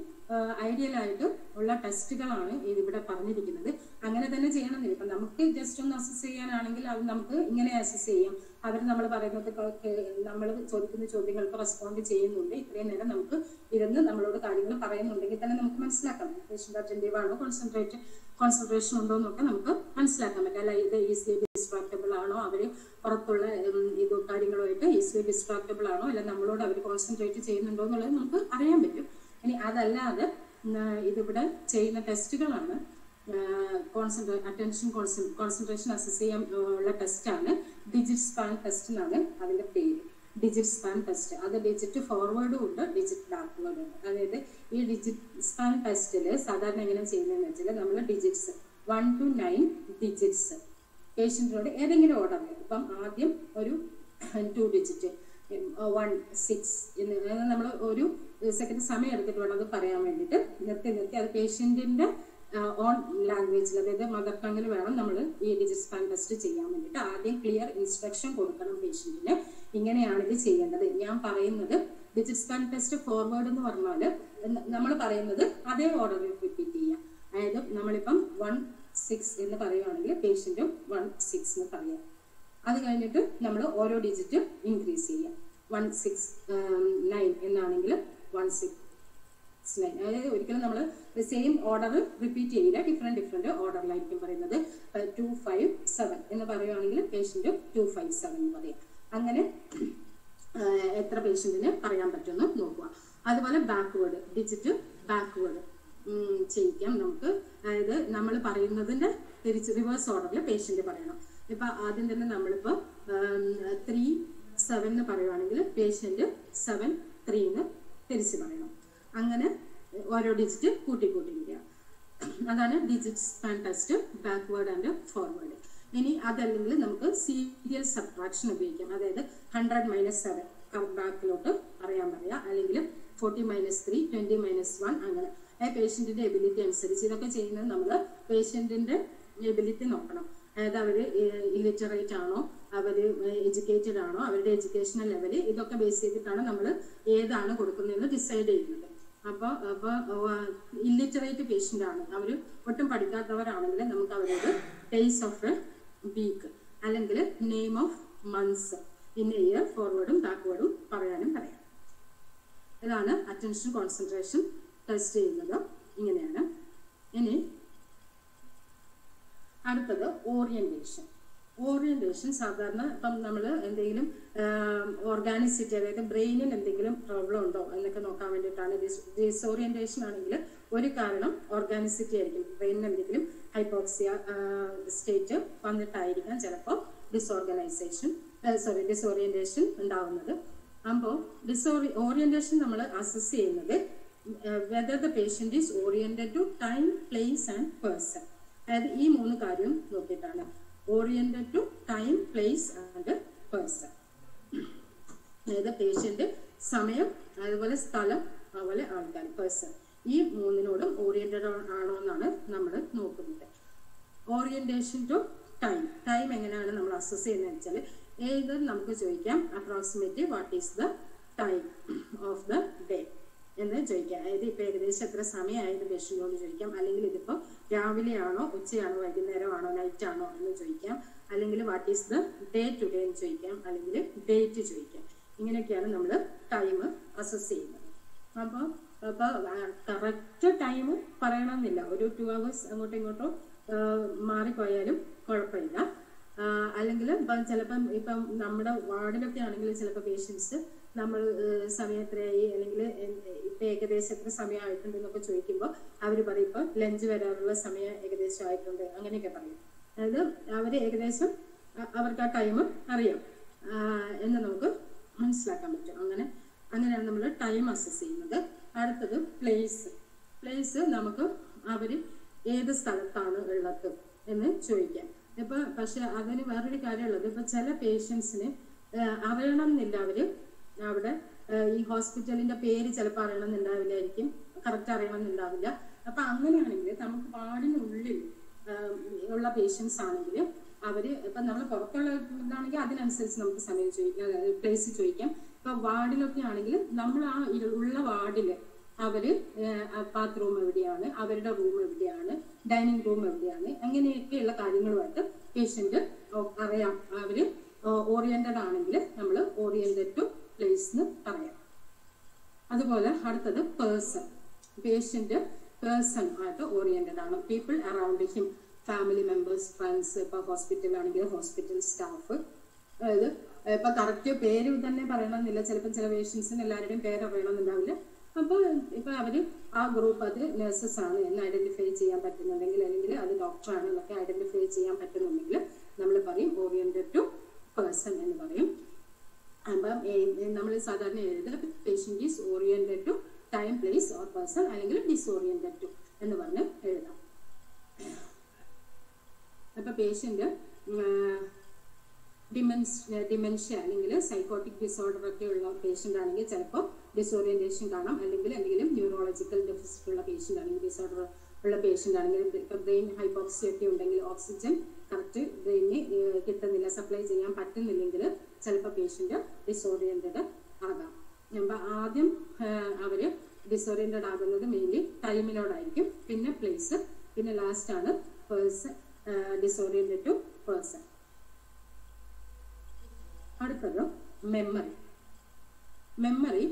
ഐഡിയൽ ആയിട്ട് ഉള്ള ടെസ്റ്റുകളാണ് ഇവിടെ പറഞ്ഞിരിക്കുന്നത്. അങ്ങനെ തന്നെ ചെയ്യണമെന്നില്ല. ഇപ്പൊ നമുക്ക് ജസ്റ്റ് ഒന്ന് അസസ് ചെയ്യാനാണെങ്കിൽ അത് നമുക്ക് ഇങ്ങനെ അസസ് ചെയ്യാം. അവർ നമ്മൾ പറയുന്നത് നമ്മൾ ചോദിക്കുന്ന ചോദ്യങ്ങൾക്ക് റെസ്പോണ്ട് ചെയ്യുന്നുണ്ട്, ഇത്രയും നേരം നമുക്ക് ഇരുന്ന് നമ്മളോട് കാര്യങ്ങൾ പറയുന്നുണ്ടെങ്കിൽ തന്നെ നമുക്ക് മനസ്സിലാക്കാം പേഷ്യന്റ് അറ്റൻറ്റീവ് ആണോ, കോൺസെൻട്രേഷൻ ഉണ്ടോ എന്നൊക്കെ നമുക്ക് മനസ്സിലാക്കാൻ പറ്റും. അല്ല ഇത് ഈസിലി ഡിസ്ട്രാക്റ്റബിൾ ആണോ, അവർ പുറത്തുള്ള ഇത് കാര്യങ്ങളുമായിട്ട് ഈസിലി ഡിസ്ട്രാക്റ്റബിൾ ആണോ, അല്ല നമ്മളോട് അവർ കോൺസെൻട്രേറ്റ് ചെയ്യുന്നുണ്ടോ എന്നുള്ളത് നമുക്ക് അറിയാൻ പറ്റും. ഇനി അതല്ലാതെ ഇതിവിടെ ചെയ്യുന്ന ടെസ്റ്റുകളാണ് അറ്റൻഷൻ കോൺസെൻട്രേഷൻ അസസ് ചെയ്യാൻ ഉള്ള ടെസ്റ്റാണ് ഡിജിറ്റ് സ്പാൻ ടെസ്റ്റ് എന്നാണ് അതിന്റെ പേര്. Digit span test. അത് ഡിജിറ്റ് ഫോർവേഡും ഉണ്ട്, ഡിജിറ്റ് ബാക്ക്വേർഡും ഉണ്ട്. അതായത് ഈ ഡിജിറ്റ് സ്പാൻ ടെസ്റ്റിൽ സാധാരണ എങ്ങനെ ചെയ്യുന്നതെന്ന് വെച്ചാൽ നമ്മൾ ഡിജിറ്റ്സ് 1 to 9 ഡിജിറ്റ്സ് പേഷ്യൻറ്റിനോട് ഏതെങ്കിലും ഓർഡറിൽ, ഇപ്പം ആദ്യം ഒരു 2 ഡിജിറ്റ് 1 6 എന്ന് നമ്മൾ ഒരു സെക്കൻഡ് സമയം എടുത്തിട്ട് വേണം അത് പറയാൻ വേണ്ടിയിട്ട്. നിർത്തി അത് പേഷ്യൻറ്റിന്റെ ഓൺ ലാംഗ്വേജിൽ, അതായത് മദർ ടങ്ങിൽ വേണം നമ്മൾ ഈ ഡിജിറ്റ് സ്പാൻ ടെസ്റ്റ് ചെയ്യാൻ വേണ്ടിയിട്ട്. ആദ്യം ക്ലിയർ ഇൻസ്ട്രക്ഷൻ കൊടുക്കണം പേഷ്യൻറ്റിന്, ഇങ്ങനെയാണ് ഇത് ചെയ്യേണ്ടത്. ഞാൻ പറയുന്നത് ഡിജിറ്റ് സ്പാൻ ടെസ്റ്റ് ഫോർവേഡ് എന്ന് പറഞ്ഞാൽ നമ്മൾ പറയുന്നത് അതേ ഓർഡറിൽ റിപ്പീറ്റ് ചെയ്യാം. അതായത് നമ്മളിപ്പം 1 6 എന്ന് പറയുകയാണെങ്കിൽ പേഷ്യൻറ്റും 1 6 എന്ന് പറയാം. അത് കഴിഞ്ഞിട്ട് നമ്മൾ ഓരോ ഡിജിറ്റ് ഇൻക്രീസ് ചെയ്യാം. 1 6 9 എന്നാണെങ്കിൽ 1 6 9. അതായത് ഒരിക്കലും നമ്മൾ സെയിം ഓർഡർ റിപ്പീറ്റ് ചെയ്യില്ല, ഡിഫറെന്റ് ഓർഡറിലായിരിക്കും പറയുന്നത്. 2 5 7 എന്ന് പറയുകയാണെങ്കിൽ പേഷ്യന്റ് 2 5 7 എന്ന് പറയാം. അങ്ങനെ എത്ര പേഷ്യന്റിന് പറയാൻ പറ്റുമെന്ന് നോക്കുക. അതുപോലെ ബാക്ക്വേർഡ് ഡിജിറ്റ് ബാക്ക്വേർഡ് ചെയ്യിക്കാം നമുക്ക്. അതായത് നമ്മൾ പറയുന്നതിന്റെ തിരിച്ച് റിവേഴ്സ് ഓർഡറിൽ പേഷ്യന്റ് പറയണം. ഇപ്പൊ ആദ്യം തന്നെ നമ്മളിപ്പോ 3 7 എന്ന് പറയുകയാണെങ്കിൽ പേഷ്യന്റ് 7 3 എന്ന് തിരിച്ച് പറയണം. അങ്ങനെ ഓരോ ഡിജിറ്റ് കൂട്ടി വരിക. അതാണ് digit span test, backward and forward. ഇനി അതല്ലെങ്കിൽ നമുക്ക് സീരിയൽ സബ്ട്രാക്ഷൻ ഉപയോഗിക്കാം. അതായത് 100 - 7 ബാക്കിലോട്ട് പറയാം, അല്ലെങ്കിൽ 40 - 3 20 - 1 അങ്ങനെ പേഷ്യന്റിന്റെ എബിലിറ്റി അനുസരിച്ച് ഇതൊക്കെ ചെയ്യുന്നത് നമ്മൾ പേഷ്യന്റിന്റെ എബിലിറ്റി നോക്കണം. അതായത് അവർ ഇല്ലിറ്ററേറ്റ് ആണോ, അവർ എഡ്യൂക്കേറ്റഡ് ആണോ, അവരുടെ എഡ്യൂക്കേഷണൽ ലെവല്, ഇതൊക്കെ ബേസ് ചെയ്തിട്ടാണ് നമ്മൾ ഏതാണ് കൊടുക്കുന്നതെന്ന് ഡിസൈഡ് ചെയ്യുന്നത്. അപ്പോൾ ഇല്ലിറ്ററേറ്റ് പേഷ്യൻ്റ് ആണ്, അവർ ഒട്ടും പഠിക്കാത്തവരാണെങ്കിൽ നമുക്ക് അവരോട് ഡേയ്സ് ഓഫ് എ വീക്ക് അല്ലെങ്കിൽ name of months in a year ഫോർവേഡും ബാക്ക്വേർഡും പറയാം. ഇതാണ് അറ്റൻഷൻ കോൺസെൻട്രേഷൻ ടെസ്റ്റ് ചെയ്യുന്നത്. ഇങ്ങനെയാണ്. ഇനി അടുത്തത് ഓറിയന്റേഷൻ. സാധാരണ ഇപ്പം നമ്മൾ എന്തെങ്കിലും ഓർഗാനിസിറ്റി, അതായത് ബ്രെയിനിൽ എന്തെങ്കിലും പ്രോബ്ലം ഉണ്ടോ എന്നൊക്കെ നോക്കാൻ വേണ്ടിയിട്ടാണ്. ഡിസോറിയന്റേഷൻ ആണെങ്കിൽ ഒരു കാരണം ഓർഗാനിസിറ്റി ആയിരിക്കും. ബ്രെയിനിൽ എന്തെങ്കിലും ഹൈപ്പോക്സിയ സ്റ്റേറ്റ് വന്നിട്ടായിരിക്കാം ചിലപ്പോൾ ഡിസോറിയന്റേഷൻ ഉണ്ടാവുന്നത്. അപ്പോൾ ഓറിയന്റേഷൻ നമ്മൾ അസസ് ചെയ്യുന്നത് whether the patient is oriented to time, place and person. അതായത് ഈ 3 കാര്യം നോക്കിയിട്ടാണ്. Oriented to time, place and person. അതായത് പേഷ്യന്റ്, സമയം, അതുപോലെ സ്ഥലം, അതുപോലെ ആൾക്കാർ, പേഴ്സൺ. ഈ 3നോടും ഓറിയന്റഡ് ആണോ എന്നാണ് നമ്മൾ നോക്കുന്നത്. ഓറിയന്റേഷൻ ടു ടൈം എങ്ങനെയാണ് നമ്മൾ അസസ് ചെയ്യുന്നത് വെച്ചാൽ, ഏത് നമുക്ക് ചോദിക്കാം approximately what is the time of the day എന്ന് ചോദിക്കാം. അതായത് ഇപ്പൊ ഏകദേശം എത്ര സമയമായത് പേഷ്യന്റിനോട് ചോദിക്കാം. അല്ലെങ്കിൽ ഇതിപ്പോ രാവിലെ ആണോ, ഉച്ചയാണോ, വൈകുന്നേരം ആണോ, നൈറ്റ് ആണോ എന്ന് ചോദിക്കാം. അല്ലെങ്കിൽ what is the day today എന്ന് ചോദിക്കാം. അല്ലെങ്കിൽ ഡേറ്റ് ചോദിക്കാം. ഇങ്ങനെയൊക്കെയാണ് നമ്മൾ ടൈം അസസ് ചെയ്യുന്നത്. അപ്പോൾ കറക്റ്റ് ടൈം പറയണമെന്നില്ല. ഒരു 2 hours അങ്ങോട്ടോ ഇങ്ങോട്ടോ മാറിപ്പോയാലും കുഴപ്പമില്ല. അല്ലെങ്കിൽ ചിലപ്പം ഇപ്പം നമ്മുടെ വാർഡിലൊക്കെ ആണെങ്കിൽ ചിലപ്പോൾ പേഷ്യൻസ് നമ്മൾ സമയം എത്രയായി, അല്ലെങ്കിൽ ഇപ്പം ഏകദേശം എത്ര സമയമായിട്ടുണ്ട് എന്നൊക്കെ ചോദിക്കുമ്പോൾ അവർ പറയും ഇപ്പോൾ ലഞ്ച് വരാറുള്ള സമയം ഏകദേശം ആയിട്ടുണ്ട്, അങ്ങനെയൊക്കെ പറയും. അതായത് അവർ ഏകദേശം അവർക്ക് ആ ടൈം അറിയാം എന്ന് നമുക്ക് മനസ്സിലാക്കാൻ പറ്റും. അങ്ങനെയാണ് നമ്മൾ ടൈം അസസ് ചെയ്യുന്നത്. അടുത്തത് പ്ലേസ്. നമുക്ക് അവർ ഏത് സ്ഥലത്താണ് ഉള്ളത് എന്ന് ചോദിക്കാം. ഇപ്പൊ പക്ഷെ അതിന് വേറൊരു കാര്യമുള്ളത്, ഇപ്പൊ ചില പേഷ്യൻസിന് അറിയണം എന്നില്ല, അവര് അവിടെ ഈ ഹോസ്പിറ്റലിന്റെ പേര് ചിലപ്പോൾ അറിയണം എന്നുണ്ടാവില്ലായിരിക്കും, കറക്റ്റ് അറിയണം എന്നുണ്ടാവില്ല. അപ്പൊ അങ്ങനെയാണെങ്കിൽ നമുക്ക് വാർഡിനുള്ളിൽ ഉള്ള പേഷ്യൻസ് ആണെങ്കിൽ അവര് ഇപ്പൊ നമ്മൾ പുറത്തുള്ളതാണെങ്കിൽ അതിനനുസരിച്ച് നമുക്ക് സമയം ചോദിക്കാം, പ്ലേസ് ചോദിക്കാം. ഇപ്പൊ വാർഡിലൊക്കെ ആണെങ്കിൽ നമ്മൾ ആ ഉള്ള വാർഡില് അവര് ബാത്റൂം എവിടെയാണ്, അവരുടെ റൂം എവിടെയാണ്, ഡൈനിങ് റൂം എവിടെയാണ്, അങ്ങനെയൊക്കെയുള്ള കാര്യങ്ങളുമായിട്ട് പേഷ്യന്റ് അറിയാം. അവര് ഓറിയന്റഡ് ആണെങ്കിൽ നമ്മൾ ഓറിയന്റഡ് ടു പ്ലേസ് എന്ന് പറയാം. അതുപോലെ അടുത്തത് പേഴ്സൺ. പേഷ്യന്റ് പേഴ്സൺ ആയിട്ട് ഓറിയന്റഡ് ആണ്. People around him, family members, friends. ഇപ്പൊ ഹോസ്പിറ്റലാണെങ്കിൽ ഹോസ്പിറ്റൽ സ്റ്റാഫ്. അതായത് ഇപ്പൊ കറക്റ്റ് പേര് തന്നെ പറയണമെന്നില്ല, ചിലപ്പോൾ ചില പേഷ്യൻസിന് എല്ലാവരുടെയും പേര് അറിയണമെന്നുണ്ടാവില്ല. അപ്പോൾ ഇപ്പൊ അവര് ആ ഗ്രൂപ്പ് അത് നഴ്സസ് ആണ് എന്ന് ഐഡന്റിഫൈ ചെയ്യാൻ പറ്റുന്നുണ്ടെങ്കിൽ, അല്ലെങ്കിൽ അത് ഡോക്ടറാണ് എന്നൊക്കെ ഐഡന്റിഫൈ ചെയ്യാൻ പറ്റുന്നുണ്ടെങ്കിൽ നമ്മൾ പറയും ഓറിയന്റഡ് ടു പേഴ്സൺ എന്ന് പറയും. അപ്പം നമ്മൾ സാധാരണ എഴുതുക patient is oriented to time, place or person, അല്ലെങ്കിൽ ഡിസോറിയന്റഡ് ടു എന്ന് പറഞ്ഞ് എഴുതാം. അപ്പൊ പേഷ്യന്റ് ഡിമെൻഷ്യ അല്ലെങ്കിൽ സൈക്കോട്ടിക് ഡിസോർഡർ ഒക്കെ ഉള്ള പേഷ്യന്റ് ആണെങ്കിൽ ചിലപ്പോൾ ഡിസോറിയന്റേഷൻ കാണാം. അല്ലെങ്കിൽ എന്തെങ്കിലും ന്യൂറോളജിക്കൽ ഡെഫിസിറ്റ് ഉള്ള പേഷ്യന്റ് ആണെങ്കിൽ, ഡിസോർഡർ ഉള്ള പേഷ്യന്റ് ആണെങ്കിൽ, ഇപ്പൊ ബ്രെയിൻ ഹൈപ്പോക്സിയ ഒക്കെ ഉണ്ടെങ്കിൽ, ഓക്സിജൻ കറക്റ്റ് ബ്രെയിനിന് കിട്ടുന്നില്ല, സപ്ലൈ ചെയ്യാൻ പറ്റുന്നില്ലെങ്കിൽ ചിലപ്പോൾ പേഷ്യന്റ് ഡിസോറിയന്റഡ് ആകാം. അപ്പൊ ആദ്യം അവര് ഡിസോറിയന്റഡ് ആകുന്നത് മെയിൻലി ടൈമിനോടായിരിക്കും, പിന്നെ പ്ലേസ്, പിന്നെ ലാസ്റ്റ് ആണ് പേഴ്സൺ, ഡിസോറിയന്റഡ് ടു പേഴ്സൺ. അടുത്തത് memory. Memory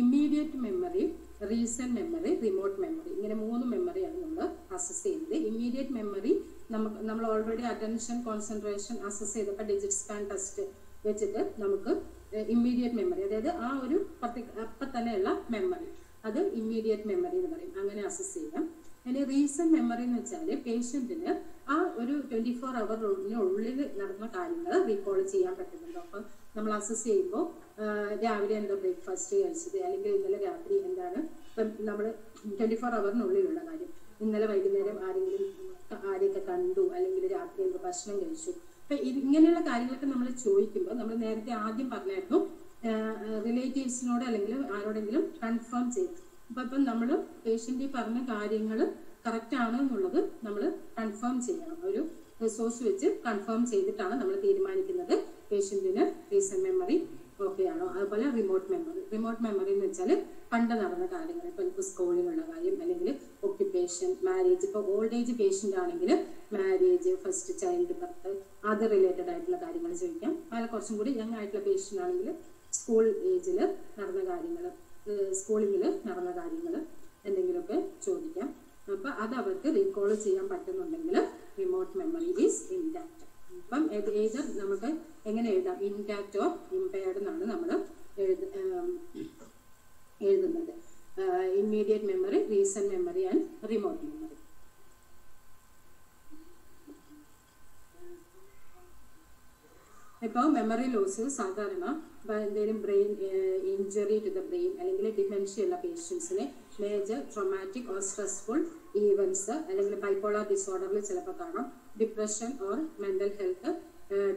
immediate memory, recent memory, remote memory, ഇങ്ങനെ 3 മെമ്മറിയാണ് നമ്മൾ അസസ് ചെയ്യുന്നത്. ഇമ്മീഡിയറ്റ് മെമ്മറി നമ്മൾ ഓൾറെഡി അറ്റൻഷൻ, കോൺസെൻട്രേഷൻ അസസ് ചെയ്തപ്പോൾ ഡിജിറ്റ് സ്പാൻ ടെസ്റ്റ് വെച്ചിട്ട് നമുക്ക് ഇമ്മീഡിയറ്റ് മെമ്മറി, അതായത് ആ ഒരു അപ്പം തന്നെയുള്ള മെമ്മറി, അത് ഇമ്മീഡിയറ്റ് മെമ്മറി എന്ന് പറയും. അങ്ങനെ അസസ് ചെയ്യാം. ഇനി റീസെന്റ് മെമ്മറി എന്ന് വെച്ചാൽ പേഷ്യന്റിന് ആ ഒരു 24 ഹവറിനുള്ളിൽ നടന്ന കാര്യങ്ങൾ റീകോൾ ചെയ്യാൻ പറ്റുന്നുണ്ടോ. അപ്പം നമ്മൾ അസസ് ചെയ്യുമ്പോൾ രാവിലെ എന്താ ബ്രേക്ക്ഫാസ്റ്റ് കഴിച്ചത്, അല്ലെങ്കിൽ ഇന്നലെ രാത്രി എന്താണ്, ഇപ്പം നമ്മൾ 24 ഹവറിനുള്ളിലുള്ള കാര്യം, ഇന്നലെ വൈകുന്നേരം ആരെയൊക്കെ കണ്ടു, അല്ലെങ്കിൽ രാത്രി എന്ത് ഭക്ഷണം കഴിച്ചു. അപ്പൊ ഇങ്ങനെയുള്ള കാര്യങ്ങളൊക്കെ നമ്മൾ ചോദിക്കുമ്പോൾ നമ്മൾ നേരത്തെ ആദ്യം പറഞ്ഞായിരുന്നു റിലേറ്റീവ്സിനോട് അല്ലെങ്കിൽ ആരോടെങ്കിലും കൺഫേം ചെയ്യും. ഇപ്പം നമ്മൾ പേഷ്യന്റ് പറഞ്ഞ കാര്യങ്ങൾ കറക്റ്റ് ആണ് എന്നുള്ളത് നമ്മൾ കൺഫേം ചെയ്യണം. ഒരു റിസോഴ്സ് വെച്ച് കൺഫേം ചെയ്തിട്ടാണ് നമ്മൾ തീരുമാനിക്കുന്നത് പേഷ്യന്റിന് റീസെന്റ് മെമ്മറി ഓക്കെ ആണോ. അതുപോലെ റിമോട്ട് മെമ്മറി. റിമോട്ട് മെമ്മറി എന്ന് വെച്ചാൽ പണ്ട് നടന്ന കാര്യങ്ങൾ, ഇപ്പൊ സ്കൂളിലുള്ള കാര്യം, അല്ലെങ്കിൽ ഒക്യുപ്പേഷൻ, മാരേജ്. ഇപ്പൊ ഓൾഡ് ഏജ് പേഷ്യന്റ് ആണെങ്കിൽ മാരേജ്, ഫസ്റ്റ് ചൈൽഡ് ബർത്ത്, അത് റിലേറ്റഡ് ആയിട്ടുള്ള കാര്യങ്ങൾ ചോദിക്കാം. അതിൽ കുറച്ചും കൂടി യങ് ആയിട്ടുള്ള പേഷ്യന്റ് ആണെങ്കിൽ സ്കൂൾ ഏജിൽ നടന്ന കാര്യങ്ങൾ, സ്കൂളിങ്ങിൽ നടന്ന കാര്യങ്ങൾ എന്തെങ്കിലുമൊക്കെ ചോദിക്കാം. അപ്പൊ അത് അവർക്ക് റീകോൾ ചെയ്യാൻ പറ്റുന്നുണ്ടെങ്കിൽ റിമോട്ട് മെമ്മറി ഈസ് ഇൻടാക്ട്. അപ്പം ഏത് നമുക്ക് എങ്ങനെ എഴുതാം, ഇൻടാക്ട് ഓർ ഇംപയർഡ് എന്നാണ് നമ്മൾ എഴുതുന്നത്. Immediate memory, recent memory and remote memory. ഇപ്പോൾ മെമ്മറി ലോസ് സാധാരണ എന്തെങ്കിലും brain injury to the brain, അല്ലെങ്കിൽ ഡിമെൻഷ്യ ഉള്ള പേഷ്യൻസിന് major traumatic or stressful events, അല്ലെങ്കിൽ ബൈപോളാർ ഡിസോർഡറിൽ ചിലപ്പോൾ കാണാം. Depression or mental health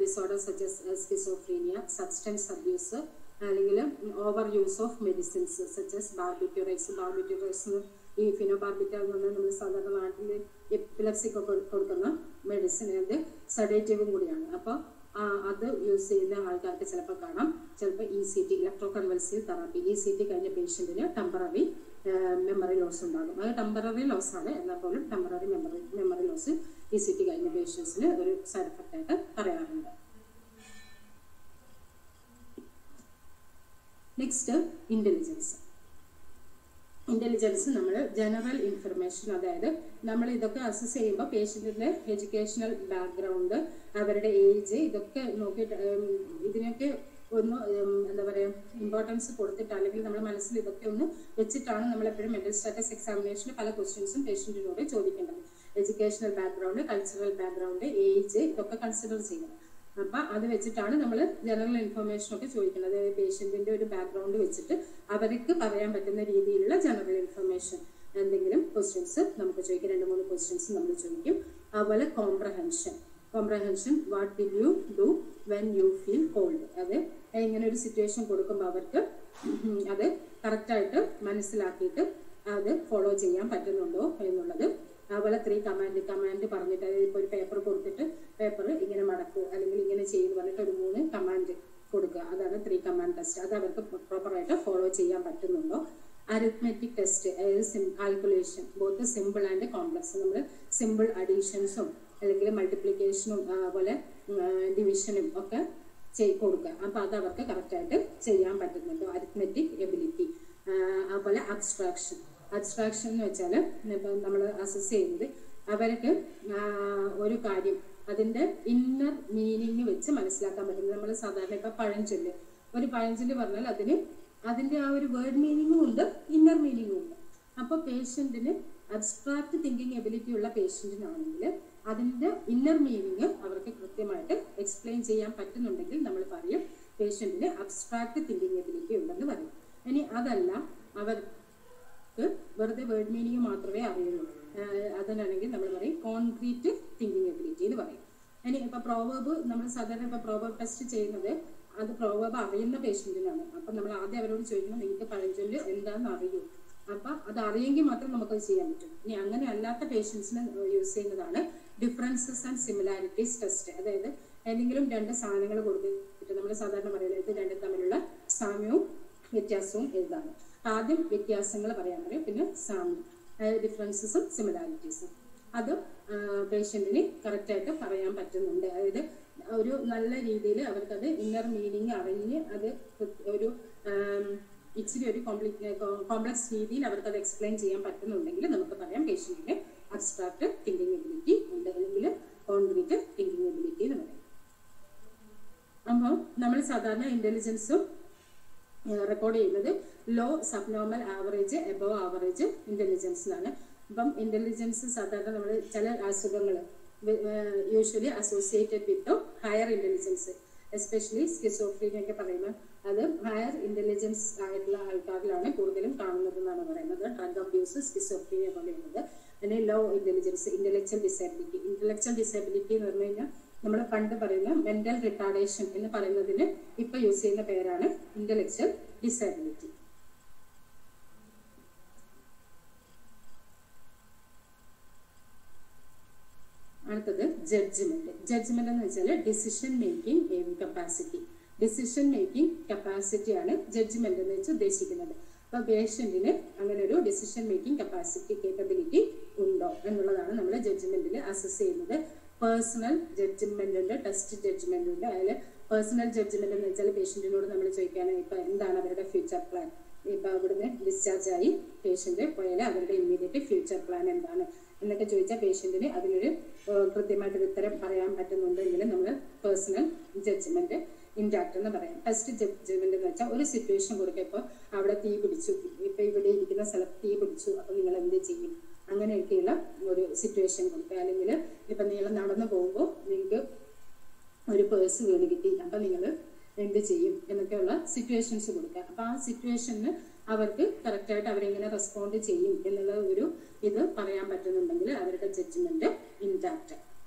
disorder such schizophrenia, substance abuse, അല്ലെങ്കിൽ over use of medicines such barbiturates. Barbiturates ഈ ഫിനോബാർബിറ്റ എന്ന് പറഞ്ഞാൽ നമ്മൾ സാധാരണ നാട്ടിൽ എപ്പിലെപ്സിക്കൊക്കെ കൊടുക്കുന്ന മെഡിസിൻ, അത് സെഡേറ്റീവും കൂടിയാണ്. അപ്പോൾ അത് യൂസ് ചെയ്യുന്ന ആൾക്കാർക്ക് ചിലപ്പോൾ കാണാം. ചിലപ്പോൾ ECT, electro convulsive therapy, ECT കഴിഞ്ഞ പേഷ്യന്റിന് ടെമ്പററി മെമ്മറി ലോസ് ഉണ്ടാകും. അത് ടെമ്പററി ലോസ് ആണ്, എന്നാൽ പോലും ടെമ്പററി മെമ്മറി ലോസ് ECT കഴിഞ്ഞ പേഷ്യൻസിന് ഒരു സൈഡ് എഫക്റ്റ് ആയിട്ട് പറയാറുണ്ട്. Next intelligence. ഇന്റലിജൻസ് നമ്മൾ ജനറൽ ഇൻഫർമേഷൻ, അതായത് നമ്മൾ ഇതൊക്കെ അസസ് ചെയ്യുമ്പോൾ പേഷ്യന്റിന്റെ എഡ്യൂക്കേഷണൽ ബാക്ക്ഗ്രൗണ്ട്, അവരുടെ ഏജ്, ഇതൊക്കെ നോക്കിയിട്ട് ഇതിനൊക്കെ ഒന്ന് എന്താ പറയുക ഇമ്പോർട്ടൻസ് കൊടുത്തിട്ട്, അല്ലെങ്കിൽ നമ്മുടെ മനസ്സിൽ ഇതൊക്കെ ഒന്ന് വെച്ചിട്ടാണ് നമ്മൾ എപ്പോഴും മെന്റൽ സ്റ്റാറ്റസ് എക്സാമിനേഷന് പല ക്വസ്റ്റ്യൻസും പേഷ്യന്റിനോട് ചോദിക്കേണ്ടത്. Educational background, cultural background, age, ഇതൊക്കെ കൺസിഡർ ചെയ്യണം. അപ്പൊ അത് വെച്ചിട്ടാണ് നമ്മൾ ജനറൽ ഇൻഫർമേഷൻ ഒക്കെ ചോദിക്കുന്നത്. പേഷ്യന്റിന്റെ ഒരു ബാക്ക്ഗ്രൗണ്ട് വെച്ചിട്ട് അവർക്ക് പറയാൻ പറ്റുന്ന രീതിയിലുള്ള ജനറൽ ഇൻഫർമേഷൻ. എന്തെങ്കിലും ക്വസ്റ്റ്യൻസ് നമുക്ക് ചോദിക്കും, 2-3 ക്വസ്റ്റ്യൻസ് നമ്മൾ ചോദിക്കും. അതുപോലെ comprehension, what will you do when you feel called, അത് ഇങ്ങനെ ഒരു സിറ്റുവേഷൻ കൊടുക്കുമ്പോൾ അവർക്ക് അത് കറക്റ്റായിട്ട് മനസ്സിലാക്കിയിട്ട് അത് ഫോളോ ചെയ്യാൻ പറ്റുന്നുണ്ടോ എന്നുള്ളത്. അതുപോലെ 3 കമാൻഡ് പറഞ്ഞിട്ട്, അതായത് ഇപ്പോൾ ഒരു പേപ്പർ കൊടുത്തിട്ട് പേപ്പർ ഇങ്ങനെ മടക്കുക അല്ലെങ്കിൽ ഇങ്ങനെ ചെയ്യുന്നു പറഞ്ഞിട്ട് ഒരു 3 കമാൻഡ് കൊടുക്കുക, അതാണ് 3 കമാൻഡ് ടെസ്റ്റ്. അത് അവർക്ക് പ്രോപ്പറായിട്ട് ഫോളോ ചെയ്യാൻ പറ്റുന്നുണ്ടോ. അരിത്മെറ്റിക് ടെസ്റ്റ്, അതായത് calculation both simple and complex, നമ്മൾ സിമ്പിൾ അഡീഷൻസും അല്ലെങ്കിൽ മൾട്ടിപ്ലിക്കേഷനും അതുപോലെ ഡിവിഷനും ഒക്കെ കൊടുക്കുക. അപ്പോൾ അത് അവർക്ക് കറക്റ്റായിട്ട് ചെയ്യാൻ പറ്റുന്നുണ്ടോ. Arithmetic ability. അതുപോലെ അബ്സ്ട്രാക്ഷൻ എന്ന് വെച്ചാൽ ഇപ്പം നമ്മൾ അസസ് ചെയ്യുന്നത് അവർക്ക് ഒരു കാര്യം അതിൻ്റെ ഇന്നർ മീനിങ് വെച്ച് മനസ്സിലാക്കാൻ പറ്റുന്നത്. നമ്മൾ സാധാരണ ഇപ്പം ഒരു പഴഞ്ചൊല്ല് പറഞ്ഞാൽ അതിൻ്റെ ആ ഒരു വേർഡ് മീനിങ്ങും ഉണ്ട്, ഇന്നർ മീനിങ്ങും ഉണ്ട്. അപ്പോൾ പേഷ്യൻറ്റിന് അബ്സ്ട്രാക്ട് തിങ്കിങ് എബിലിറ്റി ഉള്ള പേഷ്യൻറ്റിനാണെങ്കിൽ അതിൻ്റെ ഇന്നർ മീനിങ് അവർക്ക് കൃത്യമായിട്ട് എക്സ്പ്ലെയിൻ ചെയ്യാൻ പറ്റുന്നുണ്ടെങ്കിൽ നമ്മൾ പറയും പേഷ്യൻറ്റിന് അബ്സ്ട്രാക്ട് തിങ്കിങ് എബിലിറ്റി ഉണ്ടെന്ന് പറയും. ഇനി അതല്ല അവർക്ക് വെറുതെ വേർഡ് മീനിങ് മാത്രമേ അറിയുള്ളൂ, അതിനാണെങ്കിൽ നമ്മൾ പറയും കോൺക്രീറ്റ് തിങ്കിങ് എബിലിറ്റി എന്ന് പറയും. ഇനി ഇപ്പോൾ പ്രോവേബ് നമ്മൾ സാധാരണ ഇപ്പോൾ പ്രോവേബ് ടെസ്റ്റ് ചെയ്യുന്നത് അത് പ്രോവേബ് അറിയുന്ന പേഷ്യൻറ്റിനാണ്. അപ്പം നമ്മൾ ആദ്യം അവരോട് ചോദിക്കണം, നിങ്ങൾക്ക് പഴഞ്ചൊല്ല് എന്താണെന്ന് അറിയൂ. അപ്പം അത് അറിയെങ്കിൽ മാത്രം നമുക്കത് ചെയ്യാൻ പറ്റും. ഇനി അങ്ങനെ അല്ലാത്ത പേഷ്യൻസിന് യൂസ് ചെയ്യുന്നതാണ് ഡിഫറൻസസ് ആൻഡ് സിമിലാരിറ്റീസ് ടെസ്റ്റ്. അതായത് ഏതെങ്കിലും 2 സാധനങ്ങൾ കൊടുത്തിട്ട് നമ്മൾ സാധാരണ പറയുന്നത് ഇത് 2 തമ്മിലുള്ള സാമ്യവും വ്യത്യാസവും എഴുതാണ്. ആദ്യം വ്യത്യാസങ്ങൾ പറയാൻ പറയും, പിന്നെ സാമ്യം, അതായത് ഡിഫറൻസസും സിമിലാരിറ്റീസും. അത് പേഷ്യൻറ്റിന് കറക്റ്റായിട്ട് പറയാൻ പറ്റുന്നുണ്ട്. അതായത് ഒരു നല്ല രീതിയിൽ അവർക്കത് ഇന്നർ മീനിങ് അറിഞ്ഞ് അത് ഒരു ഇച്ചിരി ഒരു കോംപ്ലക്സ് രീതിയിൽ അവർക്കത് എക്സ്പ്ലെയിൻ ചെയ്യാൻ പറ്റുന്നുണ്ടെങ്കിൽ നമുക്ക് പറയാം പേഷ്യൻറ്റിന് അബ്സ്ട്രാക്ട് തിങ്കിങ് എബിലിറ്റി ഉണ്ട്, അല്ലെങ്കിൽ കോൺക്രീറ്റ് തിങ്കിങ് എബിലിറ്റി എന്ന് പറയും. അപ്പോൾ നമ്മൾ സാധാരണ ഇൻ്റലിജൻസും റെക്കോർഡ് ചെയ്യുന്നത് law, subnormal, average, above average ഇൻ്റലിജൻസിലാണ്. അപ്പം ഇൻ്റലിജൻസ് സാധാരണ നമ്മൾ ചില അസുഖങ്ങൾ usually associated with higher intelligence, especially schizophrenia ഒക്കെ പറയുമ്പോൾ അത് ഹയർ ഇൻ്റലിജൻസ് ആയിട്ടുള്ള ആൾക്കാരിലാണ് കൂടുതലും കാണുന്നത് എന്നാണ് പറയുന്നത്. ഡ്രഗ് അബ്യൂസ്, സ്കിസോഫ്രീനിയ പോലെയുള്ളത്. പിന്നെ ലോ ഇൻ്റലിജൻസ്, ഇന്റലക്ച്വൽ ഡിസബിലിറ്റി എന്ന് പറഞ്ഞു കഴിഞ്ഞാൽ നമ്മൾ പണ്ട് പറയുന്ന മെന്റൽ റിട്ടാർഡേഷൻ എന്ന് പറയുന്നതിന് ഇപ്പൊ യൂസ് ചെയ്യുന്ന പേരാണ് ഇന്റലക്ച്വൽ ഡിസബിലിറ്റി. അടുത്തത് ജഡ്ജ്മെന്റ് എന്ന് വെച്ചാൽ ഡിസിഷൻ മേക്കിംഗ് കപ്പാസിറ്റിയാണ് ജഡ്ജ്മെന്റ് എന്ന് വെച്ച് ഉദ്ദേശിക്കുന്നത്. അപ്പൊ പേഷ്യന്റിന് അങ്ങനെ ഒരു ഡിസിഷൻ മേക്കിംഗ് കേപ്പബിലിറ്റി ഉണ്ടോ എന്നുള്ളതാണ് നമ്മൾ ജഡ്ജ്മെന്റിൽ അസസ് ചെയ്യുന്നത്. പേഴ്സണൽ ജഡ്ജ്മെന്റ് ഉണ്ട്, ടെസ്റ്റ് ജഡ്ജ്മെന്റ് ഉണ്ട്. അതിൽ പേഴ്സണൽ ജഡ്ജ്മെന്റ് എന്ന് വെച്ചാൽ പേഷ്യന്റിനോട് നമ്മൾ ചോദിക്കാണ് ഇപ്പൊ എന്താണ് അവരുടെ ഫ്യൂച്ചർ പ്ലാൻ. ഇപ്പൊ അവിടുന്ന് ഡിസ്ചാർജ് ആയി പേഷ്യന്റ് പോയാൽ അവരുടെ ഇമ്മീഡിയറ്റ് ഫ്യൂച്ചർ പ്ലാൻ എന്താണ് എന്നൊക്കെ ചോദിച്ചാൽ പേഷ്യന്റിന് അതിനൊരു കൃത്യമായിട്ടൊരു ഉത്തരം പറയാൻ പറ്റുന്നുണ്ടെങ്കിൽ നമ്മൾ പേഴ്സണൽ ജഡ്ജ്മെന്റ് ഇൻഡാക്ട് എന്ന് പറയാം. ടെസ്റ്റ് ജഡ്ജ്മെന്റ് എന്ന് വെച്ചാൽ ഒരു സിറ്റുവേഷൻ കൊടുക്കുക, ഇപ്പോൾ അവിടെ തീ പിടിച്ചു, ഇപ്പൊ ഇവിടെ ഇരിക്കുന്ന സ്ഥലത്ത് തീ പിടിച്ചു, അപ്പൊ നിങ്ങൾ എന്ത് ചെയ്യും, അങ്ങനെയൊക്കെയുള്ള ഒരു സിറ്റുവേഷൻ കൊടുക്കുക. അല്ലെങ്കിൽ ഇപ്പൊ നിങ്ങൾ നടന്നു പോകുമ്പോൾ നിങ്ങൾക്ക് ഒരു പേഴ്സ് വീണ് കിട്ടി, അപ്പൊ നിങ്ങൾ എന്ത് ചെയ്യും എന്നൊക്കെയുള്ള സിറ്റുവേഷൻസ് കൊടുക്കുക. അപ്പൊ ആ സിറ്റുവേഷന് അവർക്ക് കറക്റ്റായിട്ട് അവരെങ്ങനെ റെസ്പോണ്ട് ചെയ്യും എന്നുള്ള ഒരു ഇത് പറയാൻ പറ്റുന്നുണ്ടെങ്കിൽ അവരുടെ ജഡ്ജ്മെന്റ് ഇൻടാക്ട്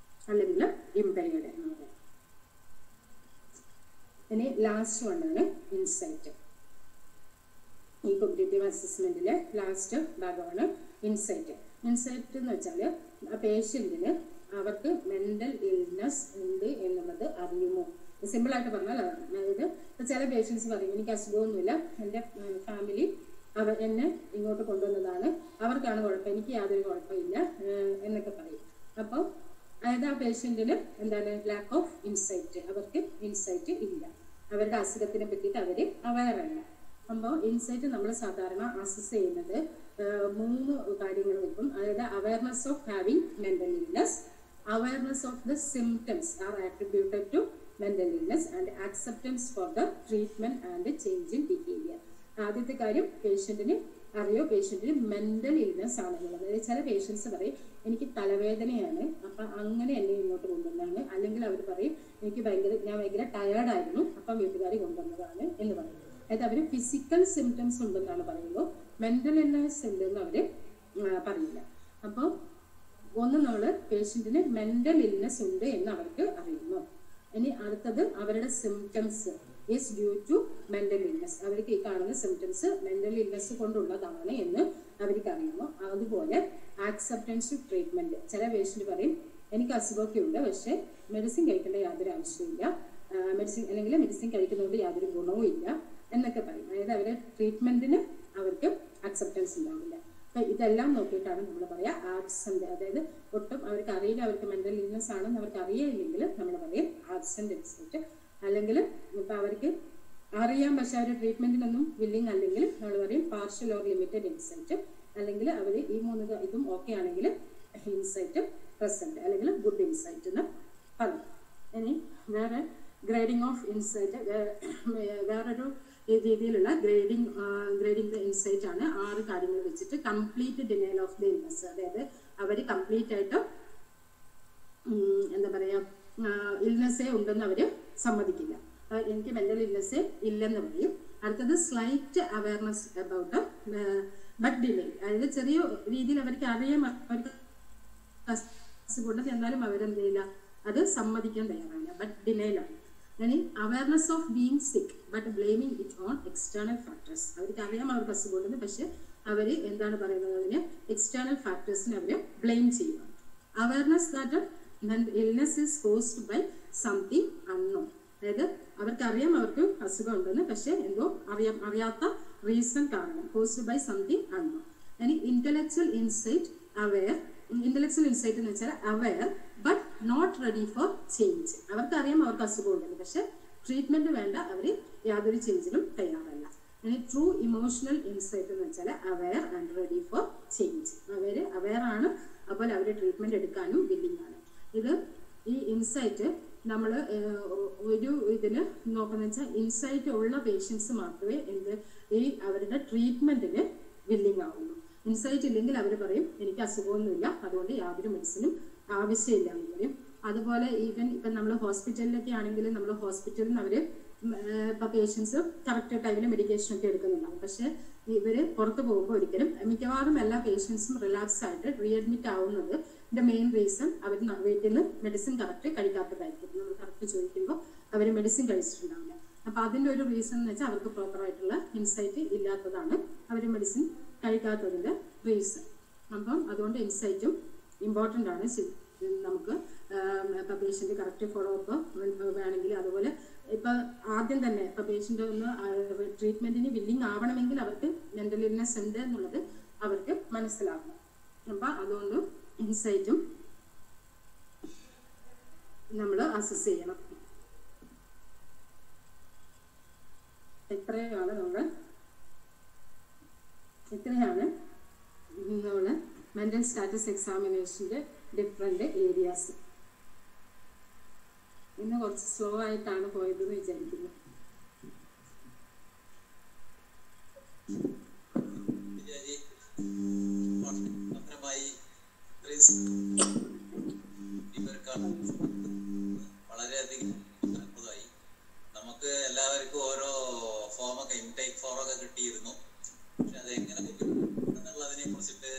അല്ലെങ്കിൽ ഇംപെയർഡ് എന്ന് പറയാം. ഇനി ലാസ്റ്റ് വണ്ണാണ് ഇൻസൈറ്റ്. ഈ കോഗ്നിറ്റീവ് അസസ്മെന്റിലെ ലാസ്റ്റ് ഭാഗമാണ് ഇൻസൈറ്റ്. ഇൻസൈറ്റ് എന്ന് വെച്ചാൽ ആ പേഷ്യന്റിന് അവർക്ക് മെന്റൽ ഇൽനെസ് ഉണ്ട് എന്നുള്ളത് അറിയുമോ. സിമ്പിൾ ആയിട്ട് പറഞ്ഞാൽ അതായത് ചില പേഷ്യൻസ് പറയും എനിക്ക് അസുഖമൊന്നുമില്ല, എൻ്റെ ഫാമിലി എന്നെ ഇങ്ങോട്ട് കൊണ്ടുവന്നതാണ്, അവർക്കാണ് കുഴപ്പം, എനിക്ക് യാതൊരു കുഴപ്പമില്ല എന്നൊക്കെ പറയും. അപ്പോൾ അതായത് ആ പേഷ്യന്റിന് എന്താണ് ലാക്ക് ഓഫ് ഇൻസൈറ്റ്, അവർക്ക് ഇൻസൈറ്റ് ഇല്ല, അവരുടെ അസുഖത്തിനെ പറ്റിയിട്ട് അവർ അവയറല്ല. അപ്പോൾ ഇൻസൈറ്റ് നമ്മൾ സാധാരണ അസസ് ചെയ്യുന്നത് 3 കാര്യങ്ങൾ വെക്കും. അതായത് awareness of having mental illness, awareness of the symptoms are attributed to mental illness and acceptance for the treatment and change in behaviour. ആദ്യത്തെ കാര്യം പേഷ്യന്റിന് അറിയോ പേഷ്യന്റിന് മെന്റൽ ഇൽനെസ് ആണെന്നുള്ളത്. അതായത് ചില പേഷ്യൻസ് പറയും എനിക്ക് തലവേദനയാണ്, അപ്പം അങ്ങനെ എന്നെ ഇങ്ങോട്ട് കൊണ്ടുവന്നതാണ്, അല്ലെങ്കിൽ അവർ പറയും ഞാൻ ഭയങ്കര ടയേർഡായിരുന്നു അപ്പം വീട്ടുകാർ കൊണ്ടുവന്നതാണ് എന്ന് പറയും. അതായത് അവർ ഫിസിക്കൽ സിംറ്റംസ് ഉണ്ടെന്നാണ് പറയുമ്പോൾ മെന്റൽ ഇൽനെസ് ഉണ്ടെന്ന് അവർ പറയില്ല. അപ്പോൾ ഒന്ന് നമ്മൾ പേഷ്യൻറ്റിന് മെൻ്റൽ ഇൽനെസ് ഉണ്ട് എന്ന് അവർക്ക് അറിയുന്നു. ഇനി അടുത്തത് അവരുടെ symptoms is due to mental illness. അവർക്ക് ഈ കാണുന്ന സിംറ്റംസ് മെൻ്റൽ ഇൽനെസ് കൊണ്ടുള്ളതാണ് എന്ന് അവർക്ക് അറിയുന്നു. അതുപോലെ ആക്സെപ്റ്റൻസ് ട്രീറ്റ്മെൻറ്റ്. ചില പേഷ്യൻ്റ് പറയും എനിക്ക് അസുഖമൊക്കെ ഉണ്ട്, പക്ഷേ മെഡിസിൻ കഴിക്കേണ്ട യാതൊരു ആവശ്യമില്ല, മെഡിസിൻ കഴിക്കുന്നതുകൊണ്ട് യാതൊരു ഗുണവും ഇല്ല എന്നൊക്കെ പറയും. അതായത് അവരുടെ ട്രീറ്റ്മെൻറ്റിന് അവർക്ക് അക്സെപ്റ്റൻസ് ഉണ്ടാവില്ല. അപ്പം ഇതെല്ലാം നോക്കിയിട്ടാണ് നമ്മൾ പറയുക ആബ്സെൻ്റ്. അതായത് ഒട്ടും അവർക്ക് അറിയില്ല, അവർക്ക് മെൻ്റൽ ഇൽനെസ് ആണെന്ന് അവർക്ക് അറിയില്ലെങ്കിൽ നമ്മൾ പറയും ആബ്സെൻ്റ് ഇൻസൈറ്റ്. അല്ലെങ്കിൽ ഇപ്പം അവർക്ക് അറിയാം പക്ഷെ അവർ ട്രീറ്റ്മെൻറ്റിനൊന്നും വില്ലിങ് അല്ലെങ്കിൽ നമ്മൾ പറയും പാർഷ്യൽ ഓർ ലിമിറ്റഡ് ഇൻസൈറ്റ്. അല്ലെങ്കിൽ അവർ ഈ ഇതും ഓക്കെ ആണെങ്കിൽ ഇൻസൈറ്റ് പ്രസൻറ്റ് അല്ലെങ്കിൽ ഗുഡ് ഇൻസൈറ്റ് എന്ന് പറയും. ഇനി വേറെ ഗ്രേഡിംഗ് ഓഫ് ഇൻസൈറ്റ്, വേറൊരു രീതിയിലുള്ള ഗ്രേഡിംഗ് ഇൻസൈറ്റ് ആണ്. 6 കാര്യങ്ങൾ വെച്ചിട്ട് complete denial of the illness. അതായത് അവർ കംപ്ലീറ്റ് ആയിട്ട് എന്താ പറയുക ഇൽനെസ്സേ ഉണ്ടെന്ന് അവർ സമ്മതിക്കില്ല. എനിക്ക് മെൻ്റൽ ഇൽനെസ്സേ ഇല്ലെന്ന് പറയും. അടുത്തത് slight awareness about but delay. അതായത് ചെറിയ രീതിയിൽ അവർക്ക് അറിയാം അവർക്ക് അസുഖം എന്നാലും അവരെന്ത് ചെയ്യില്ല, അത് സമ്മതിക്കാൻ തയ്യാറാവില്ല. ബട്ട് ഡിലേയിലാണ്. ഇനി awareness of being sick but blaming it on external factors. അവർക്ക് അറിയാം അവർക്ക് അസുഖമുണ്ടെന്ന്, പക്ഷെ അവർ എന്താണ് പറയുന്നത്, അതിന് എക്സ്റ്റേണൽ ഫാക്ടേഴ്സിനെ അവർ ബ്ലെയിം ചെയ്യുക. Awareness that illness is caused by something unknown. അതായത് അവർക്കറിയാം അവർക്ക് അസുഖം ഉണ്ടെന്ന്, പക്ഷെ എന്തോ അറിയാത്ത റീസൺ കാരണം, കോസ്ഡ് ബൈ സംതിങ് അൺനോൺ. ഇനി intellectual insight aware. Intellectual insight എന്ന് വെച്ചാൽ aware but not ready for change. അവർക്കറിയാം അവർക്ക് അസുഖം ഉണ്ടെന്ന്, പക്ഷെ ട്രീറ്റ്മെന്റ് വേണ്ട, അവർ യാതൊരു ചേഞ്ചിനും തയ്യാറല്ല. ഇനി ട്രൂ ഇമോഷണൽ ഇൻസൈറ്റ് എന്ന് വെച്ചാൽ aware and ready for change. Aware ആണ്, അപ്പോൾ അവർ ട്രീറ്റ്മെന്റ് എടുക്കാനും വില്ലിങ് ആണ്. ഈ ഇൻസൈറ്റ് നമ്മൾ ഒരു ഇതിൽ നോക്കുന്ന വെച്ചാൽ ഇൻസൈറ്റ് ഉള്ള പേഷ്യൻസ് മാത്രമേ അവരുടെ ട്രീറ്റ്മെന്റിന് വില്ലിങ് ആവുള്ളൂ. ഇൻസൈറ്റ് ഇല്ലെങ്കിൽ അവർ പറയും എനിക്ക് അസുഖമൊന്നുമില്ല, അതുകൊണ്ട് യാതൊരു മെഡിസിനും ആവശ്യമില്ല എന്ന് പറയും. അതുപോലെ ഇപ്പം നമ്മൾ ഹോസ്പിറ്റലിലൊക്കെ ആണെങ്കിൽ നമ്മൾ ഹോസ്പിറ്റലിൽ നിന്ന് അവർ ഇപ്പം പേഷ്യൻസ് കറക്റ്റ് ടൈമിൽ മെഡിക്കേഷനൊക്കെ എടുക്കുന്നുണ്ടാവും. പക്ഷേ ഇവർ പുറത്ത് പോകുമ്പോൾ ഒരിക്കലും മിക്കവാറും എല്ലാ പേഷ്യൻസും റിലാക്സ് ആയിട്ട് റീഅഡ്മിറ്റ് ആവുന്നത് മെയിൻ റീസൺ അവർ വീട്ടിൽ നിന്ന് മെഡിസിൻ കറക്റ്റ് കഴിക്കാത്തതായിരിക്കും. നമ്മൾ കറക്റ്റ് ചോദിക്കുമ്പോൾ അവർ മെഡിസിൻ കഴിച്ചിട്ടുണ്ടാവില്ല. അപ്പം അതിൻ്റെ ഒരു റീസൺ എന്ന് വെച്ചാൽ അവർക്ക് പ്രോപ്പറായിട്ടുള്ള ഇൻസൈറ്റ് ഇല്ലാത്തതാണ്, അവർ മെഡിസിൻ കഴിക്കാത്തതിൻ്റെ റീസൺ. അപ്പം അതുകൊണ്ട് ഇൻസൈറ്റും ഇമ്പോർട്ടൻ്റ് ആണ്. നമുക്ക് ഇപ്പം പേഷ്യൻ്റ് കറക്റ്റ് ഫോളോ അപ്പ് വേണമെങ്കിൽ, അതുപോലെ ഇപ്പം ആദ്യം തന്നെ ഇപ്പം പേഷ്യൻ്റ് ഒന്ന് ട്രീറ്റ്മെൻറ്റിന് വില്ലിങ് ആവണമെങ്കിൽ അവർക്ക് മെൻ്റൽ ഇൽനെസ് ഉണ്ട് എന്നുള്ളത് അവർക്ക് മനസ്സിലാക്കണം. അപ്പം അതുകൊണ്ട് ഇൻസൈറ്റും നമ്മൾ അസസ് ചെയ്യണം. ഇത്രയാണ് നമ്മൾ മെൻ്റൽ സ്റ്റാറ്റസ് എക്സാമിനേഷൻ്റെ ഡിഫറെൻ്റ് ഏരിയാസ്. ഇന്ന് കുറച്ച് സ്ലോ ആയിട്ടാണ് പോയതെന്ന് വിചാരിക്കുന്നു. വളരെയധികം അത്ഭുതമായി. നമുക്ക് എല്ലാവർക്കും ഓരോ ഫോമൊക്കെ ഇൻടേക്ക് ഫോമൊക്കെ കിട്ടിയിരുന്നു. പക്ഷെ അതെങ്ങനെ എന്നുള്ളതിനെ കുറിച്ചിട്ട്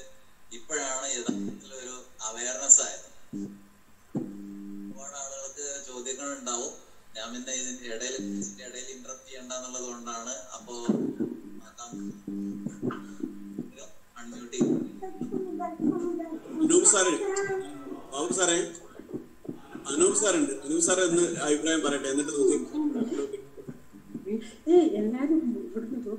ഇപ്പോഴാണ് യഥാർത്ഥത്തിലൊരു അവയർനെസ് ആയത്. ഒരുപാട് ആളുകൾക്ക് ചോദ്യങ്ങൾ ഉണ്ടാവും. ഞാൻ പിന്നെ ഇതിന്റെ ഇടയിൽ ഇന്ററപ്റ്റ് ചെയ്യണ്ടെന്നുള്ളത് കൊണ്ടാണ്. അപ്പോ അൺമ്യൂട്ട് ചെയ്യും. അനൂപ് സാറുണ്ട്. അനൂപ് സാർ എന്ന് അഭിപ്രായം പറയട്ടെ, എന്നിട്ട് എല്ലാരും ഇവിടുന്ന് പോ.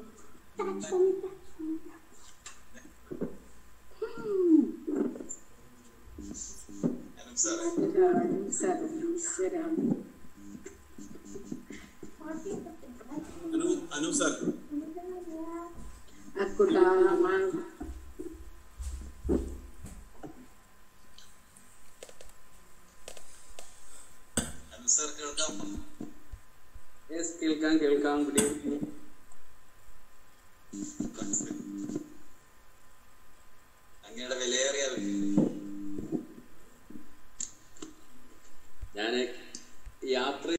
അനൂപ് സാർ കേൾക്കാം. Good evening.